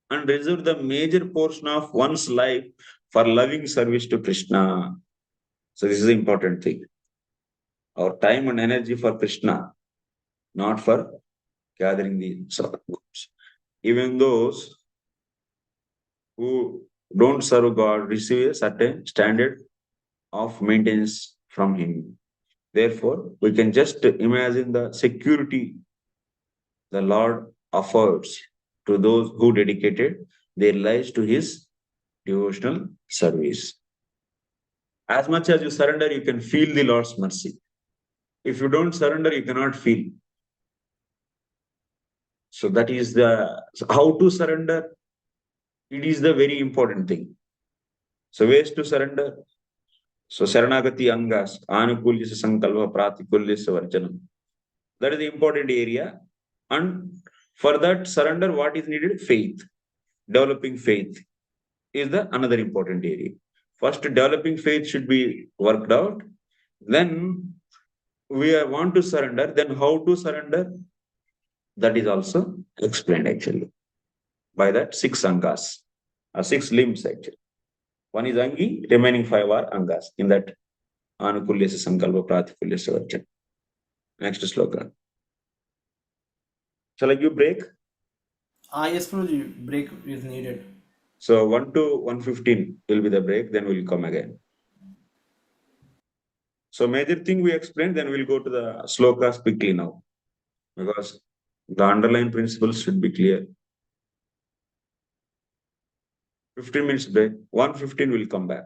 and reserve the major portion of one's life for loving service to Krishna. So this is the important thing. Our time and energy for Krishna, not for gathering the groups. Even those who don't serve God receive a certain standard of maintenance from Him. Therefore, we can just imagine the security the Lord offers to those who dedicated their lives to His devotional service. As much as you surrender, you can feel the Lord's mercy. If you don't surrender, you cannot feel. So that is how to surrender. It is the very important thing. So ways to surrender. So Saranagati Angas, Anukulyasa Sankalpa Pratikulyasa Varjanam. That is the important area. And for that surrender, what is needed? Faith. Developing faith is the another important area. First, developing faith should be worked out. Then we want to surrender. Then how to surrender? That is also explained actually by that 6 angas, 6 limbs actually. One is Angi, remaining 5 are Angas. In that Anukulyasa Sankalpa Pratikulyasa Varjanam. Next sloka. Shall I give break? Yes, Prabhuji, break is needed. So 1 to 1:15 will be the break, then we'll come again. So major thing we explained, then we'll go to the slokas quickly now, because the underlying principles should be clear. 15 minutes break, 1:15 will come back.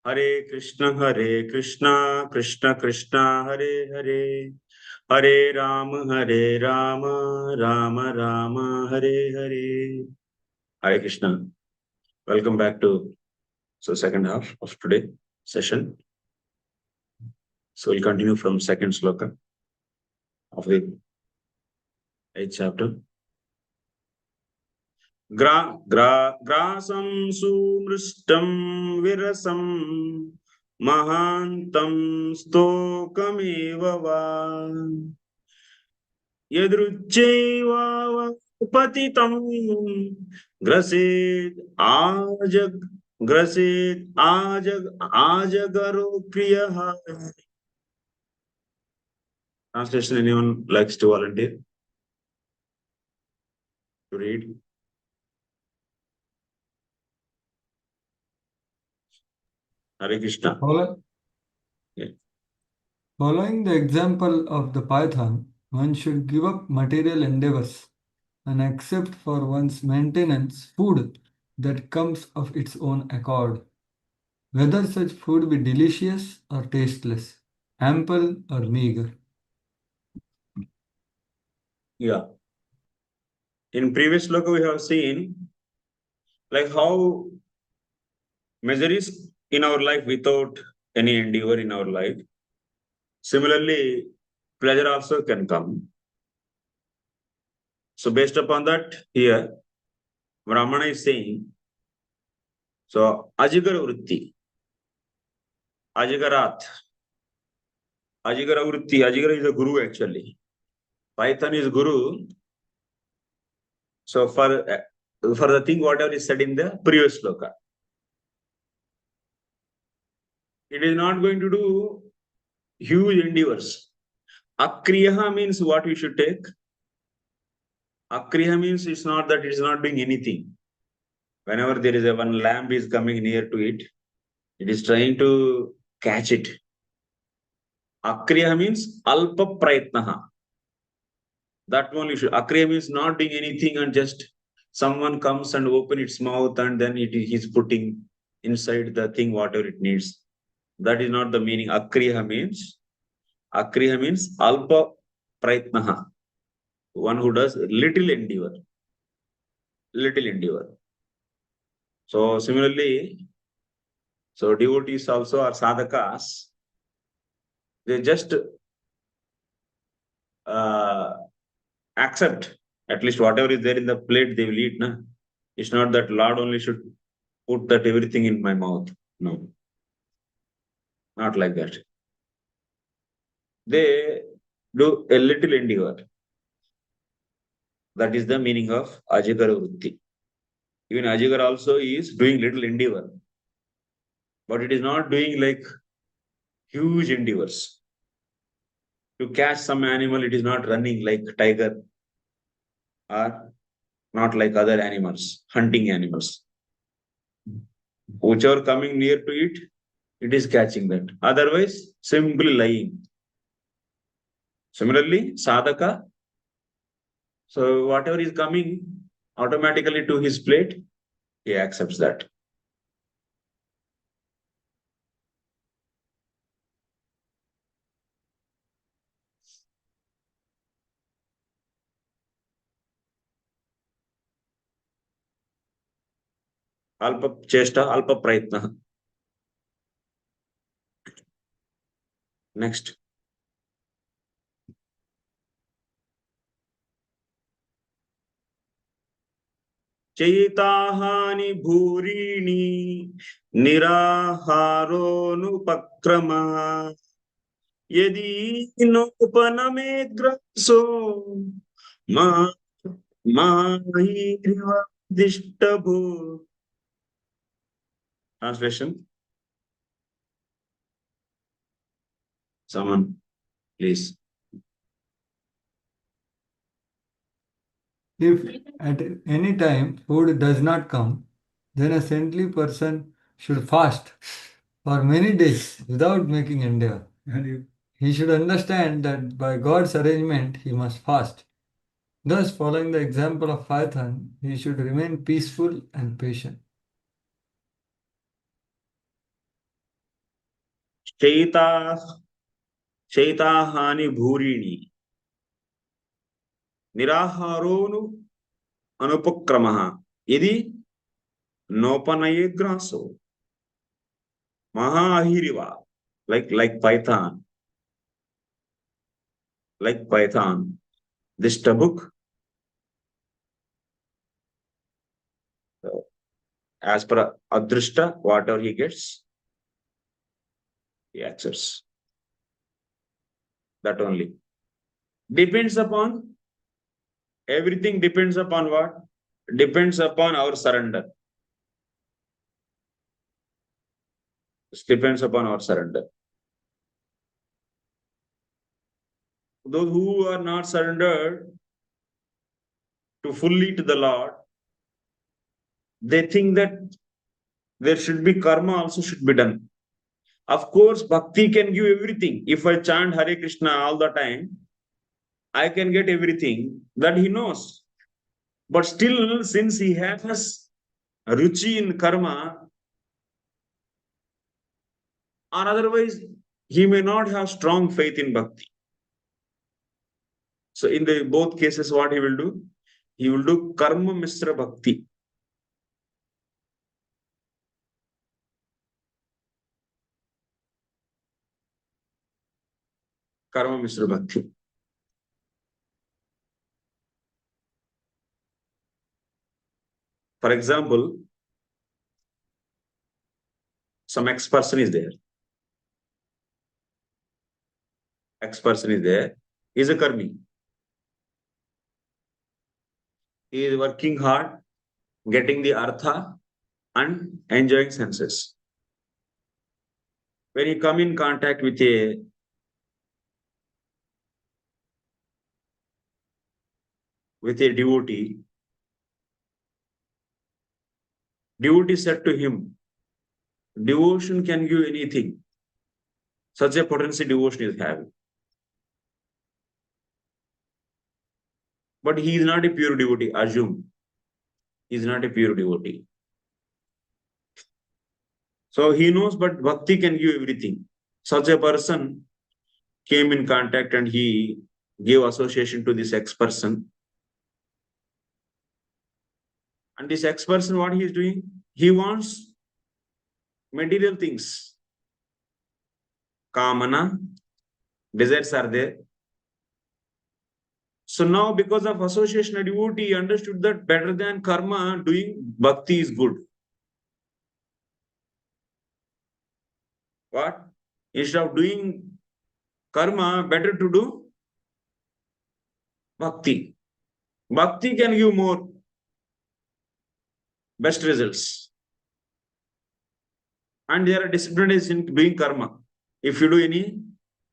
Hare Krishna, Krishna Krishna, Hare Hare, Hare Rama, Rama Rama, Hare Hare. Hare Krishna. Welcome back to second half of today session. So we'll continue from second sloka of the 8th chapter. Grasam sumristam virasam mahantam stokamiva va yadruchaiva patitam grasid ajagaro kriyaha. Translation, anyone likes to volunteer to read? Hare Krishna. Yeah. Following the example of the python, one should give up material endeavors and accept for one's maintenance food that comes of its own accord, whether such food be delicious or tasteless, ample or meager. Yeah. In previous sloka, we have seen like how measure is in our life without any endeavor in our life. Similarly, pleasure also can come. So based upon that, here, Brahmana is saying, so Ajigara Vritti, Ajigarat, Ajigara Vritti, Ajigara is a guru actually. Python is guru. So for the thing, whatever is said in the previous sloka, it is not going to do huge endeavors. Akriyaha means what we should take. Akriya means it's not that it's not doing anything. Whenever there is one lamb is coming near to it, it is trying to catch it. Akriya means alpa prayatnaha. That one you should. Akriya means not doing anything and just someone comes and open its mouth and then it is putting inside the thing whatever it needs. That is not the meaning. Akriya means alpa prayatnaha. One who does little endeavor. Little endeavor. So similarly, so devotees also are sadhakas. They just accept at least whatever is there in the plate they will eat. Na? It's not that Lord only should put that everything in my mouth. No. Not like that. They do a little endeavor. That is the meaning of Ajigara Vritti. Even Ajigara also is doing little endeavor. But it is not doing like huge endeavors. To catch some animal, it is not running like tiger or not like other animals, hunting animals. Whichever coming near to it, it is catching that. Otherwise, simply lying. Similarly, sadhaka, so whatever is coming automatically to his plate, he accepts that. Alpa chesta, alpa prayatna. Next. चैताहानि भूरीणि निराहारोनुपक्रमः यदि नोपनमेद्ग्रसो माहिरिवदिष्टभू. Translation. Someone, please. If at any time food does not come, then a saintly person should fast for many days without making endeavor. He should understand that by God's arrangement he must fast. Thus, following the example of Python, he should remain peaceful and patient. चैताहानि भूरिणि निराहारोनु अनुपक्रमः यदि नोपनयेग्रासो महाहिरिवा like python this tabuk as per adrishta whatever he gets he accepts. That only depends upon everything depends upon what? Depends upon our surrender. It depends upon our surrender. Those who are not surrendered to fully to the Lord, they think that there should be karma also should be done. Of course, bhakti can give everything. If I chant Hare Krishna all the time, I can get everything that he knows. But still, since he has ruchi in karma, or otherwise, he may not have strong faith in bhakti. So in the both cases, what he will do? He will do karma misra bhakti. Karma misra bhakti. For example, some ex-person is there. Ex-person is there. He is a karmi. He is working hard, getting the artha and enjoying senses. When you come in contact with a devotee, devotee said to him, devotion can give anything. Such a potency devotion is having. But he is not a pure devotee, assume. He is not a pure devotee. So he knows, but bhakti can give everything. Such a person came in contact and he gave association to this ex-person. And this ex-person, what he is doing? He wants material things. Kamana, desires are there. So now, because of association of devotee, he understood that better than karma, doing bhakti is good. What? Instead of doing karma, better to do bhakti. Bhakti can give more best results. And there are disciplines in doing karma. If you do any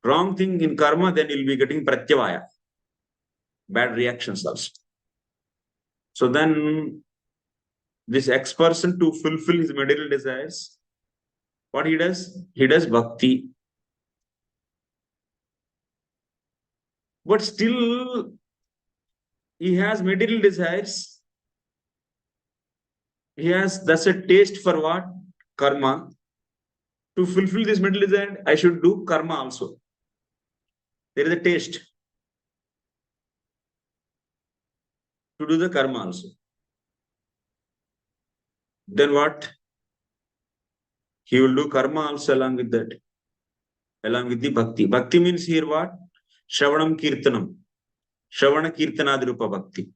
wrong thing in karma, then you'll be getting pratyavaya. Bad reactions also. So then this ex-person, to fulfill his material desires, what he does? He does bhakti. But still, he has material desires. He has thus a taste for what? Karma. To fulfill this material desire, I should do karma also. There is a taste to do the karma also. Then what? He will do karma also along with that. Along with the bhakti. Bhakti means here what? Shravanam Kirtanam. Shravana Kirtanadirupa bhakti.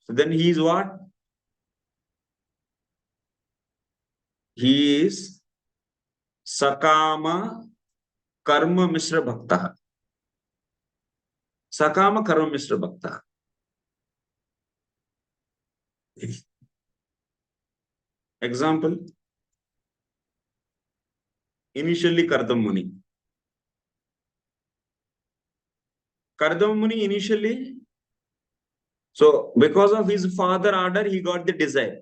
So then he is what? He is Sakama Karma Mishra Bhakta. Sakama Karma Mishra Bhakta. Example. Initially Kardam Muni. Kardam Muni initially, so because of his father order, he got the desire.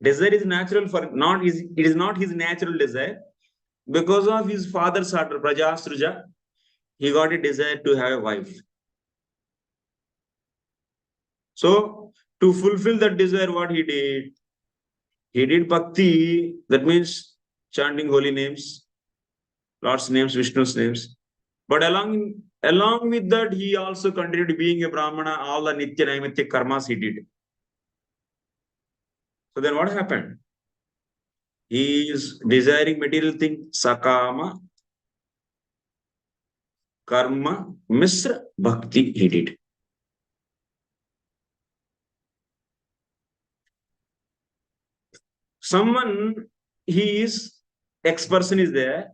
Desire is natural for not his, it is not his natural desire. Because of his father's order, Prajasruja, he got a desire to have a wife. So to fulfill that desire, what he did? He did bhakti, that means chanting holy names, Lord's names, Vishnu's names. But along with that, he also continued being a brāhmaṇa. All the nitya naimitya karmas he did. So then what happened? He is desiring material things, sakama, karma, misra, bhakti he did. Someone, he is, X person is there.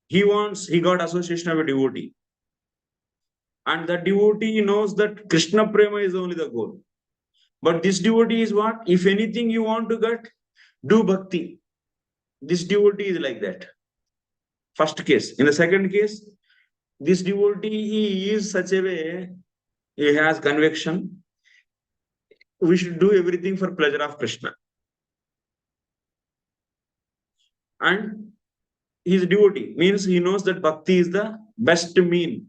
He got association of a devotee. And the devotee knows that Krishna Prema is only the goal. But this devotee is what? If anything you want to get, do bhakti. This devotee is like that. First case. In the second case, this devotee, he is such a way, he has conviction. We should do everything for pleasure of Krishna. And he is a devotee, means he knows that bhakti is the best mean.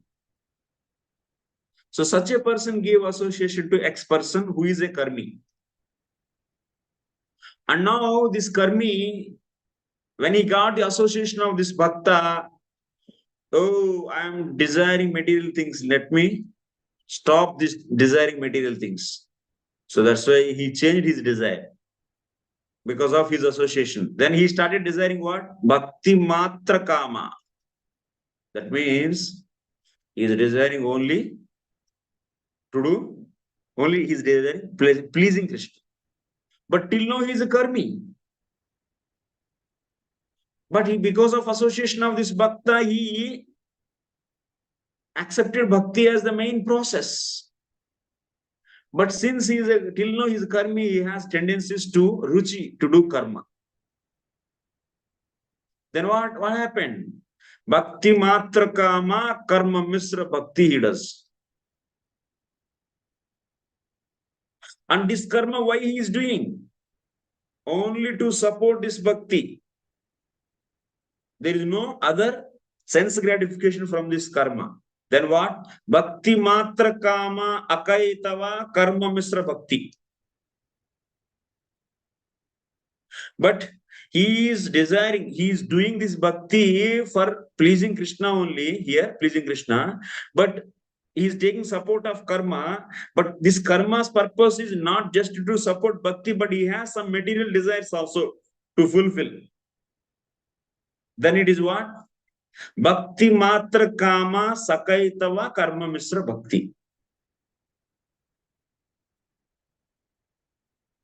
So such a person gave association to X person who is a karmi. And now this karmi, when he got the association of this bhakta, oh, I am desiring material things. Let me stop this desiring material things. So that's why he changed his desire because of his association. Then he started desiring what? Bhakti matra kama. That means he is desiring only to do, only he is desiring pleasing Krishna. But till now he is a karmi. But he, because of association of this bhakta, he accepted bhakti as the main process. But since he is till now he is karmi, he has tendencies to ruchi, to do karma. Then what happened? Bhakti matra kama karma misra bhakti he does. And this karma, why he is doing? Only to support this bhakti. There is no other sense gratification from this karma. Then what? Bhakti matra kama akaitava karma misra bhakti. But he is desiring, he is doing this bhakti for pleasing Krishna only, here, pleasing Krishna. But he is taking support of karma. But this karma's purpose is not just to support bhakti, but he has some material desires also to fulfill. Then it is what? Bhakti matra kama sakaitava karma misra bhakti.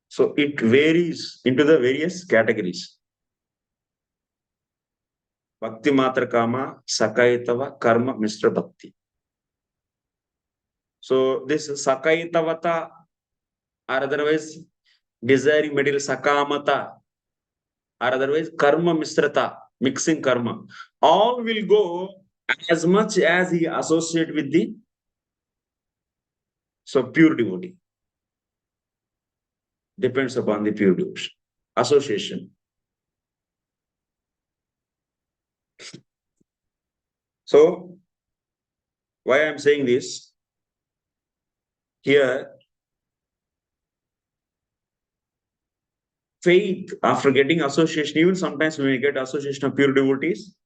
So it varies into the various categories. Bhakti matra kama sakaitava karma misra bhakti. So this sakaitavata, or otherwise desiring material sakamata, or otherwise karma misrata, mixing karma, all will go as much as he associate with the pure devotee. Depends upon the pure devotion. Association. So why I am saying this? Here, faith, after getting association, even sometimes we may get association of pure devotees,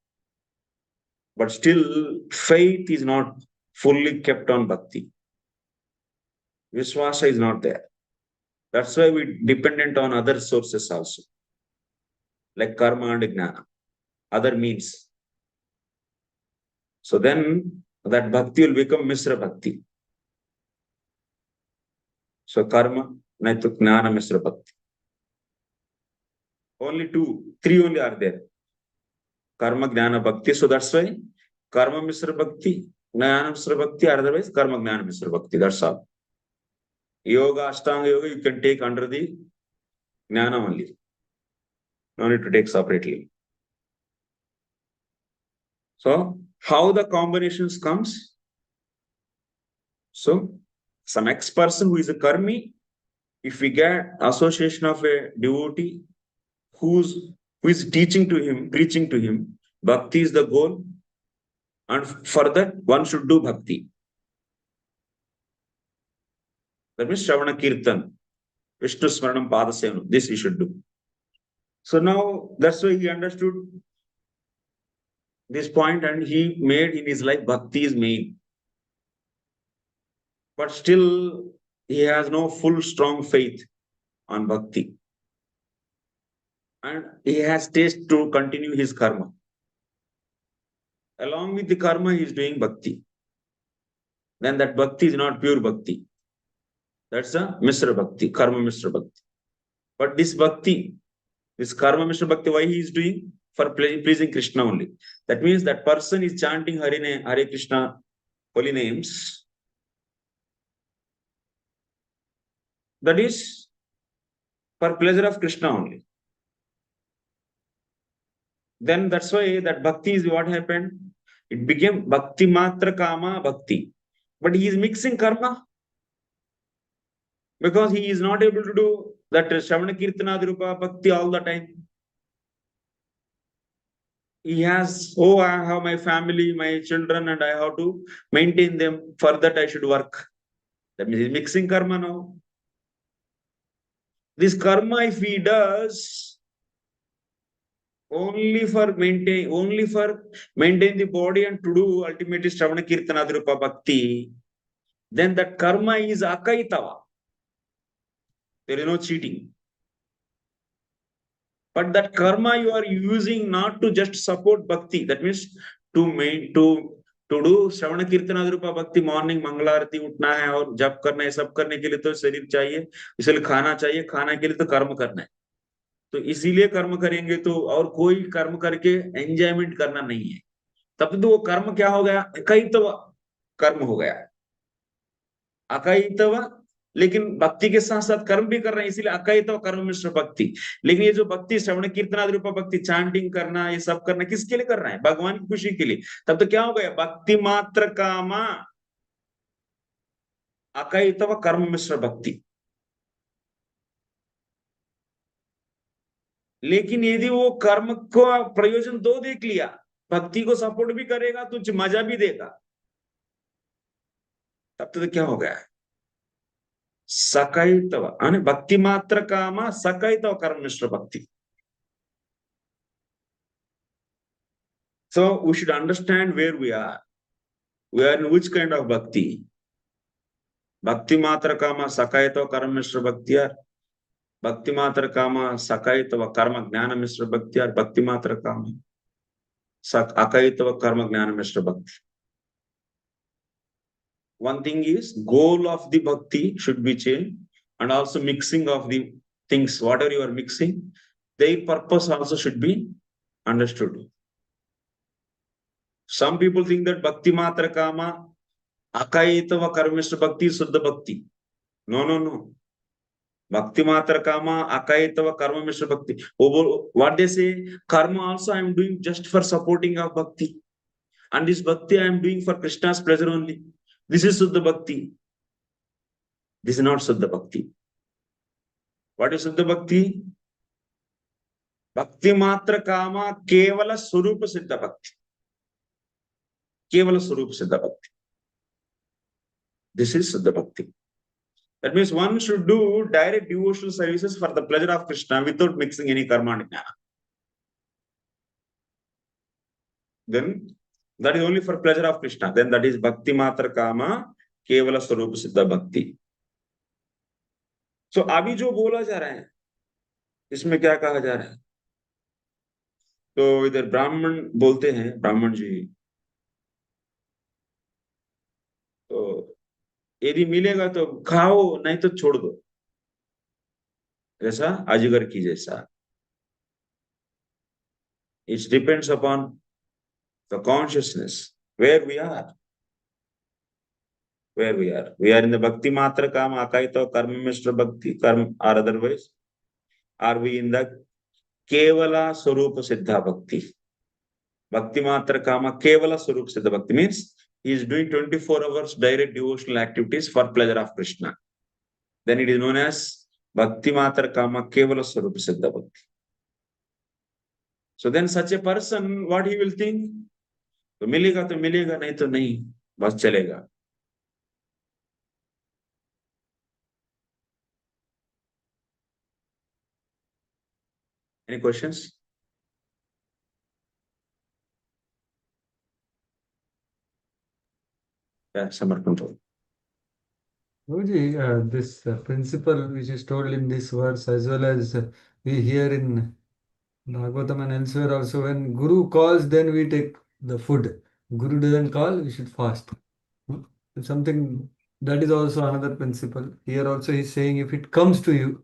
but still faith is not fully kept on bhakti. Vishwasa is not there. That's why we dependent on other sources also, like karma and jnana, other means. So then that bhakti will become misra bhakti. So karma, naitu jnana misra bhakti. Only three only are there. Karma, jnana, bhakti. So that's why karma misra bhakti, jnana misra bhakti, otherwise karma, jnana misra bhakti. That's all. Yoga, Ashtanga Yoga, you can take under the jnana only. No need to take separately. So how the combinations comes? So some X person who is a karmi, if we get association of a devotee who is teaching to him, preaching to him, bhakti is the goal, and for that one should do bhakti. That means Shravana Kirtan. Vishnu Smaranam Padasevanam. This he should do. So now that's why he understood this point and he made in his life Bhakti is main. But still he has no full strong faith on Bhakti. And he has taste to continue his karma. Along with the karma, he is doing Bhakti. Then that Bhakti is not pure Bhakti. That's a Mishra Bhakti, Karma Mishra Bhakti. But this Bhakti, this Karma Mishra Bhakti, why he is doing? For pleasing Krishna only. That means that person is chanting Hare Krishna holy names. That is for pleasure of Krishna only. Then that's why that Bhakti is what happened. It became Bhakti Matra Kama Bhakti. But he is mixing karma. Because he is not able to do that Shravana Kirtana Rupa Bhakti all the time. He has, I have my family, my children, and I have to maintain them. For that I should work. That means he's mixing karma now. This karma, if he does only for maintain the body and to do ultimately Shravana Kirtana Rupa Bhakti, then that karma is akaitava. There is no cheating. But that karma you are using not to just support Bhakti. That means to do Shravana Kirtana Rupa Bhakti, morning Mangalarati उठना है और जप करना है, सब करने के लिए तो शरीर चाहिए, इसलिए खाना चाहिए, खाना के लिए तो कर्म करना है. तो इसीलिए कर्म करेंगे तो और कोई कर्म करके एंजॉयमेंट करना नहीं है. तब तो वो कर्म क्या हो गया? अकैतव कर्म हो गया. अकैतव, लेकिन भक्ति के साथ साथ कर्म भी कर रहे हैं, इसीलिए अकैतव कर्म मिश्र भक्ति. लेकिन ये जो भक्ति श्रवण कीर्तनादि रूपा भक्ति, चैंटिंग करना, ये सब करना किसके लिए कर रहे हैं? भगवान की खुशी के लिए. तब तो क्या हो गया? भक्ति मात्र कामा अकैतव कर्म मिश्र भक्ति. लेकिन यदि वो कर्म को प्रयोजन दो देख लिया, भक्ति को सपोर्ट भी करेगा, तुझे मजा भी देगा, तब तो क्या हो गया? सकैतव, भक्ति मात्र कामा सकैतव कर्म मिश्र भक्ति. So we should understand where we are. We are in which kind of bhakti? Bhakti matra kama sakayatava karma mishra bhakti, or bhakti matra kama sakayatava karma jnana mishra bhakti, or bhakti matra kama akayatava karma jnana mishra bhakti. One thing is, goal of the bhakti should be changed, and also mixing of the things, whatever you are mixing, their purpose also should be understood. Some people think that bhakti matra kama akayatava karmishra bhakti is Suddha bhakti. No. Bhakti matra kama akayatava karma mishra bhakti. What they say, karma also I am doing just for supporting of bhakti. And this bhakti I am doing for Krishna's pleasure only. This is Suddha bhakti. This is not Suddha bhakti. What is Suddha bhakti? Bhakti matra kama kevala surupa siddha bhakti. Kevala surupa siddha bhakti. This is Suddha bhakti. That means one should do direct devotional services for the pleasure of Krishna without mixing any karma and jnana. Then that is only for pleasure of Krishna. Then that is bhakti matra kama kevala swarupa siddha bhakti. So अभी जो बोला जा रहा है, इसमें क्या कहा जा रहा है? तो इधर ब्राह्मण बोलते हैं, ब्राह्मण जी, तो यदि मिलेगा तो खाओ, नहीं तो छोड़ दो, ऐसा अजगर की जैसा. It depends upon the consciousness where we are. Where we are. We are in the bhakti matra kama akaita karma mishra bhakti, karma, or otherwise are we in the kevala swarupa siddha bhakti? Bhakti matra kama kevala swarupa siddha bhakti means he is doing 24 hours direct devotional activities for pleasure of Krishna. Then it is known as bhakti matra kama kevala swarupa siddha bhakti. So then such a person, what he will think? तो मिलेगा, नहीं तो नहीं, बस चलेगा. Any questions? Yeah, Samarkand. Guruji, this principle which is told in this verse, as well as we hear in Bhagavatam and elsewhere also, when Guru calls, then we take the food. Guru doesn't call, we should fast. Something that is also another principle. Here also he's saying if it comes to you.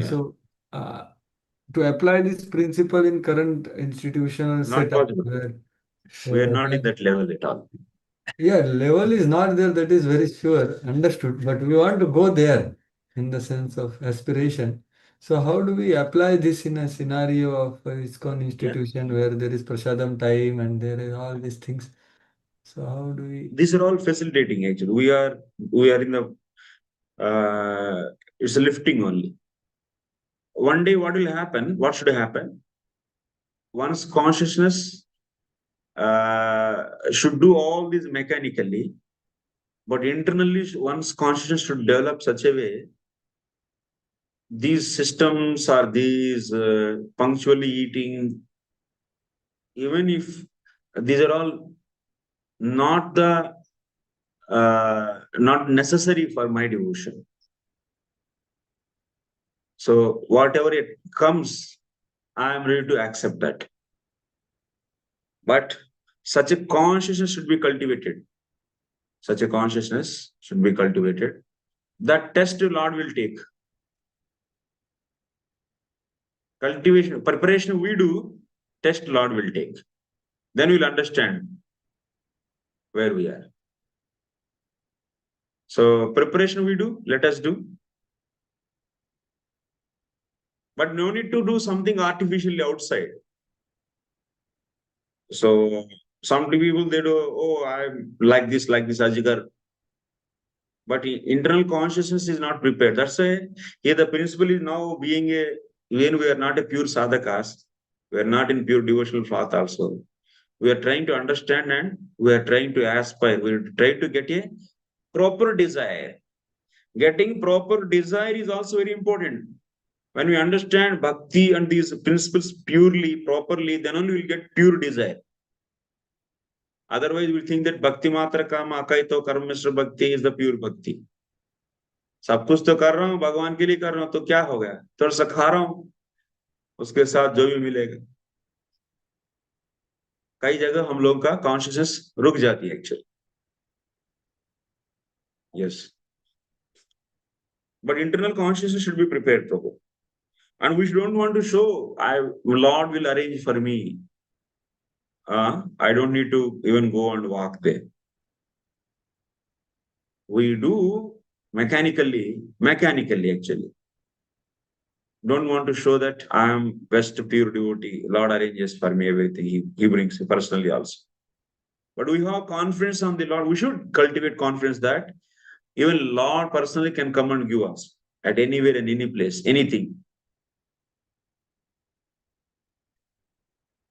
So to apply this principle in current institutional Not setup, possible. where We are not in that level at all. yeah, level is not there, that is very sure, understood. But we want to go there in the sense of aspiration. So how do we apply this in a scenario of Iskcon institution where there is prasadam time and there is all these things? So how do we? These are all facilitating actually. We are in the it's a lifting only. One day what will happen? What should happen? One's consciousness should do all this mechanically, but internally one's consciousness should develop such a way. These systems are these punctually eating, even if these are all not necessary for my devotion. So whatever it comes, I am ready to accept that. But such a consciousness should be cultivated. Such a consciousness should be cultivated. That test the Lord will take. Cultivation, preparation we do, test Lord will take. Then we'll understand where we are. So preparation we do, let us do. But no need to do something artificially outside. So some people, they do, oh, I'm like this, Ajigar. But internal consciousness is not prepared. That's why here the principle is now being when we are not a pure sadhakas, we are not in pure devotional path also. We are trying to understand and we are trying to aspire. We are trying to get a proper desire. Getting proper desire is also very important. When we understand bhakti and these principles purely, properly, then only we will get pure desire. Otherwise, we think that bhakti matra kama akaito karma mishra bhakti is the pure bhakti. सब कुछ तो कर रहा हूँ भगवान के लिए कर रहा हूँ तो क्या हो गया थोड़ा सा खा रहा हूँ उसके साथ जो भी मिलेगा कई जगह हम लोग का कॉन्शियसनेस रुक जाती है actually yes but internal consciousness should be prepared Prabhu and we don't want to show Lord will arrange for me I don't need to even go and walk there we do mechanically actually don't want to show that I am best pure devotee. Lord arranges for me everything. He brings me personally also. But we have confidence on the Lord. We should cultivate confidence that even Lord personally can come and give us at anywhere and any place, anything.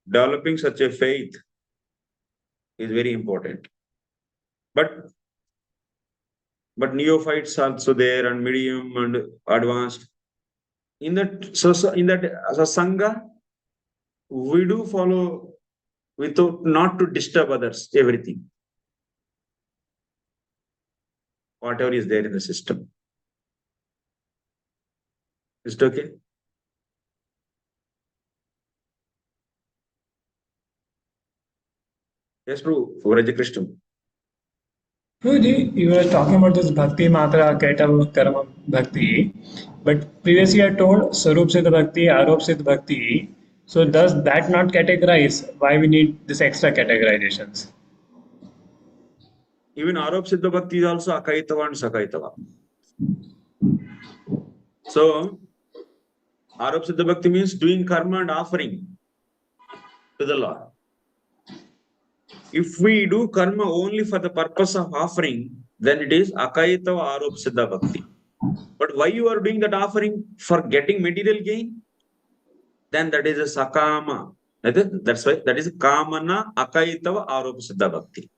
Developing such a faith is very important. But neophytes also there and medium and advanced. In that sangha, we do follow without not to disturb others, everything. Whatever is there in the system. Is it okay? Yes, Prabhu. Raja Krishna. You were talking about this bhakti matra kaita karma bhakti, but previously I told Sarup Siddha Bhakti, Arop Siddha Bhakti. So does that not categorize why we need this extra categorizations? Even Arop Siddha Bhakti is also Akaitava and Sakaitava. So, Arop Siddha Bhakti means doing karma and offering to the Lord. If we do karma only for the purpose of offering, then it is Akaitava Arop Siddha Bhakti. But why you are doing that offering for getting material gain? Then that is a Sakama. That's why that is Kamana Akaitava Arop Siddha Bhakti.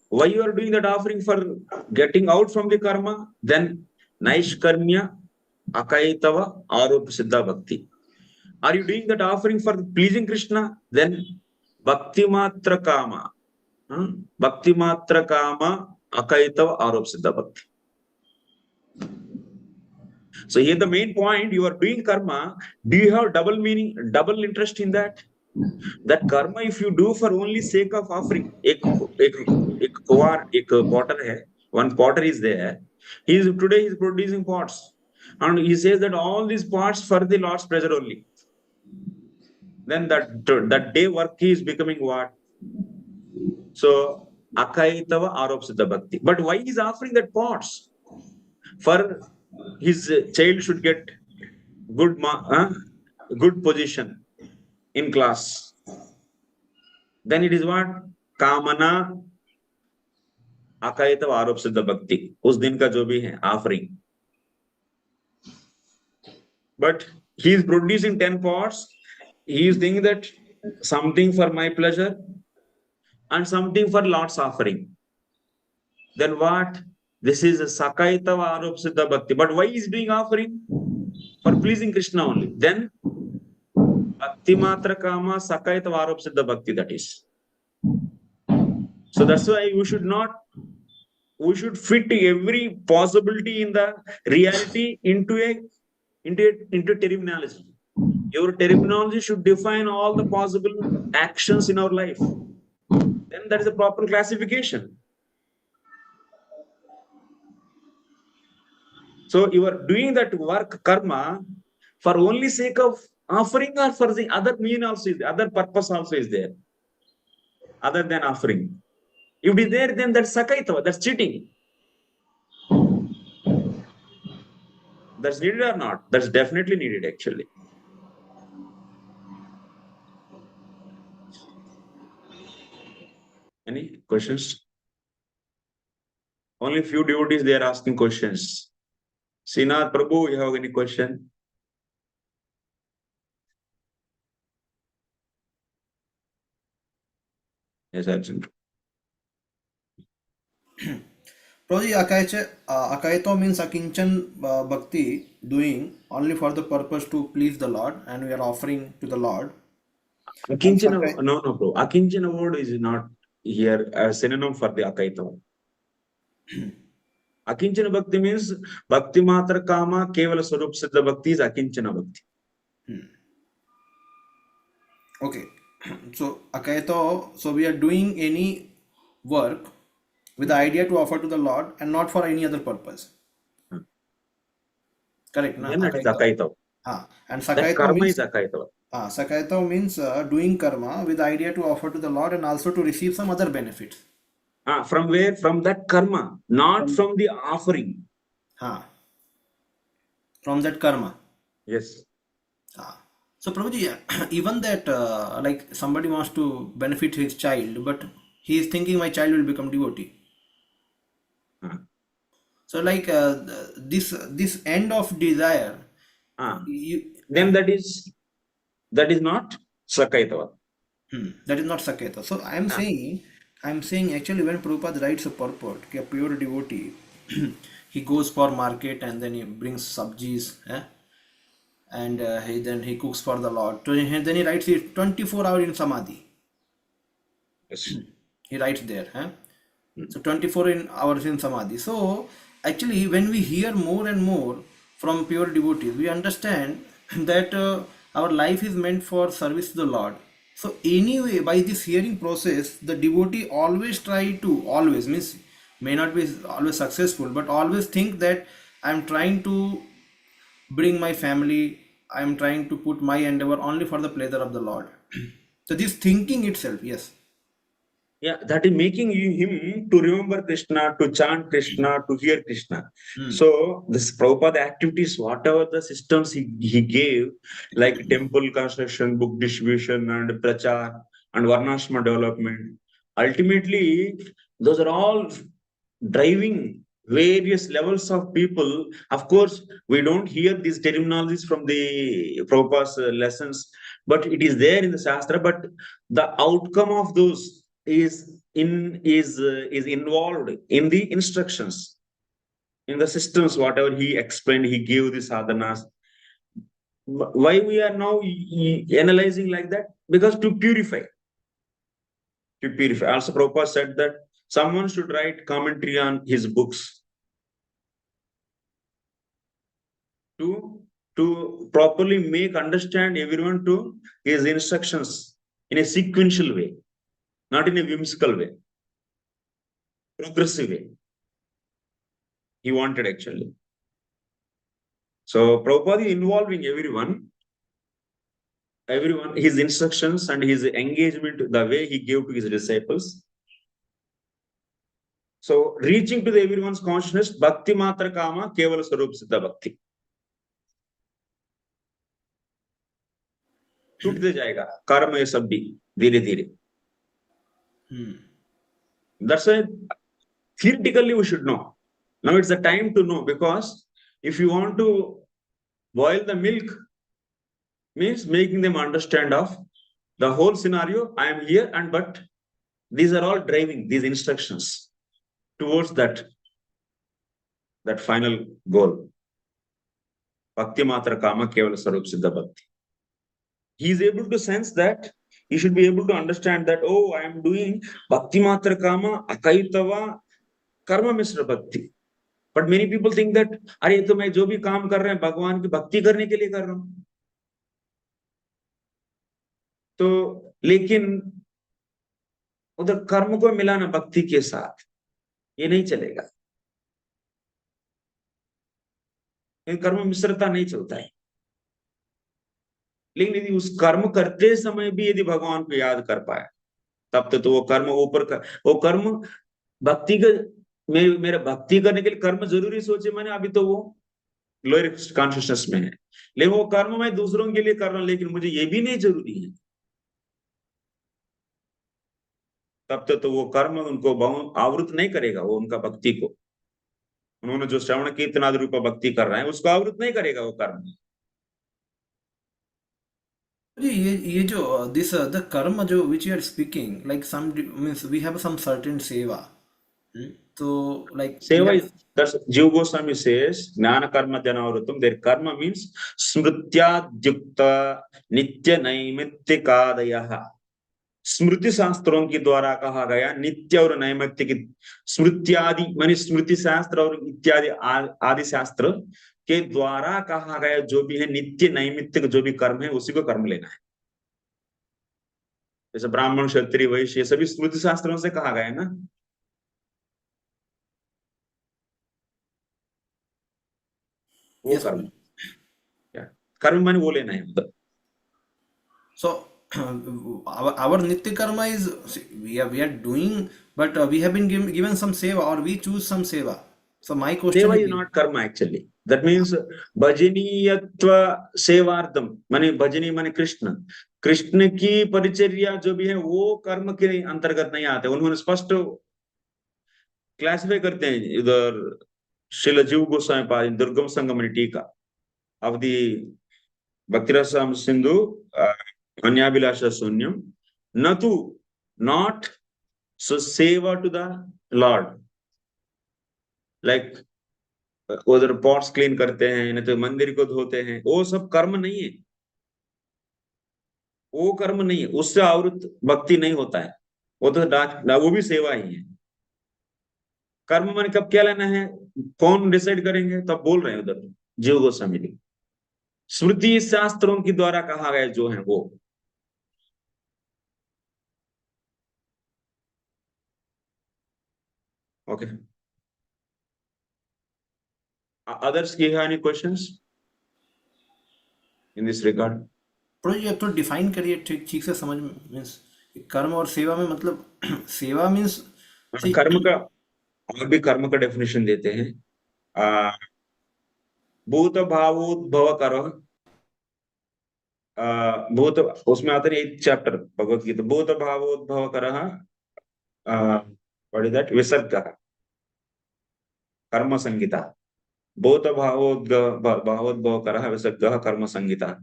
Why you are doing that offering for getting out from the karma? Then Naishkarmya Akaitava Arop Siddha Bhakti. Are you doing that offering for pleasing Krishna? Then Bhakti Matra Kama. Bhakti Matra Kama Akaitava Aropsiddha Bhakti. So here the main point, you are doing karma. Do you have double meaning, double interest in that? That karma, if you do for only sake of offering, one potter is there. Today he is producing pots, and he says that all these pots for the Lord's pleasure only. Then that day work is becoming what? So Akaitava Aropsiddha Bhakti. But why he is offering that pots? For his child should get good position in class. Then it is what? Kamana Akaitava Aropsiddha Bhakti. Us din ka jo bhi hai, offering. But he is producing 10 pots. He is thinking that something for my pleasure and something for Lord's offering. Then what? This is a Sakaitava Aropsiddha Bhakti. But why is doing offering? For pleasing Krishna only. Then Bhakti Matra Kama Sakaitava Aropsiddha Bhakti, that is. So that's why we should fit every possibility in the reality into terminology. Your terminology should define all the possible actions in our life. Then that is a proper classification. So you are doing that work, karma, for only sake of offering, or for the other mean also, the other purpose also is there, other than offering. If it is there, then that's Sakaitava, that's cheating. That's needed or not? That's definitely needed, actually. Any questions? Only few devotees, they are asking questions. Srinath Prabhu, you have any question? Yes, Arjun. Prabhuji, Akaito means Akinchan Bhakti, doing only for the purpose to please the Lord, and we are offering to the Lord. Akinchana, no, bro. Akinchana word is not here a synonym for the Akaito. Akinchana Bhakti means Bhakti Matra Kama Kevala Swarup Siddha Bhakti is Akinchana Bhakti. Okay. So Akaito, so we are doing any work with the idea to offer to the Lord and not for any other purpose. Correct, na? Then it is Akaito. And That Sakaito karma means is Akaito. Sakaito means doing karma with the idea to offer to the Lord and also to receive some other benefits. From where? From that karma, not from the offering. From that karma. Yes. So Prabhuji, even that like somebody wants to benefit his child, but he is thinking my child will become devotee. So like this end of desire. Then that is not Sakaitava. That is not Sakaitava. So I'm saying actually when Prabhupada writes a purport, a pure devotee, he goes for market and then he brings sabjis, and then he cooks for the Lord. Then he writes it 24 hours in samadhi. Yes. He writes there. So 24 hours in samadhi. So actually when we hear more and more from pure devotees, we understand that our life is meant for service to the Lord. So anyway, by this hearing process, the devotee always means may not be always successful, but always think that I'm trying to bring my family, I'm trying to put my endeavor only for the pleasure of the Lord. So this thinking itself, yes. Yeah, that is making him to remember Krishna, to chant Krishna, to hear Krishna. So this Prabhupada activities, whatever the systems he gave, like temple construction, book distribution, and prachar, and varnashma development, ultimately those are all driving various levels of people. Of course, we don't hear these terminologies from the Prabhupada's lessons, but it is there in the Shastra. But the outcome of those is involved in the instructions, in the systems, whatever he explained, he gave the sadhanas. why we are now analyzing like that? Because to purify. To purify. Also, Prabhupada said that someone should write commentary on his books to properly make understand everyone to his instructions in a sequential way, not in a whimsical way, progressive way. He wanted actually. So Prabhupada is involving everyone, his instructions and his engagement, the way he gave to his disciples. So reaching to the everyone's consciousness, Bhakti Matra Kama, Kevala Sarup Siddha Bhakti. छूटते जाएगा कर्म ये सब भी धीरे धीरे. That's why theoretically we should know. Now it's the time to know, because if you want to boil the milk, means making them understand of the whole scenario. I am here, and but these are all driving these instructions towards that final goal. Bhakti Matra Kama Kevala Sarup Siddha Bhakti. He is able to sense that. He should be able to understand that, oh, I am doing Bhakti Matra Kama Akaitava Karma Mishra Bhakti. But many people think that, अरे तो मैं जो भी काम कर रहे हैं भगवान की भक्ति करने के लिए कर रहा हूं. तो लेकिन उधर कर्म को मिलाना भक्ति के साथ ये नहीं चलेगा. कर्म मिश्रता नहीं चलता है. लेकिन यदि उस कर्म करते समय भी यदि भगवान को याद कर पाए, तब तो वो कर्म ऊपर का वो कर्म भक्ति का मेरा भक्ति करने के लिए कर्म जरूरी सोचे मैंने, अभी तो वो लोअर कॉन्शियसनेस में है. लेकिन वो कर्म मैं दूसरों के लिए कर रहा हूं, लेकिन मुझे ये भी नहीं जरूरी है, तब तो वो कर्म उनको आवृत नहीं करेगा. वो उनका भक्ति को, उन्होंने जो श्रवण कीर्तन आदि रूप भक्ति कर रहे हैं उसको आवृत नहीं करेगा वो कर्म. ये जो this the karma जो which you are speaking, like some means we have some certain seva. So like Seva is, that's Jiva Goswami says, Jnana Karma Janavrutam. Their karma means Smrityadhyukta Nitya Naimittikadayaha. स्मृति शास्त्रों के द्वारा कहा गया नित्य और नैमित्तिक स्मृत्यादि माने स्मृति शास्त्र और इत्यादि आदि शास्त्र के द्वारा कहा गया जो भी है नित्य नैमित्तिक जो भी कर्म है उसी को कर्म लेना है. जैसे ब्राह्मण क्षत्रिय वैश्य ये सभी स्मृति शास्त्रों से कहा गया है ना. वो कर्म, कर्म माने वो लेना है. So our nitya karma is we are doing, but we have been given some seva or we choose some seva. So my question seva is not karma actually. That means bhajaniyatva sevardham माने भजनी माने कृष्ण, कृष्ण की परिचर्या जो भी है वो कर्म के अंतर्गत नहीं आते. उन्होंने स्पष्ट क्लासिफाई करते हैं इधर श्रील जीव गोस्वामी पाद दुर्गम संगमनि टीका of the Bhaktirasa Sindhu Anyabilasha Sunyam Natu, not so seva to the Lord, like उधर पॉट्स क्लीन करते हैं नहीं तो मंदिर को धोते हैं, वो सब कर्म नहीं है. वो कर्म नहीं है, उससे आवृत भक्ति नहीं होता है. वो तो वो भी सेवा ही है. कर्म मन कब क्या लेना है कौन डिसाइड करेंगे, तब बोल रहे हैं उधर जीव गोस्वामी जी स्मृति शास्त्रों के द्वारा कहा गया जो है वो. Okay, others give any questions in this regard? Pro ये तो डिफाइन करिए ठीक से समझ में. मींस कर्म और सेवा में मतलब सेवा मींस कर्म का और भी कर्म का डेफिनेशन देते हैं. भूत भावोद्भव करो, भूत उसमें आते हैं 8th चैप्टर भगवत गीता. भूत भावोद्भव करः व्हाट इज दैट विसर्ग कर्म संगीता. भूत भावोद्भव करः विसर्ग कर्म Sangeeta.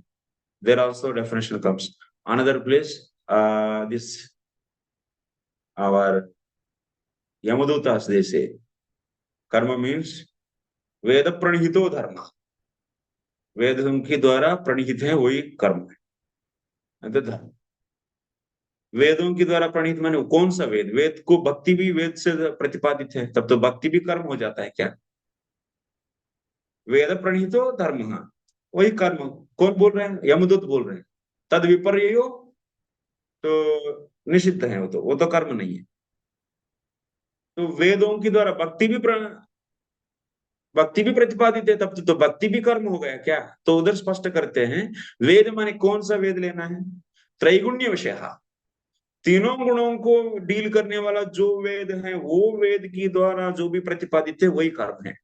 There also definition comes. Another place, this our Yamadutas they say, karma means Veda pranihito dharma. वेदों के द्वारा प्रणीत है वही कर्म है, धर्म। वेदों के द्वारा प्रणीत माने कौन सा वेद? वेद को भक्ति भी वेद से प्रतिपादित है, तब तो भक्ति भी कर्म हो जाता है क्या? वेद प्रणीतो धर्म, वही कर्म। कौन बोल रहे हैं? यमदूत बोल रहे हैं। तद विपर्यो तो निषिद्ध है, वो तो कर्म नहीं है। तो वेदों के द्वारा भक्ति भी प्रतिपादित है, तब तो भक्ति भी कर्म हो गया क्या? तो उधर स्पष्ट करते हैं, वेद माने कौन सा वेद लेना है? त्रैगुण्य विषय, तीनों गुणों को डील करने वाला जो वेद है, वो वेद के द्वारा जो भी प्रतिपादित है वही कर्म है।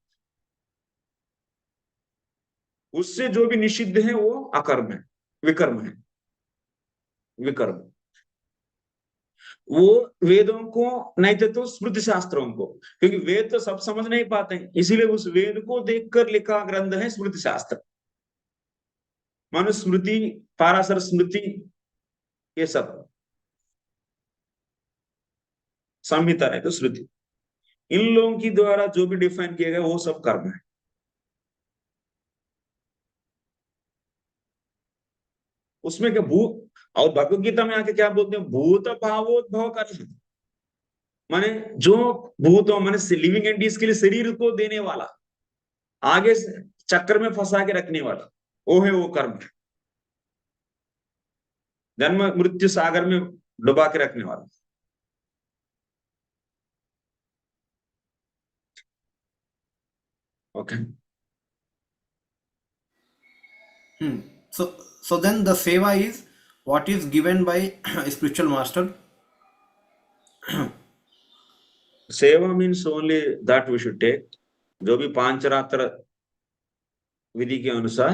उससे जो भी निषिद्ध है वो अकर्म है, विकर्म है, विकर्म। वो वेदों को नहीं तो स्मृति शास्त्रों को, क्योंकि वेद तो सब समझ नहीं पाते हैं, इसीलिए उस वेद को देखकर लिखा ग्रंथ है स्मृति शास्त्र। मनुस्मृति, पाराशर स्मृति, ये सब संहिता है तो श्रुति। इन लोगों की द्वारा जो भी डिफाइन किया गया वो सब कर्म है। उसमें क्या भूत, और भगवत गीता में आके क्या बोलते हैं? भूत भावोद्भव कर्म, माने जो भूतों माने लिविंग एंटिटीज के लिए शरीर को देने वाला, आगे चक्कर में फंसा के रखने वाला, वो है वो कर्म। जन्म मृत्यु सागर में डुबा के रखने वाला। Okay. So then the seva is what is given by a spiritual master. Seva means only that we should take, जो भी पांचरात्र विधि के अनुसार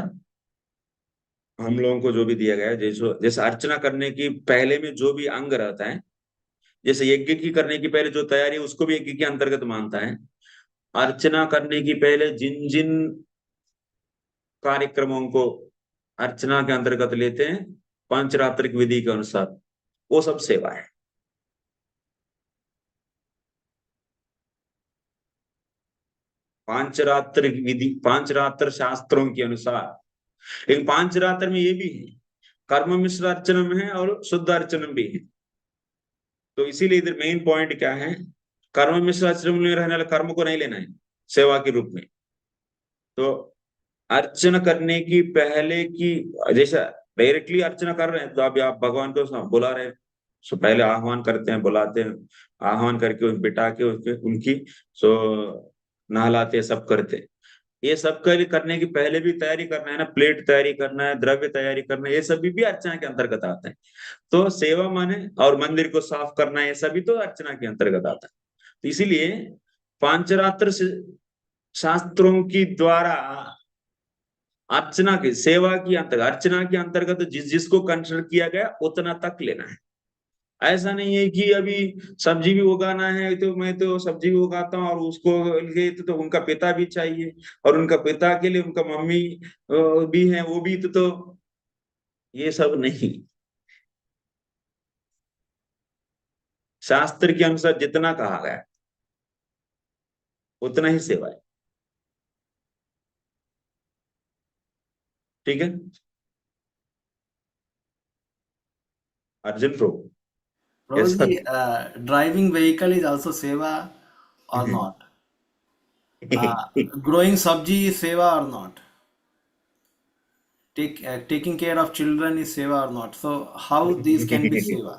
हम लोगों को जो भी दिया गया है, जैसे अर्चना करने की पहले में जो भी अंग रहता है, जैसे यज्ञ की करने की पहले जो तैयारी है उसको भी यज्ञ के अंतर्गत मानता है। अर्चना करने की पहले जिन जिन कार्यक्रमों को अर्चना के अंतर्गत लेते हैं पंचरात्रिक विधि के अनुसार, वो सब सेवा है। पांचरात्रिक विधि, पांचरात्र शास्त्रों के अनुसार। लेकिन पांचरात्र में ये भी है, कर्म मिश्र अर्चनम है और शुद्ध अर्चनम भी है। तो इसीलिए इधर मेन पॉइंट क्या है? कर्म मिश्र अर्चनम में रहने वाले कर्म को नहीं लेना है सेवा के रूप में। तो अर्चना करने की पहले की, जैसा डायरेक्टली अर्चना कर रहे हैं तो अभी आप भगवान को बुला रहे हैं, सो पहले आह्वान करते हैं, बुलाते हैं, आह्वान करके बिठा के उनकी सो नहलाते, सब करते। ये सब करने की पहले भी तैयारी करना है ना, प्लेट तैयारी करना है, द्रव्य तैयारी करना है, ये सभी भी अर्चना के अंतर्गत आता है। तो सेवा माने, और मंदिर को साफ करना है, ये सभी तो अर्चना के अंतर्गत आता है। तो इसीलिए पांचरात्र शास्त्रों की द्वारा अर्चना की, सेवा की अंतर्गत, अर्चना के अंतर्गत जिसको कंसिडर किया गया उतना तक लेना है। ऐसा नहीं है कि अभी सब्जी भी उगाना है तो मैं तो सब्जी भी उगाता हूँ और उसको लिए तो उनका पिता भी चाहिए, और उनका पिता के लिए उनका मम्मी भी है, वो भी तो ये सब नहीं। शास्त्र के अनुसार जितना कहा गया उतना ही सेवा है। ठीक है Arjun pro? Yes, sir. Prabhuji, driving vehicle is also seva or not? Growing sabji is seva or not? Taking care of children is seva or not? So how these can be seva?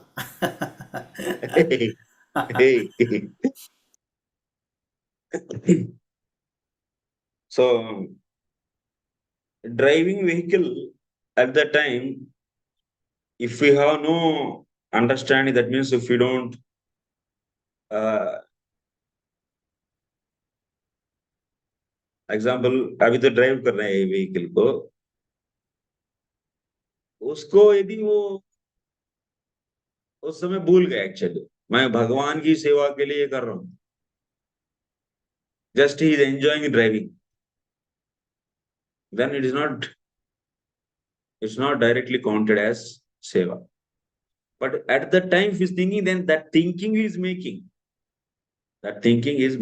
So driving vehicle at that time, if we have no understanding, that means if we don't example, अभी तो drive कर रहे हैं vehicle को, उसको यदि वो उस समय भूल गया एक्चुअली मैं भगवान की सेवा के लिए कर रहा हूँ, just he is enjoying driving, then it's not directly counted as seva. But at that time he's thinking, then that thinking is making that thing is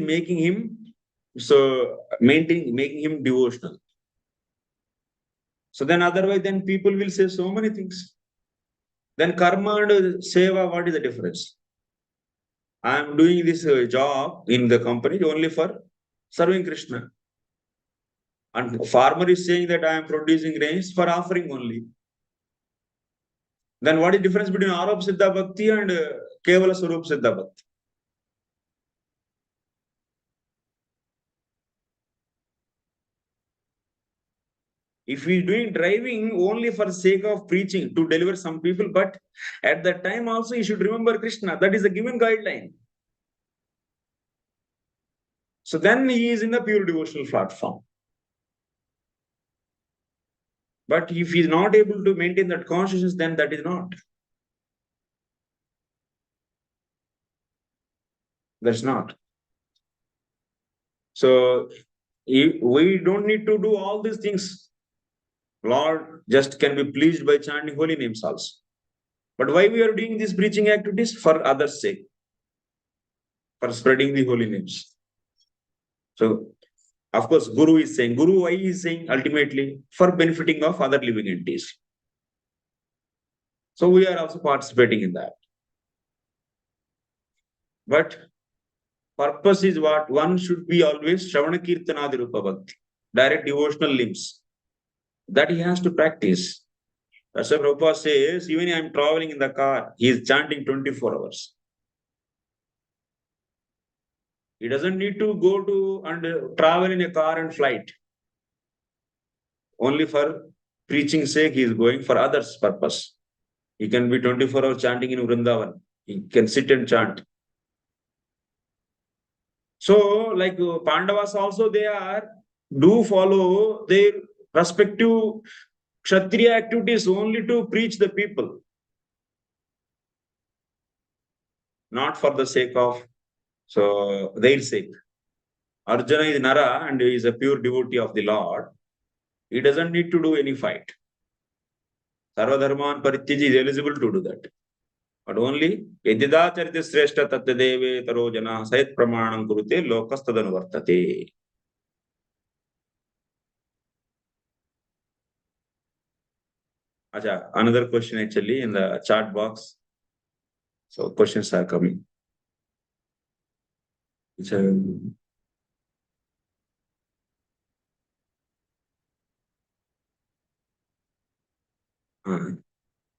making him So making him devotional. So then otherwise, then people will say so many things. Then karma and seva, what is the difference? I am doing this job in the company only for serving Krishna. And farmer is saying that I am producing grains for offering only. Then what is the difference between Arop Siddha Bhakti and Kevala Swarup Siddha Bhakti? If he is doing driving only for the sake of preaching to deliver some people, but at that time also he should remember Krishna. That is a given guideline. So then he is in the pure devotional platform. But if he is not able to maintain that consciousness, then that is not. That's not. So we don't need to do all these things. Lord just can be pleased by chanting holy names also. But why we are doing these preaching activities? For others' sake. For spreading the holy names. So, of course, Guru is saying, why he is saying ultimately? For benefiting of other living entities. So we are also participating in that. But purpose is what? One should be always Shravana Kirtanadi Rupa Bhakti. Direct devotional limbs. That he has to practice. That's why Prabhupada says, even I am traveling in the car, he is chanting 24 hours. He doesn't need to go to and travel in a car and flight. Only for preaching sake, he is going for others' purpose. He can be 24 hours chanting in Vrindavan. He can sit and chant. So, like Pandavas also, they do follow their respective Kshatriya activities only to preach the people. Not for the sake of, so their sake. Arjuna is Nara and he is a pure devotee of the Lord. He doesn't need to do any fight. Sarvadharman Parityaji is eligible to do that. But only Yadida Charita Sreshta Tattadeve Tarojana Sayat Pramanam Kurute Lokastadan Vartate. Acha, another question actually in the chat box. So questions are coming.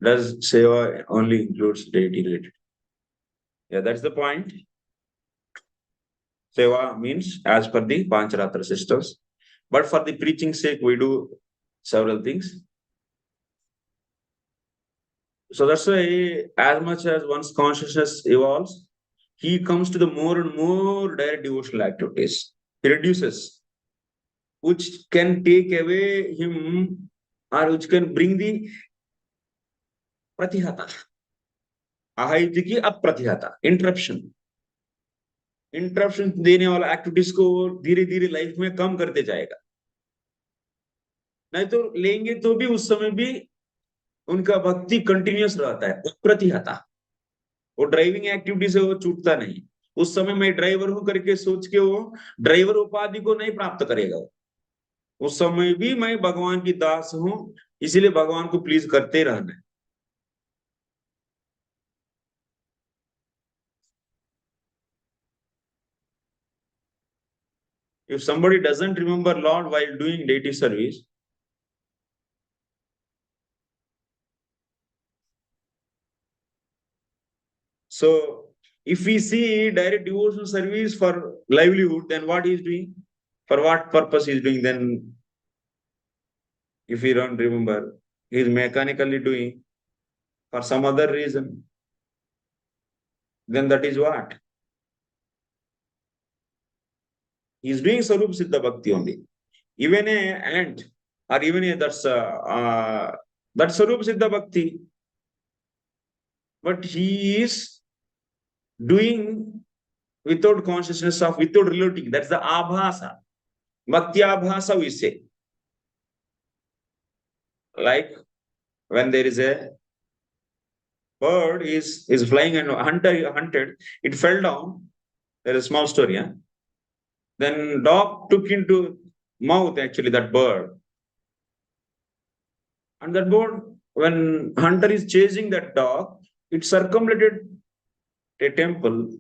Does seva only includes deity related? Yeah, that's the point. Seva means as per the Pancharatra systems. But for the preaching sake, we do several things. So that's why as much as one's consciousness evolves, he comes to the more and more direct devotional activities. He reduces, which can take away him or which can bring the pratihata. Ahayutiki apratihata, interruption. Interruption देने वाला activities को धीरे धीरे life में कम करते जाएगा. नहीं तो लेंगे तो भी उस समय भी उनका भक्ति कंटिन्यूअस रहता है, प्रतिहता. वो ड्राइविंग एक्टिविटी से वो छूटता नहीं. उस समय मैं ड्राइवर हूं करके सोच के वो ड्राइवर उपाधि को नहीं प्राप्त करेगा. उस समय भी मैं भगवान की दास हूं, इसीलिए भगवान को प्लीज करते रहना है. If somebody doesn't remember Lord while doing deity service, so if we see direct devotional service for livelihood, then what he is doing? For what purpose he is doing? Then if we don't remember, he is mechanically doing for some other reason. Then that is what? He is doing Sarup Siddha Bhakti only. Even an ant or even that's Sarup Siddha Bhakti. But he is doing without consciousness of, without relating. That's the abhasa. Bhakti abhasa we say. Like when there is a bird is flying and hunted, it fell down. There is a small story. Then dog took into mouth actually that bird. And that bird, when hunter is chasing that dog, it circumvented a temple.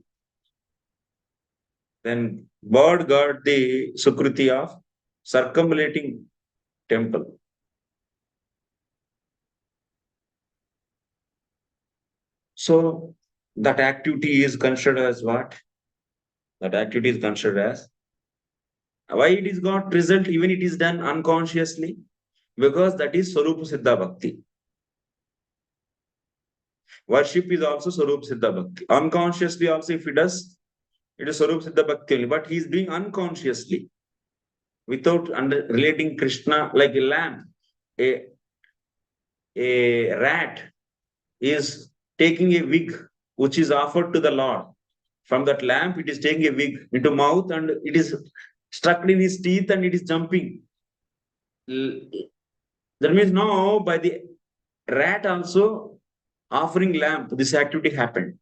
Then bird got the sukriti of circumambulating temple. So that activity is considered as what? That activity is considered as, why it is got result even it is done unconsciously? Because that is Swarupa Siddha Bhakti. Worship is also Swarupa Siddha Bhakti. Unconsciously also if he does, it is Swarupa Siddha Bhakti only. But he is doing unconsciously, without relating Krishna, like a lamb. A rat is taking a wig which is offered to the Lord. From that lamp, it is taking a wig into mouth and it is stuck in his teeth and it is jumping. That means now by the rat also offering lamp, this activity happened.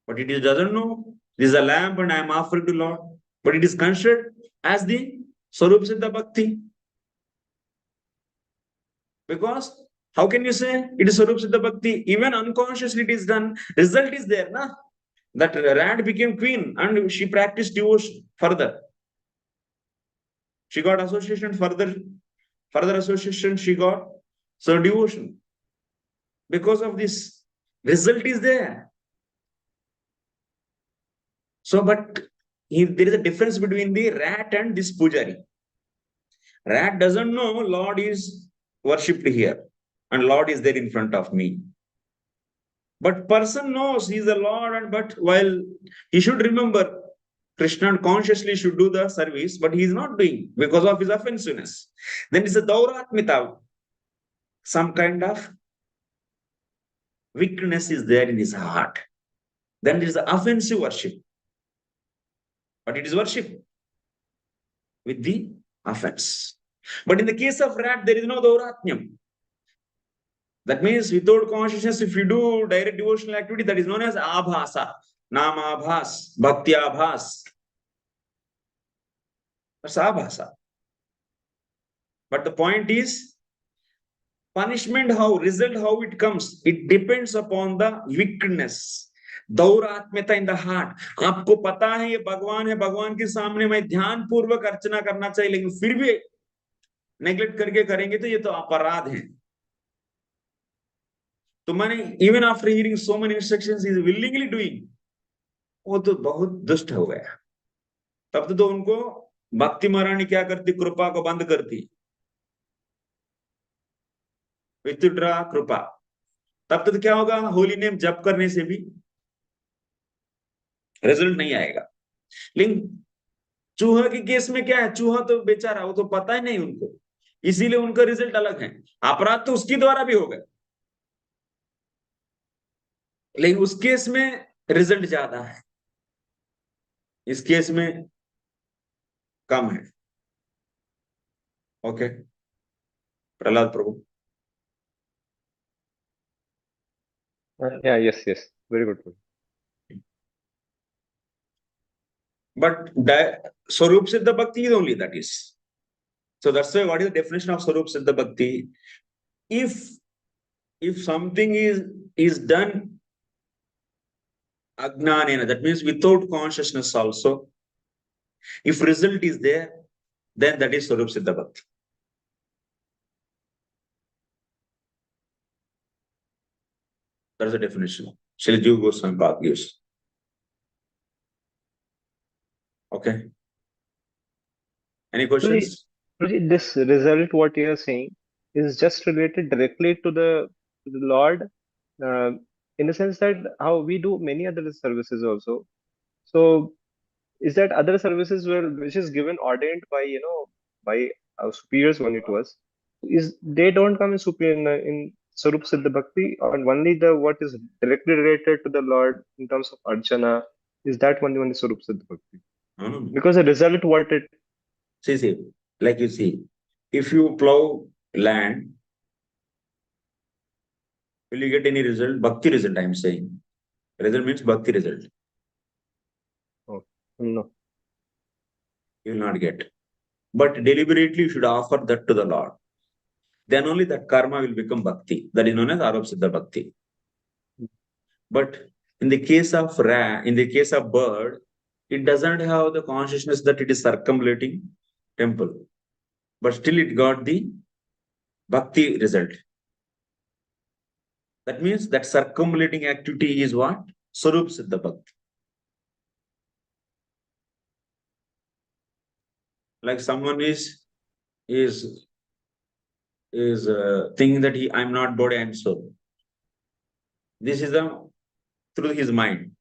But it doesn't know this is a lamp and I am offering to Lord. But it is considered as the Swarupa Siddha Bhakti. Because how can you say it is Swarupa Siddha Bhakti? Even unconsciously it is done. Result is there, na? That rat became queen and she practiced devotion further. She got association further association she got. So devotion. Because of this, result is there. So, but there is a difference between the rat and this pujari. Rat doesn't know Lord is worshipped here and Lord is there in front of me. But person knows he is the Lord, and but while he should remember Krishna consciously should do the service, but he is not doing because of his offensiveness. Then it's a dauratmita. Some kind of weakness is there in his heart. Then it is the offensive worship. But it is worship with the offense. But in the case of rat, there is no dauratmyam. That means without consciousness, if you do direct devotional activity, that is known as abhasa, namabhas, bhakti abhas. That's abhasa. But the point is, punishment, how, result, how it comes, it depends upon the weakness. दौरात्म्यता in the heart. आपको पता है ये भगवान है, भगवान के सामने मैं ध्यान पूर्वक अर्चना करना चाहिए, लेकिन फिर भी नेग्लेक्ट करके करेंगे तो ये तो अपराध है. तो मैंने even after hearing so many instructions is willingly doing, वो तो बहुत दुष्ट हो गया. तब तो उनको भक्ति महारानी क्या करती, कृपा को बंद करती, विथड्रा कृपा. तब तो क्या होगा, होली नेम जप करने से भी रिजल्ट नहीं आएगा. लेकिन चूहा के केस में क्या है, चूहा तो बेचारा वो तो पता ही नहीं उनको, इसीलिए उनका रिजल्ट अलग है. अपराध तो उसके द्वारा भी हो गए, लेकिन उस केस में रिजल्ट ज्यादा है, इस केस में कम है. Okay, Prahlad Prabhu. Yeah, yes, very good. But Swarup Siddha Bhakti is only that is. So that's why what is the definition of Swarup Siddha Bhakti? If something is done ajnanena, that means without consciousness also, if result is there, then that is Swarup Siddha Bhakti. That's the definition. Shri Jiva Goswami Pad gives. Okay. Any questions? This result, what you are saying, is just related directly to the Lord, in the sense that how we do many other services also. So, is that other services which is given ordained by by our superiors only to us, is they don't come in superior in Sarup Siddha Bhakti, and only the what is directly related to the Lord in terms of archana, is that only Sarup Siddha Bhakti? No. Because the result what it. See, like you see, if you plow land, will you get any result? Bhakti result, I am saying. Result means Bhakti result. Oh, no. you will not get. But deliberately you should offer that to the Lord. Then only that karma will become bhakti. That is known as Aropsiddha Bhakti. But in the case of bird, it doesn't have the consciousness that it is circumambulating temple. But still it got the bhakti result. That means that circumambulating activity is what? Sarup Siddha Bhakti. Like someone is thinking that I'm not body, I'm soul. This is through his mind.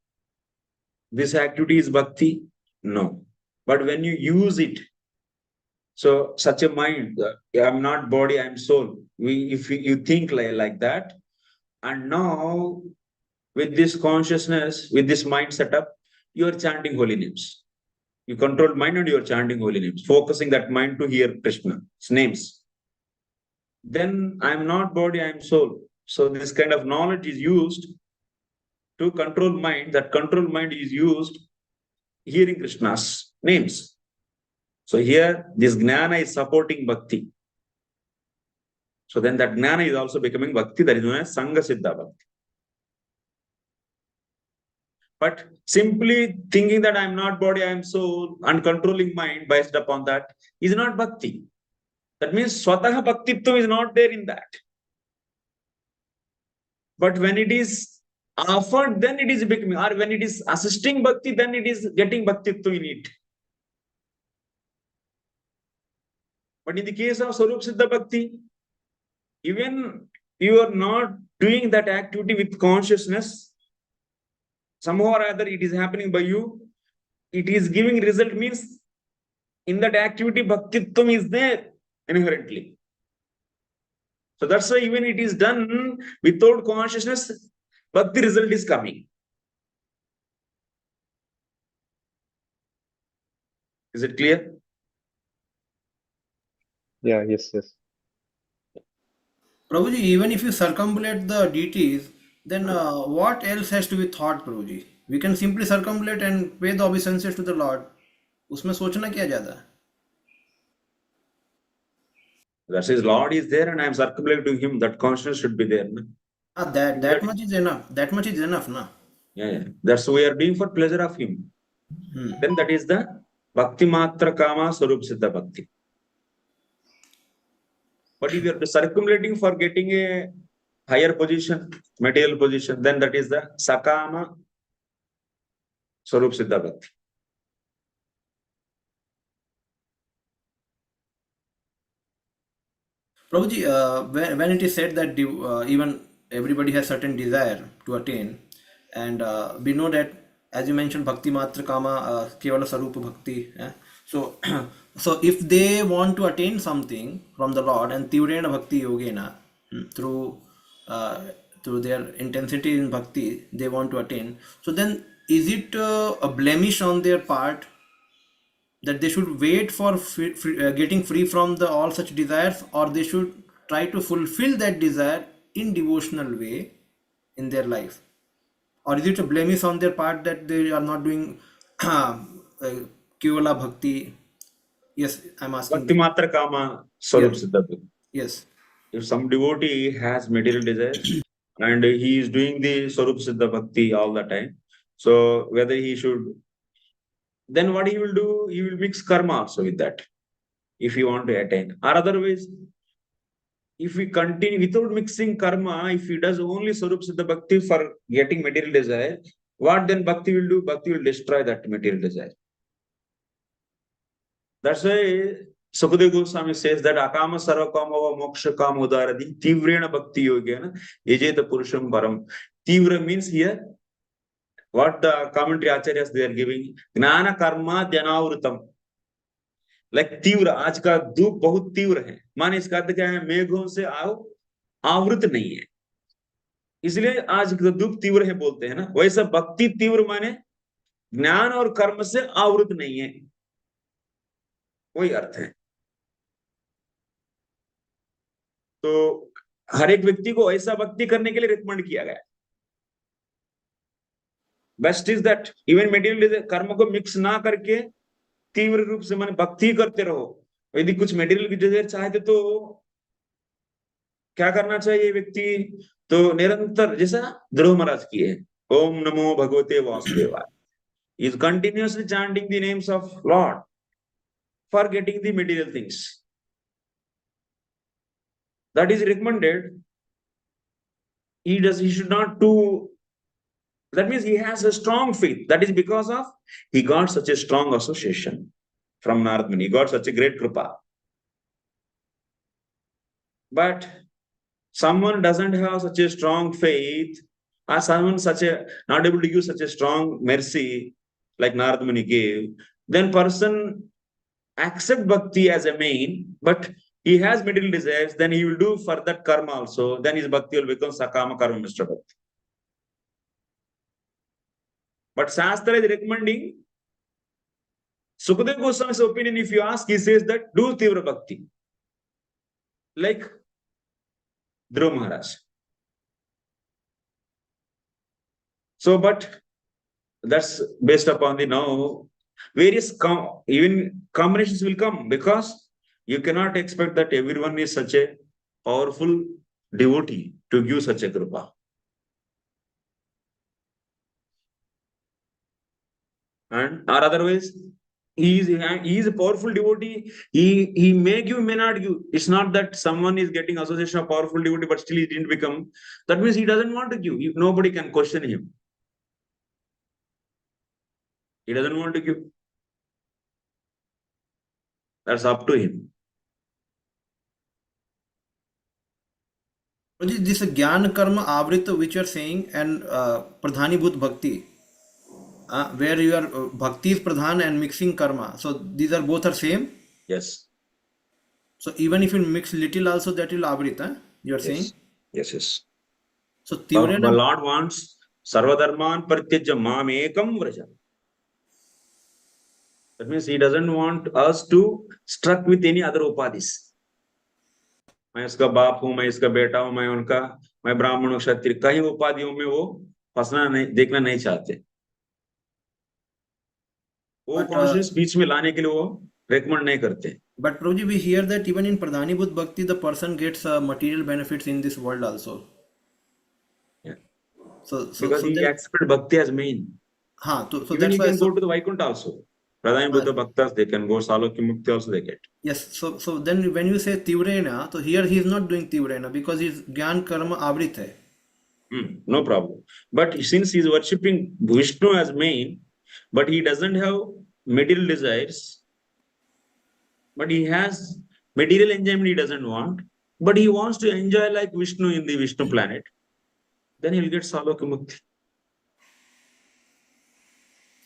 This activity is bhakti? No. But when you use it, so such a mind, I'm not body, I'm soul. If you think like that, and now with this consciousness, with this mind setup, you are chanting holy names. You control mind and you are chanting holy names, focusing that mind to hear Krishna's names. Then I'm not body, I'm soul. So this kind of knowledge is used to control mind. That control mind is used hearing Krishna's names. So here this jnana is supporting bhakti. So then that jnana is also becoming bhakti. That is known as Sangha Siddha Bhakti. But simply thinking that I'm not body, I'm soul, and controlling mind based upon that is not bhakti. That means swataha bhaktitvam is not there in that. But when it is offered, then it is becoming, or when it is assisting bhakti, then it is getting bhaktitvam in it. But in the case of Sarup Siddha Bhakti, even you are not doing that activity with consciousness, somehow or other it is happening by you, it is giving result, means in that activity bhaktitvam is there inherently. So that's why even it is done without consciousness, bhakti result is coming. Is it clear? Yeah, yes. Prabhuji, even if you circumambulate the deities, then what else has to be thought, Prabhuji? We can simply circumambulate and pay the obeisances to the Lord. उसमें सोचना क्या ज्यादा है? That says Lord is there and I am circumambulating to him. That consciousness should be there. No? That much is enough. That much is enough, na? Yeah. That's what we are doing for pleasure of him. Then that is the Bhakti Matra Kama Sarup Siddha Bhakti. But if you are circumambulating for getting a higher position, material position, then that is the Sakama Sarup Siddha Bhakti. Prabhuji, when it is said that even everybody has certain desire to attain, and we know that, as you mentioned, Bhakti Matra Kama Kevala Sarupa Bhakti. So, so if they want to attain something from the Lord, and Tivrena Bhakti Yogena, through their intensity in bhakti, they want to attain. So then, is it a blemish on their part that they should wait for getting free from all such desires, or they should try to fulfill that desire in devotional way in their life? Or is it a blemish on their part that they are not doing Kevala Bhakti? Yes, I'm asking. Bhakti Matra Kama Sarup Siddha Bhakti. Yes. If some devotee has material desires and he is doing the Sarup Siddha Bhakti all the time, so whether he should, then what he will do, he will mix karma also with that, if he want to attain. Or otherwise, if we continue without mixing karma, if he does only Sarup Siddha Bhakti for getting material desire, what then Bhakti will do? Bhakti will destroy that material desire. That's why Sukadeva Goswami says that Akama Sarvakama Moksha Kama Udaradi Tivrena Bhakti Yogena Yajeta Purusham Param. Tivra means here, what the commentary acharyas they are giving, Gnana Karma Dhyanavrutam. Like तीव्र, आज का धूप बहुत तीव्र है, माने इसका अर्थ क्या है? मेघों से आवृत नहीं है, इसलिए आज का धूप तीव्र है बोलते हैं ना। वैसा भक्ति तीव्र माने ज्ञान और कर्म से आवृत नहीं है, वही अर्थ है। तो हर एक व्यक्ति को ऐसा भक्ति करने के लिए रिकमेंड किया गया। Best is that even material कर्म को मिक्स ना करके तीव्र रूप से माने भक्ति करते रहो। यदि कुछ मेटीरियल की डिजायर चाहते तो क्या करना चाहिए व्यक्ति? तो निरंतर, जैसा ध्रुव महाराज की है, ओम नमो भगवते वासुदेवाय, is continuously chanting the names of Lord for getting the material things. That is recommended. He should not do. That means he has a strong faith. That is because of he got such a strong association from Narad Muni. He got such a great kripa. But someone doesn't have such a strong faith, or someone not able to use such a strong mercy like Narad Muni gave, then person accept bhakti as a main, but he has material desires, then he will do for that karma also, then his bhakti will become sakama karma Mr. Bhakti. But Shastra is recommending, Sukadeva Goswami's opinion, if you ask, he says that do Tivra Bhakti, like Dhruv Maharaj. So, but that's based upon the now various even combinations will come, because you cannot expect that everyone is such a powerful devotee to give such a kripa. And or otherwise, he is a powerful devotee. He may give, may not give. It's not that someone is getting association of powerful devotee, but still he didn't become. That means he doesn't want to give. Nobody can question him. He doesn't want to give. That's up to him. This Gyan Karma Avrita which you are saying, and Pradhani Bhut Bhakti, where you are Bhakti is Pradhan and mixing karma. So these are both are same? Yes. So even if you mix little also, that will Avrita, you are Yes. saying? Yes. So The Lord wants Sarvadharman Parityajya Mam Ekam Vraja. That means he doesn't want us to struck with any other upadhis. मैं इसका बाप हूं, मैं इसका बेटा हूं, मैं ब्राह्मण क्षत्रिय, कई उपाधियों में वो फंसना नहीं, देखना नहीं चाहते। वो कॉन्शियस बीच में लाने के लिए वो रेकमेंड नहीं करते। But Prabhuji, we hear that even in Pradhani Bhut Bhakti, the person gets material benefits in this world also. Yeah. So because he accepted bhakti as main. So even that's he why can go to the Vaikuntha also. Pradhani Buddha Bhaktas, they can go Salokya Mukti also they get. Yes, so then when you say Tivrena, so here he is not doing Tivrena because his Gyan Karma Avrit hai. No problem. But since he is worshipping Vishnu as main, but he doesn't have material desires, but he has material enjoyment he doesn't want, but he wants to enjoy like Vishnu in the Vishnu planet, then he will get Salokya Mukti.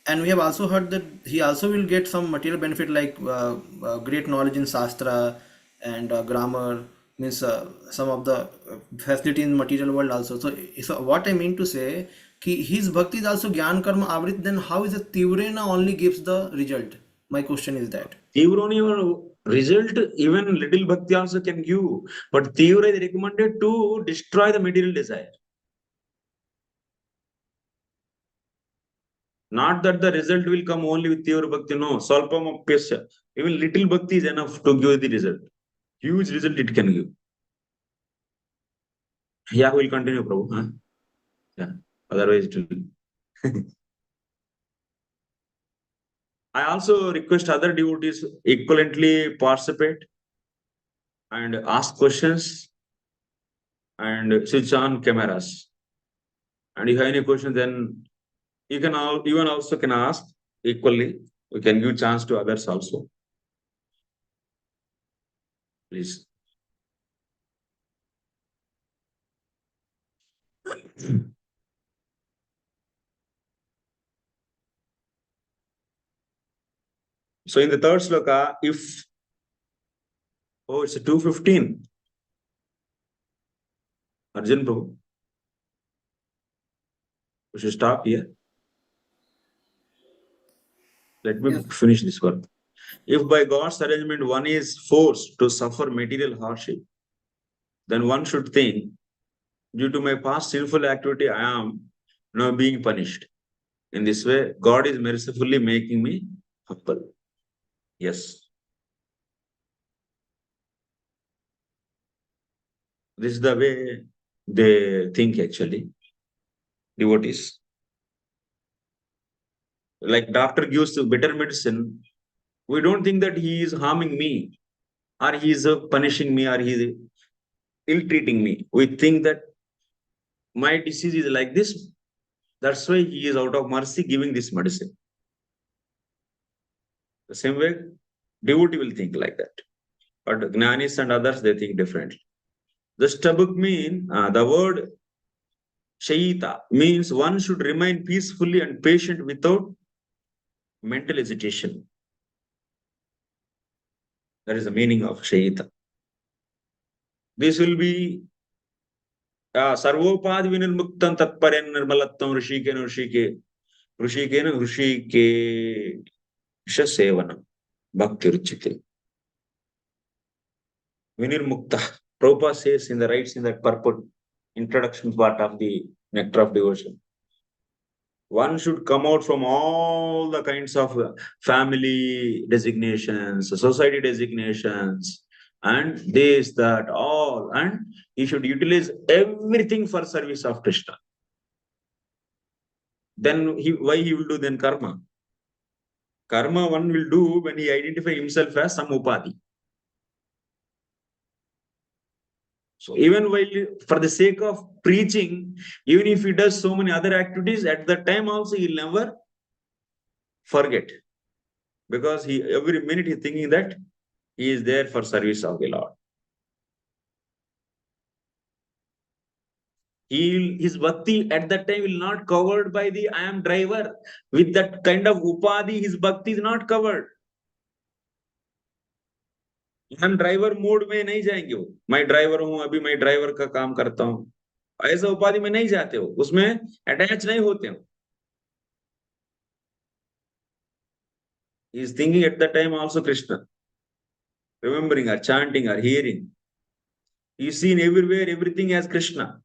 And we have also heard that he also will get some material benefit like great knowledge in Shastra and grammar, means some of the facility in material world also. So what I mean to say, his bhakti is also Gyan Karma Avrit, then how is it Tivrena only gives the result? My question is that. Tivrena result, even little bhakti also can give, but Tivra is recommended to destroy the material desire. Not that the result will come only with Tivra Bhakti, no. Salpam Apyasya. Even little Bhakti is enough to give the result. Huge result it can give. Yeah, we'll continue, Prabhu. Huh? Yeah. Otherwise it will. I also request other devotees equivalently participate and ask questions and switch on cameras. And if you have any questions, then you can even also can ask equally. We can give chance to others also. Please. So in the third sloka, if it's a 2:15. Arjun Prabhu. We should stop here. Let me finish this one. If by God's arrangement one is forced to suffer material hardship, then one should think, due to my past sinful activity, I am now being punished. In this way, God is mercifully making me humble. Yes. This is the way they think actually, devotees. Like doctor gives better medicine, we don't think that he is harming me, or he is punishing me, or he is ill-treating me. We think that my disease is like this, that's why he is out of mercy giving this medicine. The same way, devotee will think like that. But Jnanis and others, they think differently. The stabuk mean, the word shayita means one should remain peacefully and patient without mental hesitation. That is the meaning of shayita. This will be sarvopadi vinirmuktam tatparyan nirmalattam ऋषिके sevanam bhakti ruchite. Vinirmukta. Prabhupada says in the writes in that purport, introduction part of the Nectar of Devotion. One should come out from all the kinds of family designations, society designations, and this, that, all, and he should utilize everything for service of Krishna. Then why he will do then karma? Karma one will do when he identify himself as some upadi. So even while for the sake of preaching, even if he does so many other activities, at that time also he'll never forget. Because every minute he's thinking that he is there for service of the Lord. His bhakti at that time will not covered by the I am driver. With that kind of upadi, his bhakti is not covered. हम driver mode में नहीं जाएंगे वो, मैं driver हूं, अभी मैं driver का काम करता हूं, ऐसा उपाधि में नहीं जाते हो, उसमें अटैच नहीं होते हो. He is thinking at that time also Krishna, remembering or chanting or hearing. He is seen everywhere, everything as Krishna.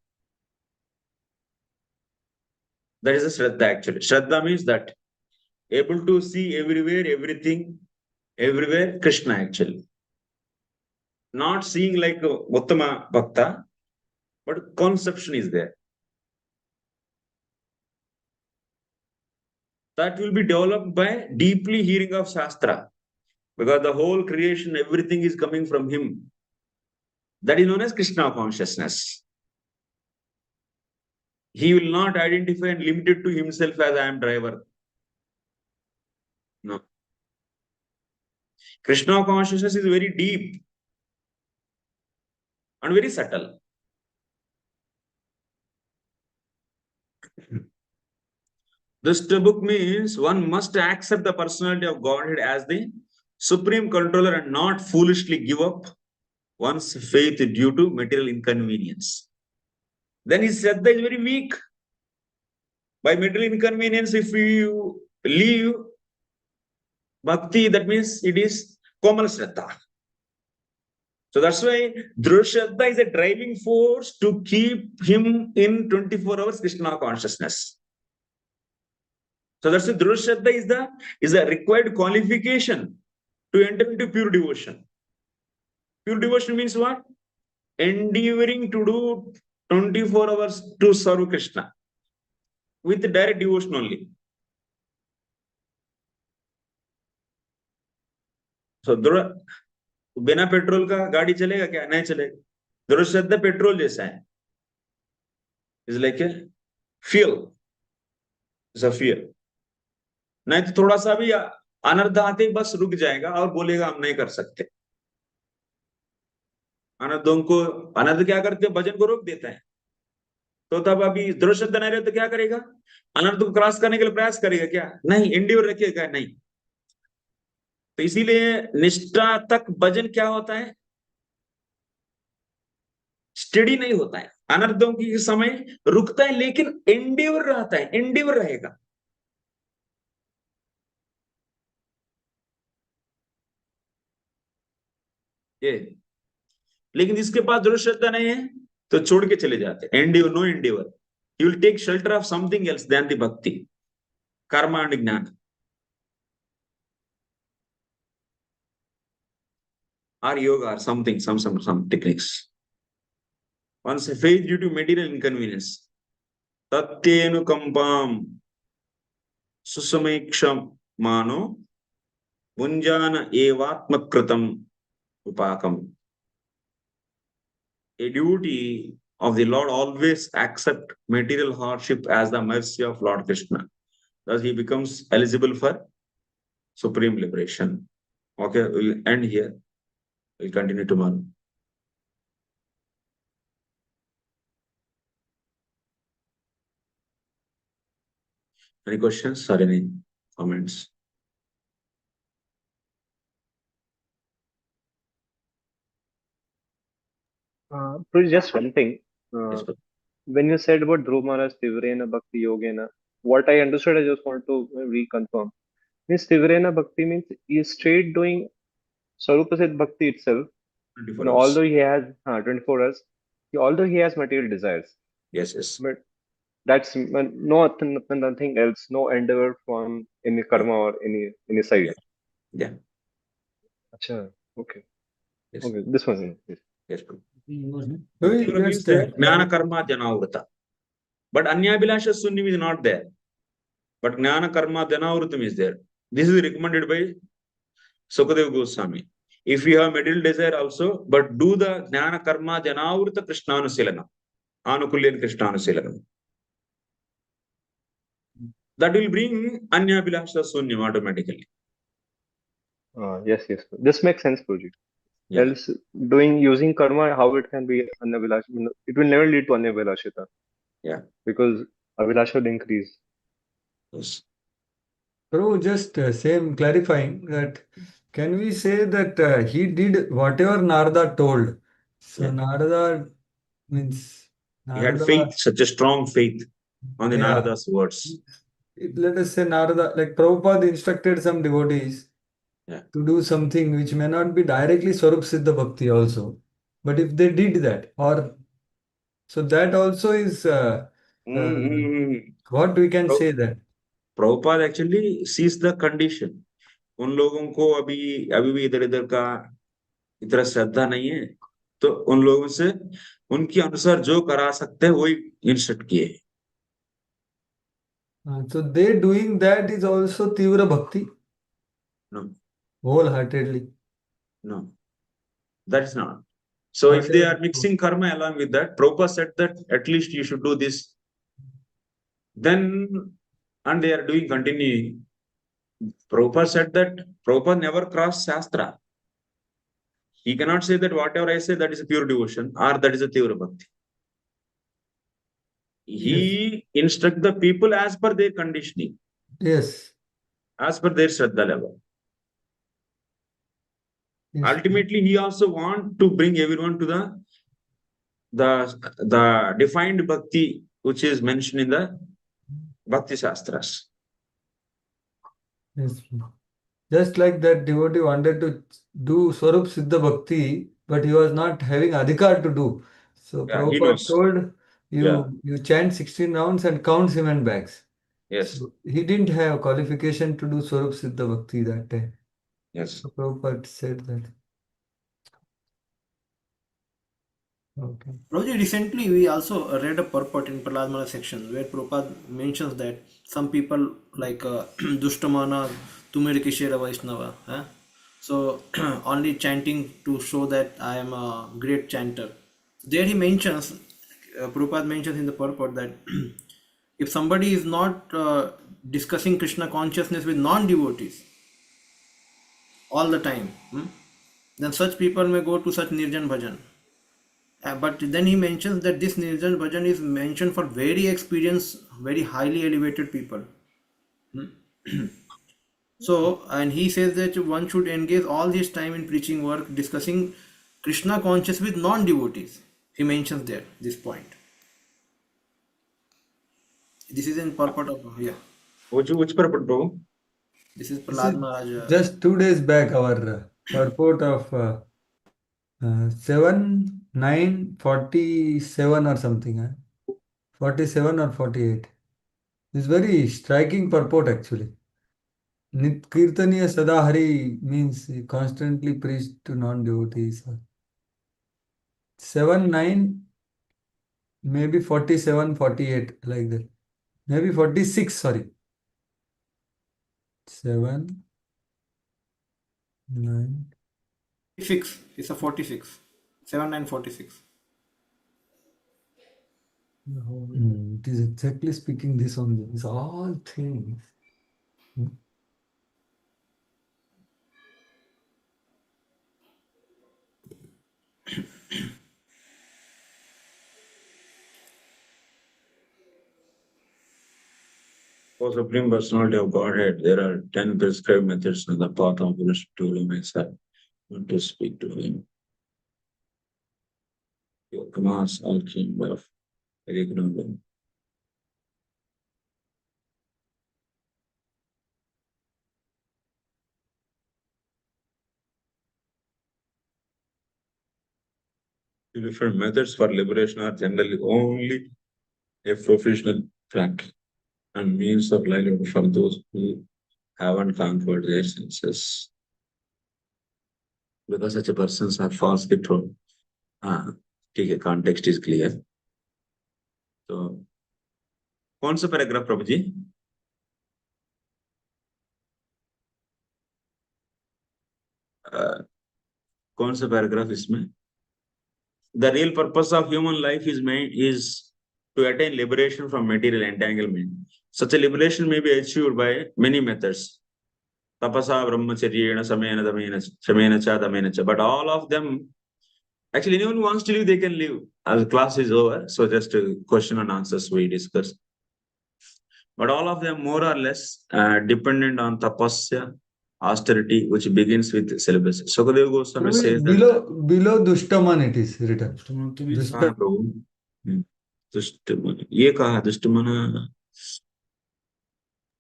That is a Shraddha actually. Shraddha means that able to see everywhere, everything, everywhere Krishna actually. Not seeing like Uttama Bhakta, but conception is there. That will be developed by deeply hearing of Shastra. Because the whole creation, everything is coming from him. That is known as Krishna consciousness. He will not identify and limit it to himself as I am driver. No. Krishna consciousness is very deep and very subtle. This book means one must accept the personality of Godhead as the supreme controller and not foolishly give up one's faith due to material inconvenience. Then his Shraddha is very weak. By material inconvenience, if you leave Bhakti, that means it is Komal Shraddha. So that's why Dhruv Shraddha is a driving force to keep him in 24 hours Krishna consciousness. So that's why Dhruv Shraddha is a required qualification to enter into pure devotion. Pure devotion means what? Endeavoring to do 24 hours to serve Krishna with direct devotion only. So बिना petrol का गाड़ी चलेगा क्या? नहीं चलेगा. ध्रुव श्रद्धा petrol जैसा है. It's like a fuel. It's a fuel. नहीं तो थोड़ा सा भी अनर्थ आते बस रुक जाएगा और बोलेगा हम नहीं कर सकते. अनर्थों को अनर्थ क्या करते हैं? भजन को रोक देता है. तो तब अभी ध्रुव श्रद्धा नहीं रहे तो क्या करेगा? अनर्थ को क्रॉस करने के लिए प्रयास करेगा क्या? नहीं. एंड्योर रखिएगा? नहीं. तो इसीलिए निष्ठा तक भजन क्या होता है? स्टडी नहीं होता है. अनर्थों की समय रुकता है लेकिन एंड्योर रहता है. एंड्योर रहेगा. ये लेकिन जिसके पास दृढ़ श्रद्धा नहीं है तो छोड़ के चले जाते हैं. Endure, no endure. He will take shelter of something else than the bhakti, karma and jnana. or yoga or something, some techniques. Once faith due to material inconvenience. Tatyenu kampam susameksham mano munjana evatmakritam upakam. A devotee of the Lord always accept material hardship as the mercy of Lord Krishna. Thus he becomes eligible for supreme liberation. Okay, we'll end here. We'll continue tomorrow. Any questions or any comments? Just one thing. Yes, sir. When you said about Dhruv Maharaj, Tivrena Bhakti Yogena, what I understood, I just want to reconfirm. Means Tivrena Bhakti means he is straight doing Sarupasit Bhakti itself. 24 Now, hours. although he has 24 hours, although he has material desires, Yes. but that's nothing else, no endeavor from any karma or any side. Yeah. Acha, okay. Yes. Okay, this one. Yes. Yes, bro. We Tivra means just that Jnana Karma Janavrata. But Anyabhilasha Sunyam is not there. But Jnana Karma Janavrutam is there. This is recommended by Sukadeva Goswami. If you have material desire also, but do the Jnana Karma Janavrata Krishnanusilanam. Anukulyan Krishnanusilanam. That will bring Anyabhilasha Sunyam automatically. Yes. This makes sense, Puji. Yeah. Else, using karma, how it can be Anabhilash? It will never lead to Anabhilashita. Yeah. Because Abhilasha will increase. Yes. Prabhu, just same clarifying that can we say that he did whatever Narada told? So Yeah. Narada means He had Narada, faith, such a strong faith on the yeah. Narada's words. Let us say Narada, like Prabhupada instructed some devotees Yeah. to do something which may not be directly Swarup Siddha Bhakti also. But if they did that, or so that also is what we can say that. Prabhupada actually sees the condition. उन लोगों को अभी भी इधर इधर का इतना श्रद्धा नहीं है, तो उन लोगों से उनके अनुसार जो करा सकते हैं वही इंस्ट्रक्ट किए. So they doing that is also Tivra Bhakti? No. Wholeheartedly? No. That is not. So if they are Whatever. mixing karma along with that, Prabhupada said that at least you should do this. Then, and they are doing continuing. Prabhupada said that Prabhupada never crossed Shastra. He cannot say that whatever I say that is a pure devotion or that is a Tivra Bhakti. He instruct the people as per their conditioning. Yes. As per their Shraddha level. Yes. Ultimately, he also want to bring everyone to the defined Bhakti which is mentioned in the Bhakti Shastras. Yes. Just like that devotee wanted to do Swarup Siddha Bhakti, but he was not having adhikar to do. So Yeah, he Prabhupada knows. told you chant 16 rounds and count cement bags. Yes. So he didn't have qualification to do Swarup Siddha Bhakti that time. Yes. So Prabhupada said that. Okay. Roji, recently we also read a purport in brāhmaṇa section where Prabhupada mentions that some people like Dushtamana, Tumeri Kishera Vaishnava, so only chanting to show that I am a great chanter. There he mentions, Prabhupada mentions in the purport that if somebody is not discussing Krishna consciousness with non-devotees all the time, then such people may go to such Nirjan Bhajan. But then he mentions that this Nirjan Bhajan is mentioned for very experienced, very highly elevated people. So, and he says that one should engage all his time in preaching work, discussing Krishna conscious with non-devotees. He mentions there this point. This is in purport of, Which purport, bro? This is Prahlad Maharaj. Just 2 days back, our purport of 7, 9, 47 or something. 47 or 48. It's very striking purport actually. Kirtaniya Sadahari means he constantly preached to non-devotees. 7, 9, maybe 47, 48, like that. Maybe 46, sorry. 7, 9. 46. It's a 46. 7, 9, 46. It is exactly speaking this only. It's all things. For Supreme Personality of Godhead, there are 10 prescribed methods in the path of Buddhist to myself, not to speak to him. Your commands all came of ignorance. Different methods for liberation are generally only a professional track and means of livelihood for those who haven't conquered their senses. Because such a persons are falsely told. Okay, context is clear. So, कौन सा paragraph प्रभु जी? कौन सा paragraph इसमें? The real purpose of human life is to attain liberation from material entanglement. Such a liberation may be achieved by many methods. Tapasa, brahmacharyena, samena, damena, shamena cha, damena cha. But all of them, actually anyone who wants to live, they can live. As the class is over, so just a question and answers we discuss. But all of them more or less dependent on tapasya, austerity, which begins with celibacy. Sukadeva Goswami says below Dushtaman it is written. दुष्टमन ये कहा दुष्टमन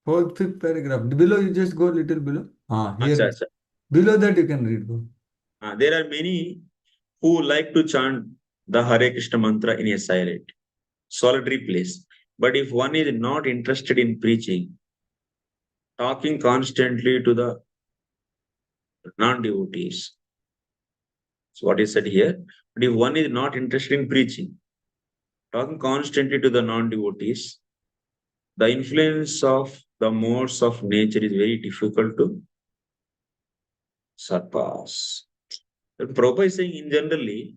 Fourth, fifth paragraph. Below, you just go little below. Here. अच्छा. Below that you can read. Go. There are many who like to chant the Hare Krishna mantra in a silent, solitary place. But if one is not interested in preaching, talking constantly to the non-devotees, so what is said here, but if one is not interested in preaching, talking constantly to the non-devotees, the influence of the modes of nature is very difficult to surpass. Prabhupada is saying in generally,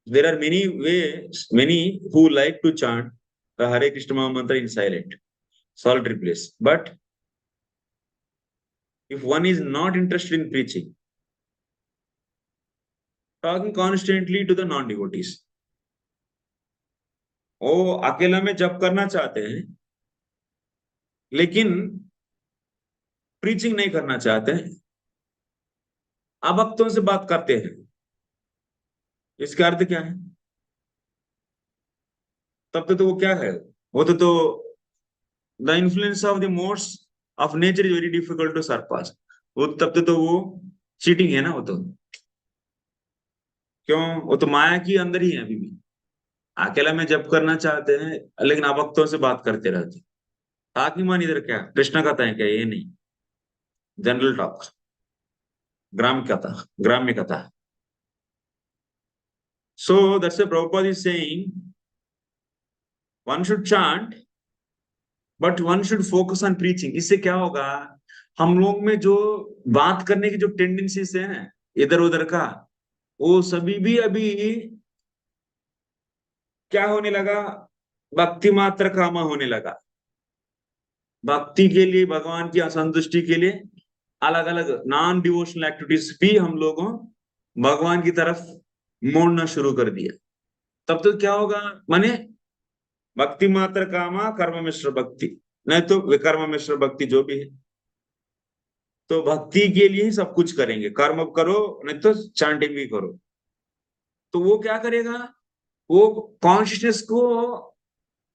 there are many ways, many who like to chant the Hare Krishna mantra in silent, solitary place. But if one is not interested in preaching, talking constantly to the non-devotees, वो अकेला में जप करना चाहते हैं, लेकिन preaching नहीं करना चाहते हैं, अभक्तों से बात करते हैं, इसका अर्थ क्या है? तब तो वो क्या है? वो तो the influence of the modes of nature is very difficult to surpass. वो तब तो वो चीटिंग है ना, वो तो क्यों? वो तो माया की अंदर ही है अभी भी. अकेला में जप करना चाहते हैं, लेकिन अभक्तों से बात करते रहते. ताकि मान इधर क्या कृष्ण कथा है क्या? ये नहीं, जनरल टॉक, ग्राम्य कथा. So that's why Prabhupada is saying one should chant, but one should focus on preaching. इससे क्या होगा? हम लोग में जो बात करने की जो टेंडेंसीज है इधर उधर का, वो सभी भी अभी क्या होने लगा? भक्ति मात्र कामा होने लगा. भक्ति के लिए, भगवान की असंतुष्टि के लिए अलग अलग नॉन डिवोशनल एक्टिविटीज भी हम लोगों भगवान की तरफ मोड़ना शुरू कर दिया. तब तो क्या होगा? माने भक्ति मात्र कामा कर्म मिश्र भक्ति, नहीं तो विकर्म मिश्र भक्ति जो भी है, तो भक्ति के लिए ही सब कुछ करेंगे. कर्म करो नहीं तो चांटिंग भी करो. तो वो क्या करेगा? वो कॉन्शियसनेस को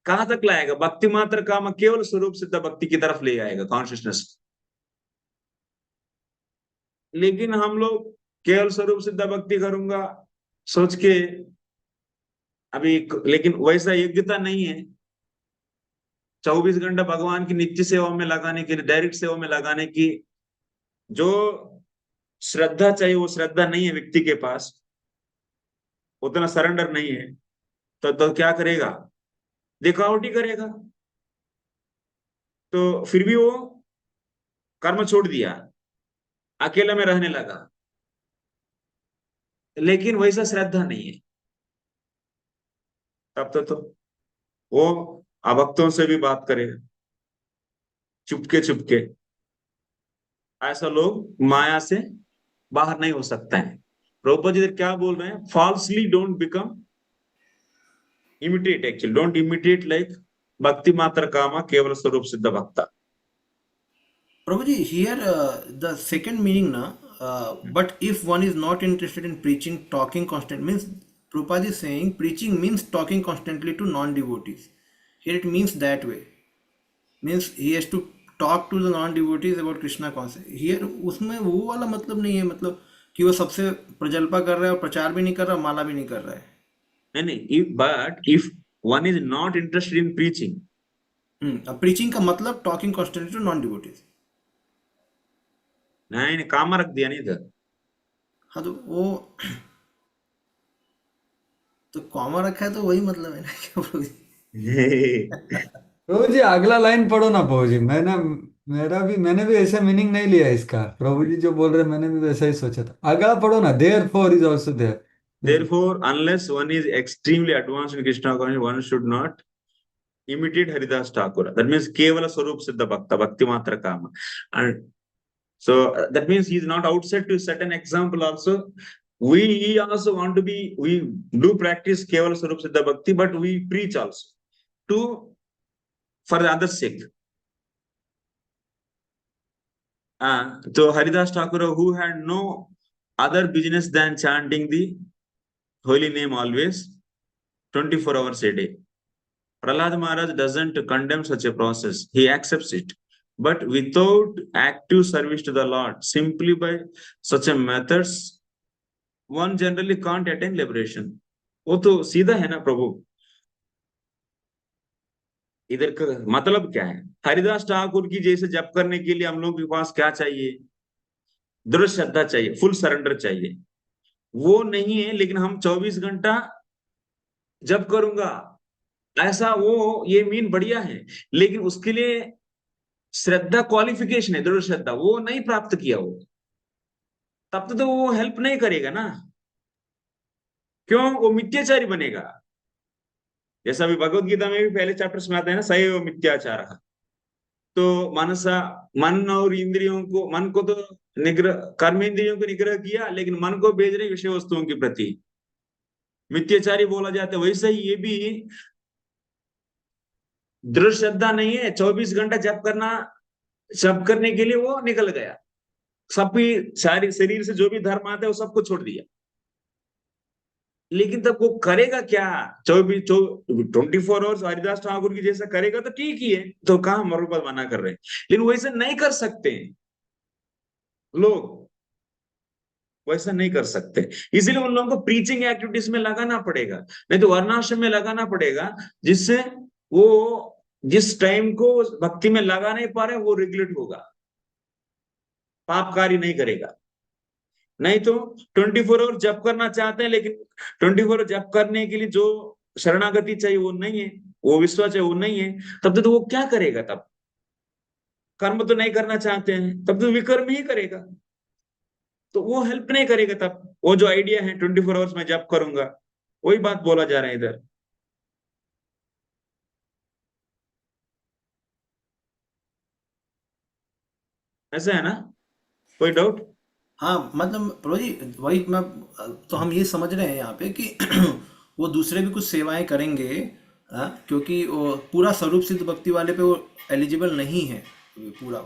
कहां तक लाएगा? भक्ति मात्र काम केवल स्वरूप सिद्ध भक्ति की तरफ ले आएगा कॉन्शियसनेस. लेकिन हम लोग केवल स्वरूप सिद्ध भक्ति करूंगा सोच के अभी, लेकिन वैसा योग्यता नहीं है. 24 घंटा भगवान की नित्य सेवा में लगाने के लिए, डायरेक्ट सेवा में लगाने की जो श्रद्धा चाहिए वो श्रद्धा नहीं है व्यक्ति के पास, उतना सरेंडर नहीं है, तो क्या करेगा? दिखावटी करेगा। तो फिर भी वो कर्म छोड़ दिया, अकेला में रहने लगा, लेकिन वैसा श्रद्धा नहीं है। तब तो वो अभक्तों से भी बात करेगा चुपके चुपके। ऐसा लोग माया से बाहर नहीं हो सकता है। प्रभुपाद जी क्या बोल रहे हैं? Falsely don't become imitate, actually don't imitate like bhakti matra kama kevala swarup siddha bhakta. Prabhuji, here the second meaning na, but if one is not interested in preaching, talking constant, means Prabhupada is saying preaching means talking constantly to non-devotees. Here it means that way, means he has to talk to the non-devotees about Krishna concept. Here उसमें वो वाला मतलब नहीं है, मतलब कि वो सबसे प्रजल्पा कर रहा है और प्रचार भी नहीं कर रहा, माला भी नहीं कर रहा है। नहीं, but if one is not interested in preaching, preaching का मतलब talking constantly to non-devotees। नहीं, कामा रख दिया नहीं इधर। हाँ तो वो तो कॉमा रखा है तो वही मतलब है ना क्या प्रभु जी अगला लाइन पढ़ो ना प्रभु जी। मैंने भी ऐसा मीनिंग नहीं लिया इसका। प्रभु जी जो बोल रहे मैंने भी वैसा ही सोचा था। अगला पढ़ो ना, therefore is also there. Therefore, unless one is extremely advanced in Krishna consciousness, one should not imitate Haridas Thakur. That means Kevala Swarup Siddha Bhakta, Bhakti Matra Kama. And so that means he is not outside to set an example also. We also want to be, we do practice Kevala Swarup Siddha Bhakti, but we preach also for the other's sake. So Haridas Thakur, who had no other business than chanting the holy name always, 24 hours a day. Prahlad Maharaj doesn't condemn such a process. He accepts it. But without active service to the Lord, simply by such a methods, one generally can't attain liberation. वो तो सीधा है ना प्रभु। इधर का मतलब क्या है? हरिदास ठाकुर की जैसे जप करने के लिए हम लोग के पास क्या चाहिए? दृढ़ श्रद्धा चाहिए, फुल सरेंडर चाहिए। वो नहीं है, लेकिन हम 24 घंटा जप करूंगा ऐसा, वो ये मीन बढ़िया है, लेकिन उसके लिए श्रद्धा क्वालिफिकेशन है, दृढ़ श्रद्धा वो नहीं प्राप्त किया वो, तब तो वो हेल्प नहीं करेगा ना। क्यों? वो मिथ्याचारी बनेगा। जैसा भी भगवत गीता में भी पहले चैप्टर्स में आता है ना, सैव मिथ्याचार। तो मन और इंद्रियों को, मन को तो निग्रह, कर्म इंद्रियों को निग्रह किया, लेकिन मन को भेज रहे विषय वस्तुओं के प्रति, मिथ्याचारी बोला जाता है। वैसे ही ये भी दृढ़ श्रद्धा नहीं है। 24 घंटा जप करने के लिए वो निकल गया, सब भी सारी शरीर से जो भी धर्म आता है वो सबको छोड़ दिया, लेकिन तब वो करेगा क्या? 24 आवर्स हरिदास ठाकुर की जैसा करेगा तो ठीक ही है, तो कहां मरोबत मना कर रहे हैं, लेकिन वैसे नहीं कर सकते लोग, वैसा नहीं कर सकते। इसलिए उन लोगों को प्रीचिंग एक्टिविटीज में लगाना पड़ेगा, नहीं तो वर्णाश्रम में लगाना पड़ेगा, जिससे वो जिस टाइम को भक्ति में लगा नहीं पा रहे वो रेगुलेट होगा, पाप कार्य नहीं करेगा। नहीं तो 24 आवर जप करना चाहते हैं, लेकिन 24 आवर जप करने के लिए जो शरणागति चाहिए वो नहीं है, वो विश्वास चाहिए वो नहीं है, तब तो वो क्या करेगा? तब कर्म तो नहीं करना चाहते हैं, तब तो विकर्म ही करेगा, तो वो हेल्प नहीं करेगा। तब वो जो आइडिया है 24 आवर्स में जप करूंगा, वही बात बोला जा रहा है इधर। ऐसा है ना? कोई डाउट? हाँ मतलब प्रभु जी वही मैं, तो हम ये समझ रहे हैं यहाँ पे कि वो दूसरे भी कुछ सेवाएं करेंगे, क्योंकि वो पूरा स्वरूप सिद्ध भक्ति वाले पे वो एलिजिबल नहीं है पूरा,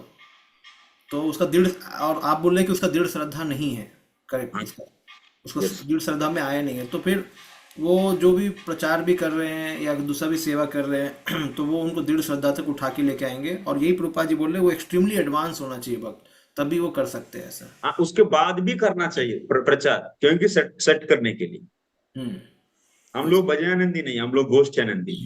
तो उसका दृढ़, और आप बोल रहे हैं कि उसका दृढ़ श्रद्धा नहीं है, करेक्ट, उसको दृढ़ श्रद्धा में आया नहीं है, तो फिर वो जो भी प्रचार भी कर रहे हैं या दूसरा भी सेवा कर रहे हैं तो वो उनको दृढ़ श्रद्धा तक उठा के लेके आएंगे। और यही प्रभुपाद जी बोल रहे हैं, वो एक्सट्रीमली एडवांस होना चाहिए भक्त, तभी वो कर सकते हैं ऐसा। उसके बाद भी करना चाहिए प्रचार, क्योंकि सेट करने के लिए हम लोग भजनानंदी नहीं, हम लोग गोष्ठानंदी।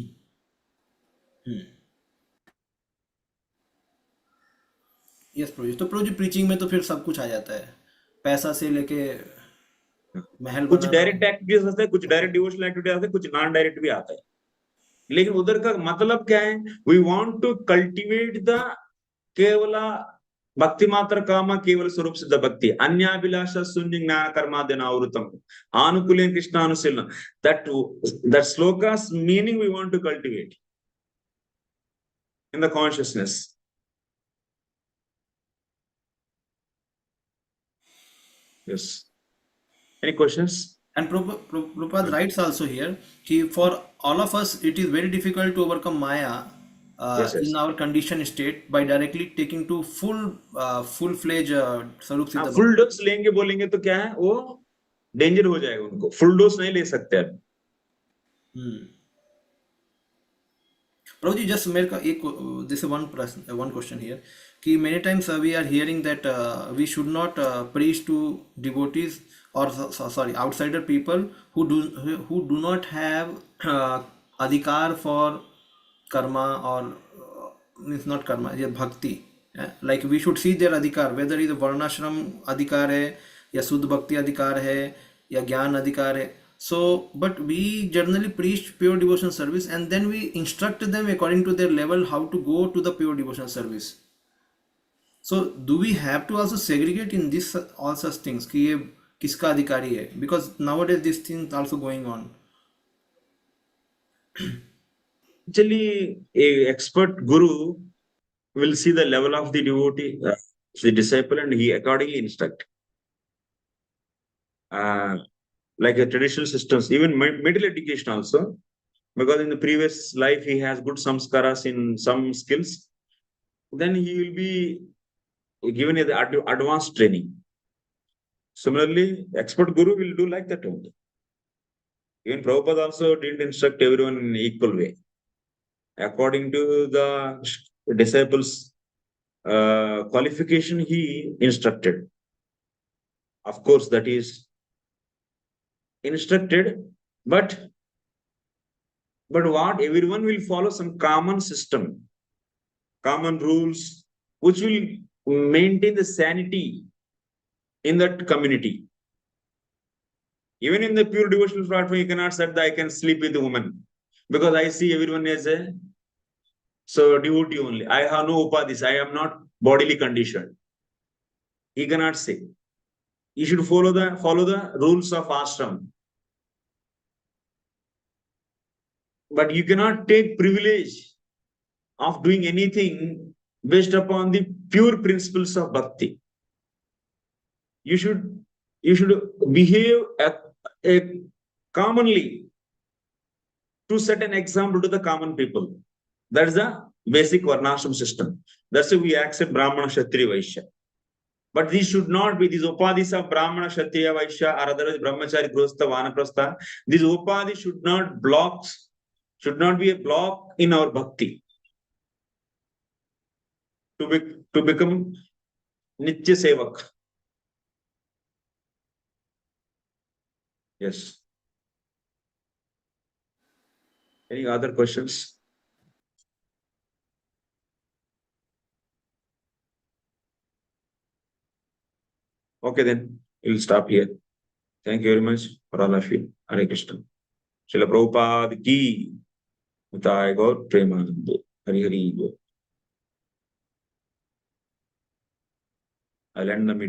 यस प्रभु जी। तो प्रभु जी प्रीचिंग में तो फिर सब कुछ आ जाता है, पैसा से लेके महल कुछ बनाना। डायरेक्ट एक्टिविटीज होते हैं, कुछ डायरेक्ट डिवोशनल एक्टिविटी आते हैं, कुछ नॉन डायरेक्ट भी आता है। लेकिन उधर का मतलब क्या है? We want to cultivate the keval bhakti मात्र काम केवल स्वरूप सिद्ध भक्ति अन्याभिलाष शून्य ज्ञान कर्मादिनावृतम आनुकूल्य कृष्णानुशीलन that sloka's meaning we want to cultivate in the consciousness. Yes. Any questions? And Prabhupada writes also here कि for all of us it is very difficult to overcome Maya Yes, yes. in our conditioned state by directly taking to full-fledged स्वरूप सिद्ध full dose लेंगे बोलेंगे तो क्या है, वो danger हो जाएगा उनको, फुल डोज नहीं ले सकते अब। प्रभु जी जस्ट मेरे का एक दिस वन क्वेश्चन हियर कि many times we are hearing that we should not preach to devotees or sorry outsider people who do not have adhikar for karma or means not karma, yeah, bhakti. Like we should see their adhikar, whether it is varnashram adhikar hai या शुद्ध भक्ति अधिकार है या ज्ञान अधिकार है. So but we generally preach pure devotional service and then we instruct them according to their level how to go to the pure devotional service. So do we have to also segregate in this all such things कि ये किसका अधिकारी है, because nowadays these things also going on. Actually, a expert guru will see the level of the devotee, the disciple, and he accordingly instruct. Like the traditional systems, even middle education also, because in the previous life he has good samskaras in some skills, then he will be given the advanced training. Similarly, expert guru will do like that only. Even Prabhupada also didn't instruct everyone in equal way. According to the disciples' qualification, he instructed. Of course, that is instructed, but what everyone will follow some common system, common rules, which will maintain the sanity in that community. Even in the pure devotional platform, you cannot say that I can sleep with a woman, because I see everyone as a devotee only. I have no upadhis. I am not bodily conditioned. He cannot say. You should follow the rules of ashram. But you cannot take privilege of doing anything based upon the pure principles of bhakti. You should behave commonly to set an example to the common people. That is the basic varnashram system. That's why we accept brāhmaṇa, kshatriya, vaishya. But these should not be, these upadhis of brāhmaṇa, kshatriya, vaishya, or otherwise brahmachari, grihastha, vanaprastha. These upadhis should not be a block in our bhakti. To become nitya sevak. Yes. Any other questions? Okay, then we'll stop here. Thank you very much for all of you. Hare Krishna. Srila Prabhupada ki Nitai Gaur Premanand. Hari Hari Gaur. I'll end the meeting.